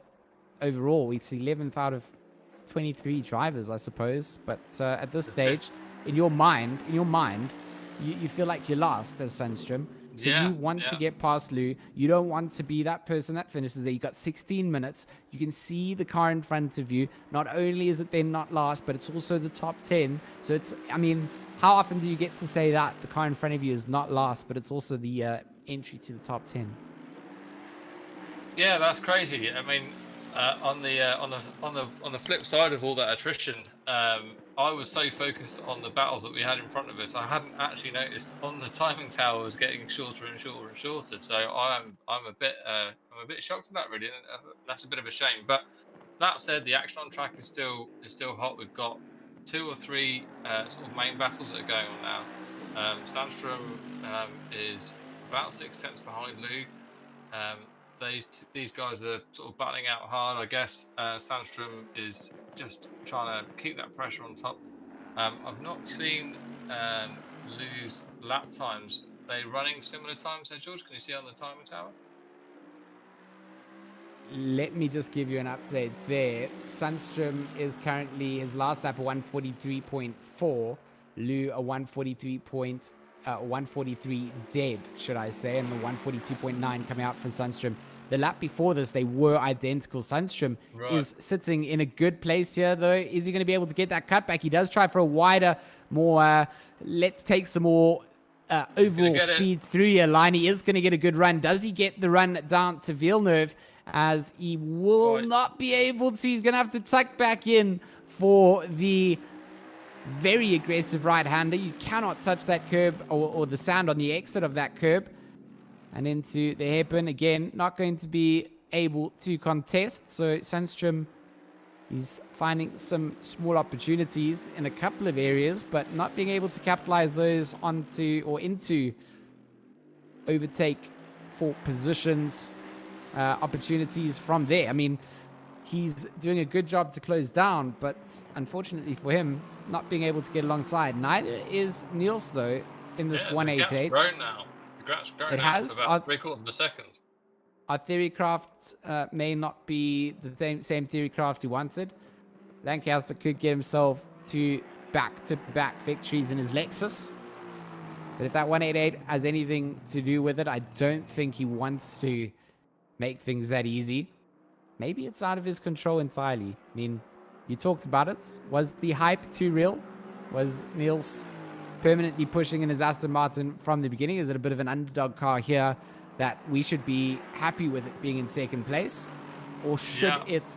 Speaker 1: overall, it's 11th out of 23 drivers, I suppose. But at this stage, in your mind, you feel like you're last as Sandstrom. So you want to get past Lou. You don't want to be that person that finishes there. You got 16 minutes. You can see the car in front of you. Not only is it then not last, but it's also the top 10. So it's, I mean, how often do you get to say that the car in front of you is not last, but it's also the entry to the top 10?
Speaker 2: Yeah, that's crazy. I mean, on the flip side of all that attrition, I was so focused on the battles that we had in front of us, I hadn't actually noticed on the timing tower was getting shorter and shorter and shorter. So I'm a bit shocked at that, really. That's a bit of a shame. But that said, the action on track is still hot. We've got 2 or 3 sort of main battles that are going on now. Sandstrom is about 6 tenths behind Lou. These guys are sort of battling out hard, I guess. Sandstrom is just trying to keep that pressure on top. I've not seen Lou's lap times. Are they running similar times there, George? Can you see on the timing tower?
Speaker 1: Let me just give you an update there. Sandstrom is currently his last lap a 143.4. Lou a 143 dead, should I say, and the 142.9 coming out for Sandstrom. The lap before this, they were identical. Sandstrom is sitting in a good place here, though. Is he going to be able to get that cutback? He does try for a wider, more, let's take some more overall speed through here line. He is going to get a good run. Does he get the run down to Villeneuve? As he will not be able to. He's going to have to tuck back in for the very aggressive right-hander. You cannot touch that curb or the sand on the exit of that curb. And into the hairpin. Again, not going to be able to contest. So Sandstrom He's finding some small opportunities in a couple of areas, but not being able to capitalize those onto or into overtake for positions, opportunities from there. I mean, he's doing a good job to close down, but unfortunately for him, not being able to get alongside. Neither is Niels, though, in this
Speaker 2: Yeah, the gap's
Speaker 1: 188.
Speaker 2: grown now. The gap's grown
Speaker 1: It
Speaker 2: now to
Speaker 1: has.
Speaker 2: about 3/4 of a second.
Speaker 1: Our theory craft may not be the same theory craft he wanted. Lancaster could get himself to back-to-back victories in his Lexus. But if that 188 has anything to do with it, I don't think he wants to make things that easy. Maybe it's out of his control entirely. I mean, you talked about it. Was the hype too real? Was Niels permanently pushing in his Aston Martin from the beginning? Is it a bit of an underdog car here that we should be happy with it being in second place? Or should it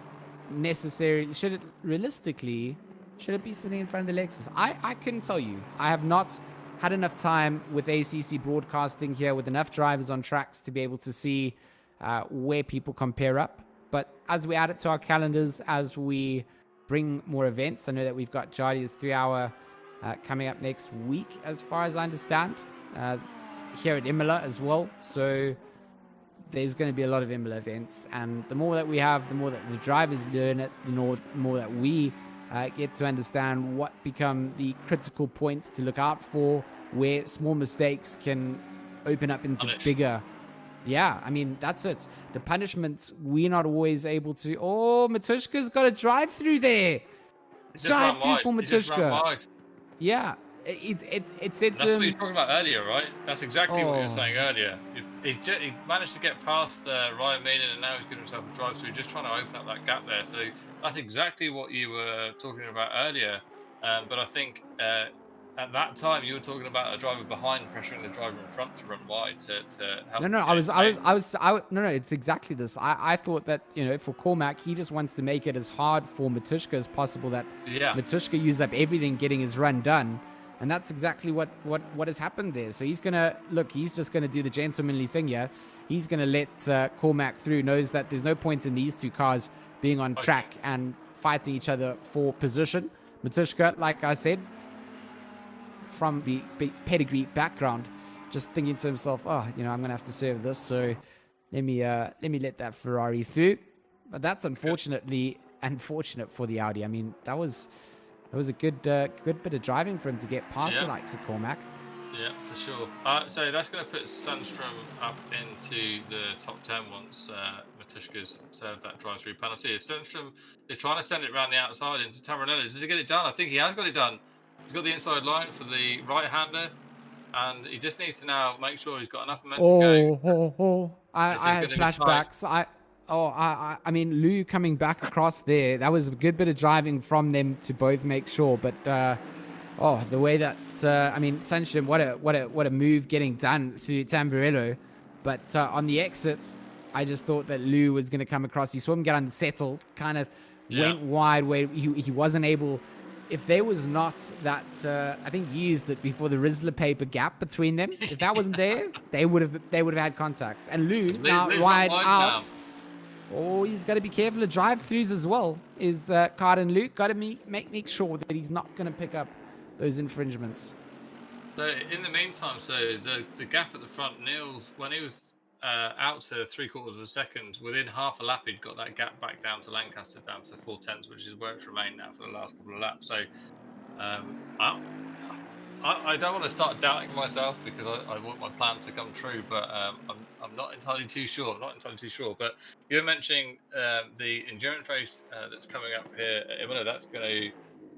Speaker 1: necessarily, should it realistically, should it be sitting in front of the Lexus? I couldn't tell you. I have not had enough time with ACC broadcasting here with enough drivers on tracks to be able to see where people compare up. But as we add it to our calendars, as we bring more events, I know that we've got Jardy's 3-hour coming up next week, as far as I understand, here at Imola as well. So there's going to be a lot of Imola events, and the more that we have, the more that the drivers learn it, the more that we get to understand what become the critical points to look out for, where small mistakes can open up into bigger. Yeah, I mean, that's it. The punishments, we're not always able to. Oh, Matushka's got a drive through there. Drive through for Matushka. Yeah, it's
Speaker 2: That's what you were talking about earlier, right? That's exactly what you were saying earlier. He managed to get past Ryan Maiden, and now he's giving himself a drive through, just trying to open up that gap there. So that's exactly what you were talking about earlier. But I think at that time you were talking about a driver behind pressuring the driver in front to run wide to help.
Speaker 1: No, it's exactly this. I thought that, for Cormac, he just wants to make it as hard for Matushka as possible, that Matushka used up everything getting his run done. And that's exactly what has happened there. So he's just gonna do the gentlemanly thing here. He's gonna let Cormac through, knows that there's no point in these two cars being on track and fighting each other for position. Matushka, like I said, from the pedigree background, just thinking to himself, I'm gonna have to serve this, so let me let that Ferrari through. But that's unfortunate for the Audi. I mean, that was a good bit of driving for him to get past the likes of Cormac.
Speaker 2: Yeah, for sure. So that's going to put Sandstrom up into the top 10 once Matushka's served that drive-through penalty. Sandstrom is trying to send it around the outside into Tamarinelli. Does he get it done? I think he has got it done. He's got the inside line for the right-hander, and he just needs to now make sure he's got enough momentum going.
Speaker 1: I had flashbacks. I mean, Lou coming back across there, that was a good bit of driving from them to both make sure. But the way that Sandstrom, what a move getting done through Tamburello. But on the exits, I just thought that Lou was going to come across. You saw him get unsettled, kind of went wide where he wasn't able. If there was not that, I think you used it before, the Rizzler paper gap between them. If that wasn't there, they would have had contact. And Lou now wide out. Oh, he's got to be careful of drive-throughs as well. Is Card and Luke got to make sure that he's not going to pick up those infringements.
Speaker 2: So in the meantime, the gap at the front, Niels, when he was out to 3/4 of a second, within half a lap he'd got that gap back down to Lancaster, down to 4/10, which is where it's remained now for the last couple of laps. So I don't want to start doubting myself, because I want my plan to come true, but I'm not entirely too sure. But you were mentioning the endurance race that's coming up here at Imola. That's going to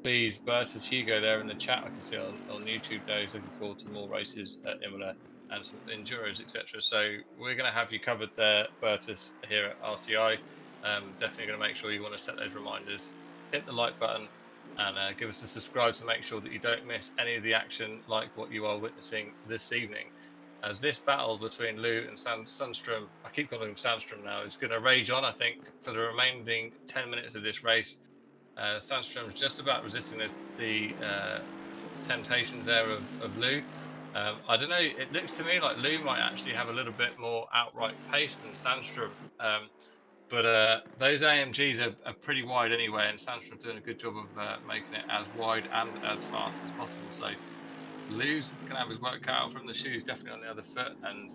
Speaker 2: please Bertus Hugo there in the chat. I can see on YouTube there. He's looking forward to more races at Imola and some enduros, etc. So we're going to have you covered there, Bertus, here at RCI. Definitely going to make sure you want to set those reminders, hit the like button, and give us a subscribe to make sure that you don't miss any of the action like what you are witnessing this evening. As this battle between Lou and Sandstrom, I keep calling him Sandstrom now, is going to rage on, I think, for the remaining 10 minutes of this race. Sandstrom's just about resisting the temptations there of Lou. I don't know, it looks to me like Lou might actually have a little bit more outright pace than Sandstrom. But those AMGs are pretty wide anyway, and Sandstrom's doing a good job of making it as wide and as fast as possible. So Lou's going to have his work cut out from the shoes, definitely on the other foot, and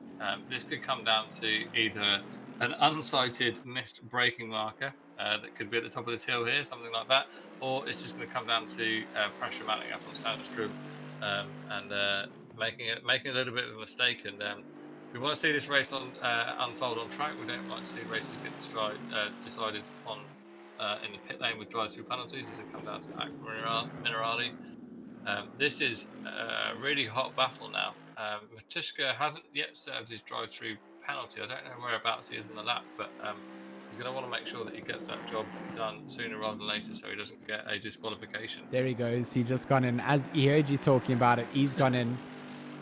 Speaker 2: this could come down to either an unsighted missed braking marker that could be at the top of this hill here, something like that, or it's just going to come down to pressure mounting up on Sandstrom and making a little bit of a mistake. And we want to see this race unfold on track. We don't like to see races get decided on in the pit lane with drive-through penalties as they come down to AK Minerali. This is a really hot battle now. Matuszka hasn't yet served his drive-through penalty. I don't know whereabouts he is in the lap, but he's going to want to make sure that he gets that job done sooner rather than later so he doesn't get a disqualification.
Speaker 1: There he goes. He just gone in. As he heard you talking about it, he's gone in.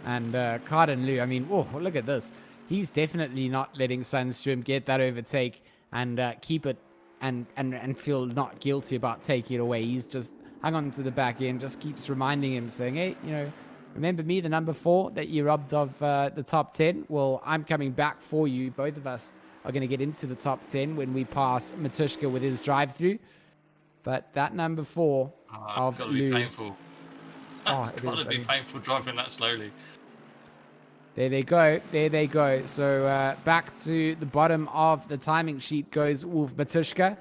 Speaker 1: And Carden Lou, I mean, whoa, look at this. He's definitely not letting Sandstrom get that overtake and keep it and feel not guilty about taking it away. He's just hung on to the back end, just keeps reminding him, saying, hey, you know, remember me, the number 4 that you robbed of the top 10? Well, I'm coming back for you. Both of us are going to get into the top 10 when we pass Matuszka with his drive-through. But that number 4 of Lou...
Speaker 2: It's painful. It's got to be painful driving that slowly.
Speaker 1: There they go. There they go. So back to the bottom of the timing sheet goes Wolf Matuszka.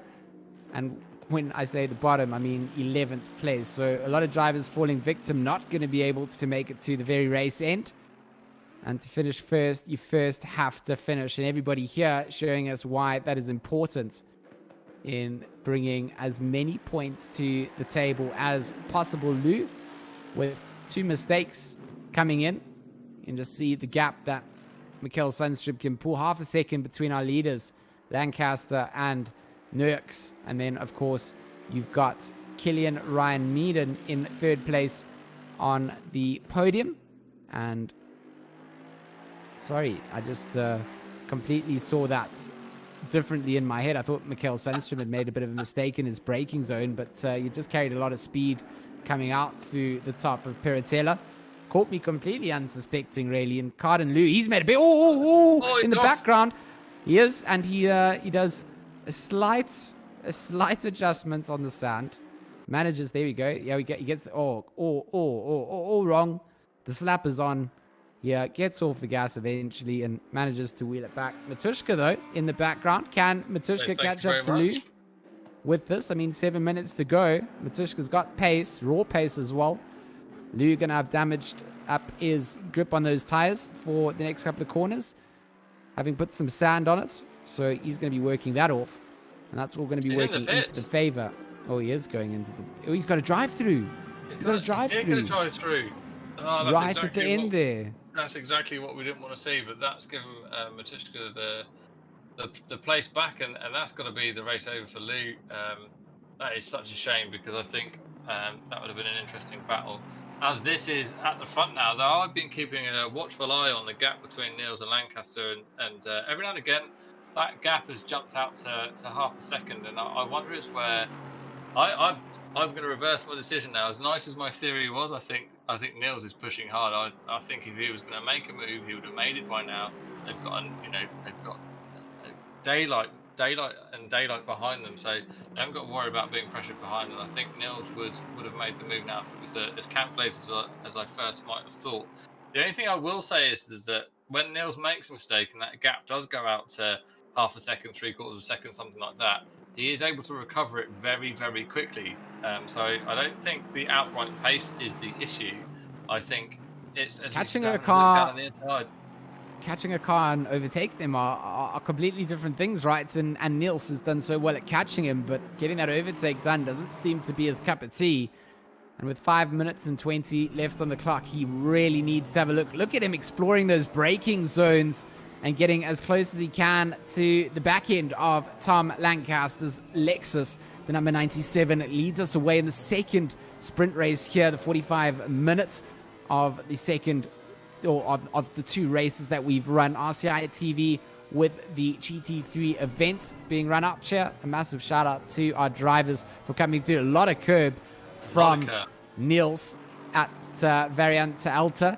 Speaker 1: And when I say the bottom, I mean 11th place. So a lot of drivers falling victim, not going to be able to make it to the very race end. And to finish first, you first have to finish. And everybody here showing us why that is important in bringing as many points to the table as possible. Lou, with 2 mistakes coming in. And just see the gap that Mikkel Sandstrom can pull, half a second between our leaders, Lancaster and Nurks. And then, of course, you've got Killian Ryan Meaden in 3rd place on the podium. And sorry, I just completely saw that differently in my head. I thought Mikkel Sandstrom had made a bit of a mistake in his braking zone, but you just carried a lot of speed coming out through the top of Piratella. Caught me completely unsuspecting, really. And Carden Lou, he's made a bit in the background. He is, and he does a slight adjustment on the sand. Manages, there we go. Yeah, he gets all wrong. The slap is on. Yeah, gets off the gas eventually and manages to wheel it back. Matuszka, though, in the background. Can Matuszka catch up to Lou with this? I mean, 7 minutes to go. Matuszka's got pace, raw pace as well. Lou going to have damaged up his grip on those tires for the next couple of corners, having put some sand on it. So he's going to be working that off. And that's all going to be working into the favor. Oh, he is going into the... Oh, he's got a drive-through. He's got a drive-through.
Speaker 2: He's got a drive-through. Oh,
Speaker 1: right
Speaker 2: exactly
Speaker 1: at the end there.
Speaker 2: That's exactly what we didn't want to see, but that's given Matuszka the place back, and that's got to be the race over for Lou. That is such a shame, because I think that would have been an interesting battle. As this is at the front now, though, I've been keeping a watchful eye on the gap between Niels and Lancaster, and every now and again, that gap has jumped out to half a second, and I wonder it's where I'm going to reverse my decision now. As nice as my theory was, I think Niels is pushing hard. I think if he was going to make a move, he would have made it by now. They've got daylight behind them, so they haven't got to worry about being pressured behind. And I think Niels would have made the move now if it was as calculated as I first might have thought. The only thing I will say is that when Niels makes a mistake and that gap does go out to half a second, 3/4 of a second, something like that, he is able to recover it very, very quickly. So I don't think the outright pace is the issue. I think it's
Speaker 1: catching a car and overtake them are completely different things, right? And Niels has done so well at catching him, but getting that overtake done doesn't seem to be his cup of tea. And with 5 minutes and 20 left on the clock, he really needs to have a look. Look at him exploring those braking zones and getting as close as he can to the back end of Tom Lancaster's Lexus. The number 97 leads us away in the second sprint race here, the 45 minutes of the second, or of the 2 races that we've run. RCI TV with the GT3 event being run out here. A massive shout out to our drivers for coming through. A lot of curb from Niels at Variante Alta.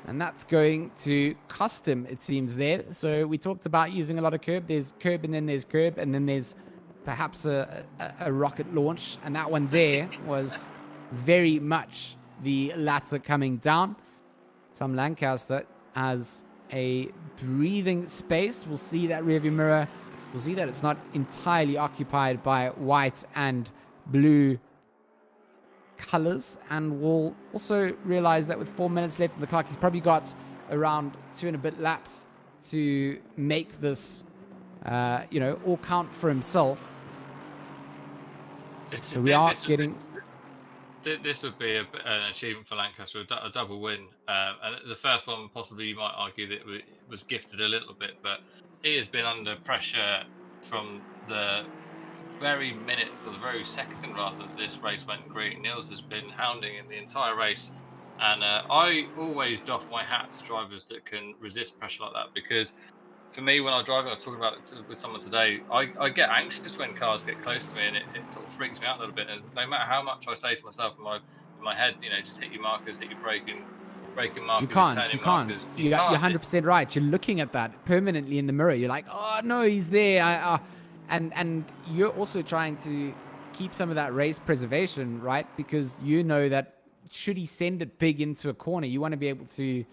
Speaker 1: And that's going to cost him, it seems, there. So we talked about using a lot of curb. There's curb, and then there's curb, and then there's perhaps a rocket launch. And that one there was very much the latter coming down. Tom Lancaster has a breathing space. We'll see that rearview mirror. We'll see that it's not entirely occupied by white and blue colors, and we'll also realize that with 4 minutes left on the clock, he's probably got around 2 and a bit laps to make this, all count for himself. So we are getting...
Speaker 2: This would be an achievement for Lancaster, a double win. And the first one, possibly you might argue that it was gifted a little bit, but he has been under pressure from the very minute, or the very second rather, that this race went green. Niels has been hounding in the entire race, and I always doff my hat to drivers that can resist pressure like that, because for me, when I drive, I was talking about it with someone today, I get anxious when cars get close to me, and it sort of freaks me out a little bit. And no matter how much I say to myself in my head, just hit your markers, hit your braking markers,
Speaker 1: you can't. You're 100% right. You're looking at that permanently in the mirror. You're like, oh no, he's there. And you're also trying to keep some of that race preservation, right? Because you know that should he send it big into a corner, you want to be able to,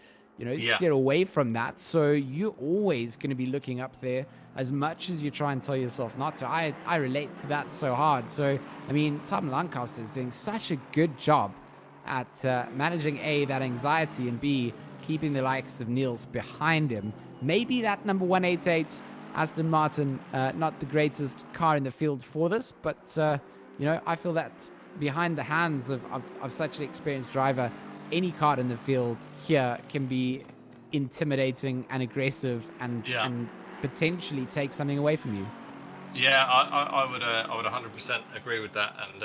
Speaker 1: steer away from that. So you're always going to be looking up there as much as you try and tell yourself not to. I relate to that so hard. So, I mean, Tom Lancaster is doing such a good job at managing A, that anxiety, and B, keeping the likes of Niels behind him. Maybe that number 188 Aston Martin, not the greatest car in the field for this, but, I feel that behind the hands of such an experienced driver, any car in the field here can be intimidating and aggressive and potentially take something away from you.
Speaker 2: Yeah, I would 100% agree with that. And,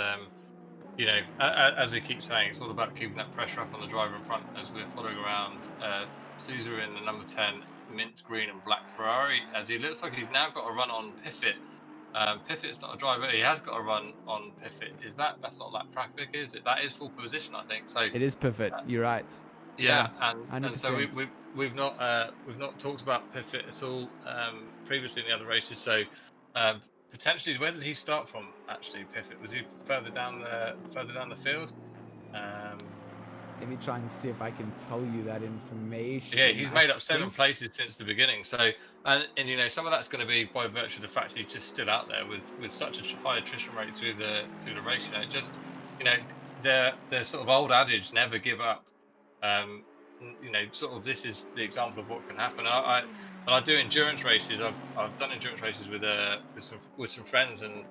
Speaker 2: as we keep saying, it's all about keeping that pressure up on the driver in front as we're following around Sousa in the number 10 mint green and black Ferrari, as he looks like he's now got a run on Piffet. Piffet's not a driver, he has got a run on Piffet. That's not that traffic, is it? That is full position, I think. So
Speaker 1: it is Piffet, you're right.
Speaker 2: Yeah, and so we've not talked about Piffet at all previously in the other races. So potentially, where did he start from? Actually, Piffet, was he further down the field?
Speaker 1: Let me try and see if I can tell you that information.
Speaker 2: Yeah, he's made up 7 places since the beginning. So, and some of that's going to be by virtue of the fact he's just still out there with such a high attrition rate through the race. The sort of old adage, never give up. Sort of this is the example of what can happen. I do endurance races. I've done endurance races with some friends, and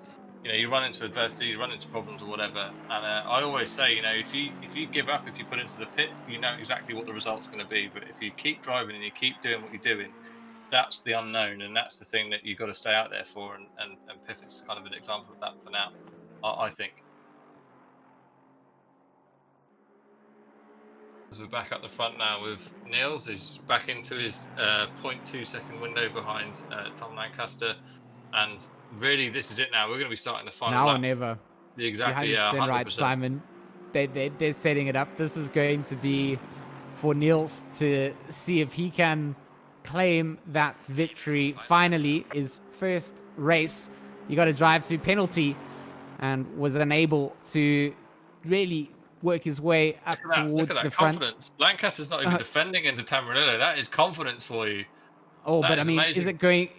Speaker 2: you run into adversity, you run into problems or whatever. And I always say, if you give up, if you put into the pit, you know exactly what the result's going to be. But if you keep driving and you keep doing what you're doing, that's the unknown, and that's the thing that you've got to stay out there for. And Piffet's kind of an example of that for now, I think. As we're back up the front now with Niels, he's back into his 0.2 second window behind Tom Lancaster, and really this is it now. We're going to be starting the final
Speaker 1: now
Speaker 2: lap.
Speaker 1: Or never.
Speaker 2: Exactly,
Speaker 1: You're 100% right, Simon. They're setting it up. This is going to be for Niels to see if he can claim that victory. Finally, his first race, he got a drive-through penalty and was unable to really work his way up towards the front.
Speaker 2: Confidence. Lancaster's not even defending into Tamarillo. That is confidence for you.
Speaker 1: Oh, but I mean, amazing.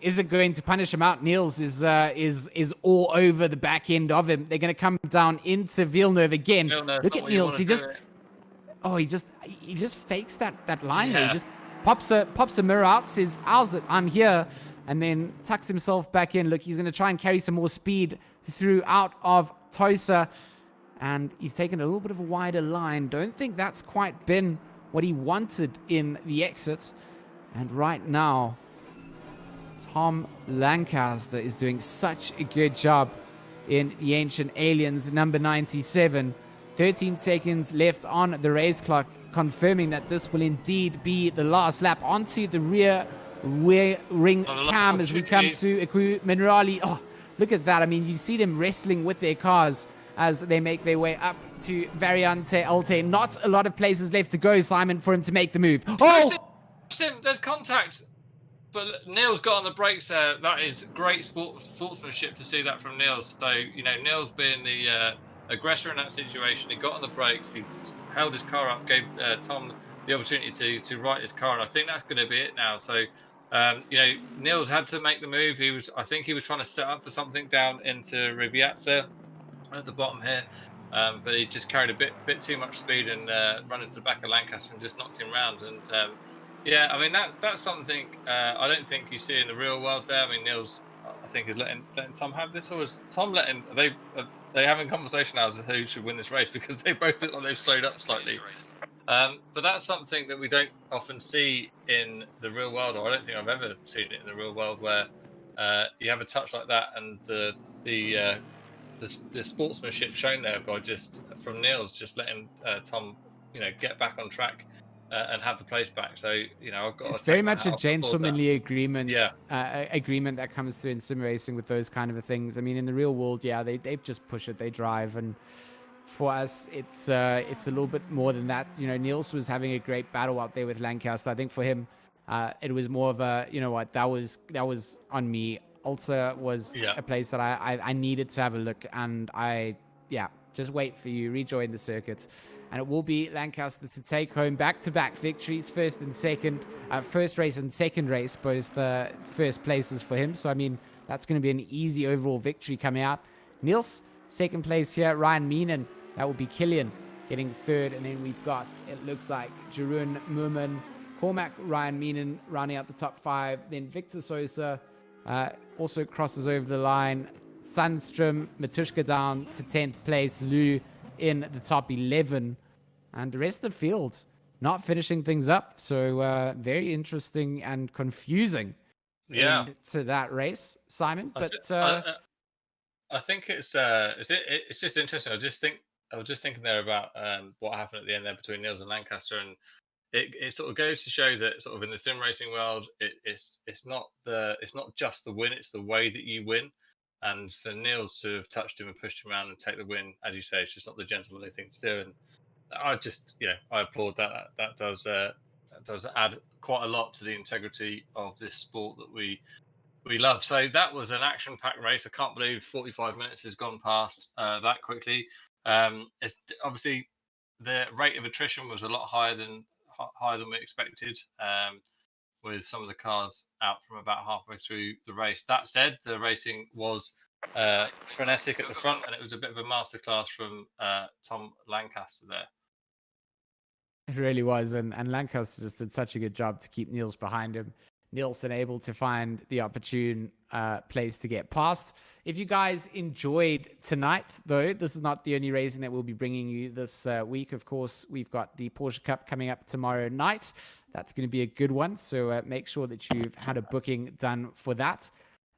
Speaker 1: Is it going to punish him out? Niels is all over the back end of him. They're going to come down into Villeneuve again. Look at Niels. He just fakes that line there. He just pops a mirror out, says, I'm here, and then tucks himself back in. Look, he's going to try and carry some more speed throughout of Tosa. And he's taken a little bit of a wider line. Don't think that's quite been what he wanted in the exit. And right now, Tom Lancaster is doing such a good job in the Ancient Aliens, number 97. 13 seconds left on the race clock, confirming that this will indeed be the last lap. Onto the rear ring cam as we come through Minerali. Oh, look at that. I mean, you see them wrestling with their cars. as they make their way up to Variante Alte. Not a lot of places left to go, Simon, for him to make the move. Oh!
Speaker 2: There's contact. But Neil's got on the brakes there. That is great sportsmanship to see that from Niels. So, Niels being the aggressor in that situation, he got on the brakes, he held his car up, gave Tom the opportunity to right his car, and I think that's going to be it now. So, Niels had to make the move. I think he was trying to set up for something down into Riviera at the bottom here. But he just carried a bit too much speed and run into the back of Lancaster and just knocked him round. And yeah, I mean that's something I don't think you see in the real world there. I mean, Niels, I think, is letting Tom have this, or is Tom letting they having conversation now as to who should win this race, because they both look like they've slowed up slightly. But that's something that we don't often see in the real world, or I don't think I've ever seen it in the real world, where you have a touch like that and the sportsmanship shown there by from Niels just letting Tom get back on track and have the place back. So I've got
Speaker 1: it's very much a gentlemanly agreement.
Speaker 2: Yeah.
Speaker 1: Agreement that comes through in sim racing with those kind of things. I mean, in the real world, yeah, they just push it, they drive, and for us, it's a little bit more than that. Niels was having a great battle out there with Lancaster. I think for him, it was more of a that was on me. Ulta was a place that I needed to have a look, and just wait for you, rejoin the circuit. And it will be Lancaster to take home back-to-back victories, first race and second race, both the first places for him. So, I mean, that's going to be an easy overall victory coming out. Niels, second place here. Ryan Meenan, that will be Killian getting third. And then we've got, it looks like, Jeroen Moorman, Cormac, Ryan Meenan rounding out the top 5. Then Victor Sosa also crosses over the line. Sandstrom, Matushka down to 10th place. Lou in the top 11. And the rest of the field not finishing things up. So very interesting and confusing end to that race, Simon. But
Speaker 2: I think it's just interesting. I was just thinking there about what happened at the end there between Niels and Lancaster, and it sort of goes to show that sort of in the sim racing world, it's not just the win, it's the way that you win. And for Niels to have touched him and pushed him around and take the win, as you say, it's just not the gentlemanly thing to do. And I just, I applaud that. That does add quite a lot to the integrity of this sport that we love. So that was an action-packed race. I can't believe 45 minutes has gone past that quickly. It's obviously the rate of attrition was a lot higher than we expected, with some of the cars out from about halfway through the race. That said, the racing was frenetic at the front, and it was a bit of a masterclass from Tom Lancaster there.
Speaker 1: It really was, and Lancaster just did such a good job to keep Niels behind him. Nielsen able to find the opportune place to get past. If you guys enjoyed tonight, though, this is not the only racing that we'll be bringing you this week. Of course, we've got the Porsche Cup coming up tomorrow night. That's going to be a good one, so make sure that you've had a booking done for that,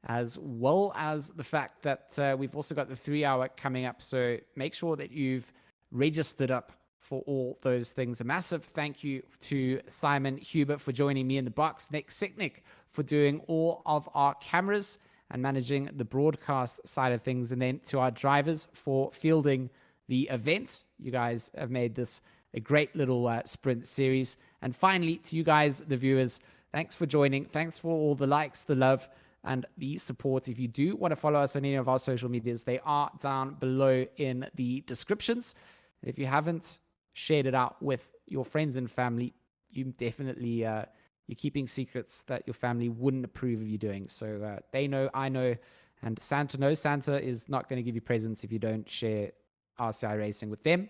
Speaker 1: as well as the fact that we've also got the 3-hour coming up, so make sure that you've registered up for all those things. A massive thank you to Simon Hubert for joining me in the box, Nick Sicknick for doing all of our cameras and managing the broadcast side of things, and then to our drivers for fielding the event. You guys have made this a great little sprint series. And finally, to you guys, the viewers, thanks for joining. Thanks for all the likes, the love, and the support. If you do want to follow us on any of our social medias, they are down below in the descriptions. If you haven't shared it out with your friends and family, you definitely you're keeping secrets that your family wouldn't approve of you doing. So they know, I know, and Santa knows. Santa is not going to give you presents if you don't share RCI Racing with them.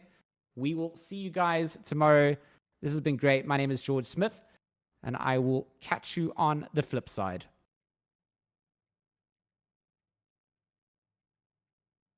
Speaker 1: We will see you guys tomorrow. This has been great. My name is George Smith, and I will catch you on the flip side.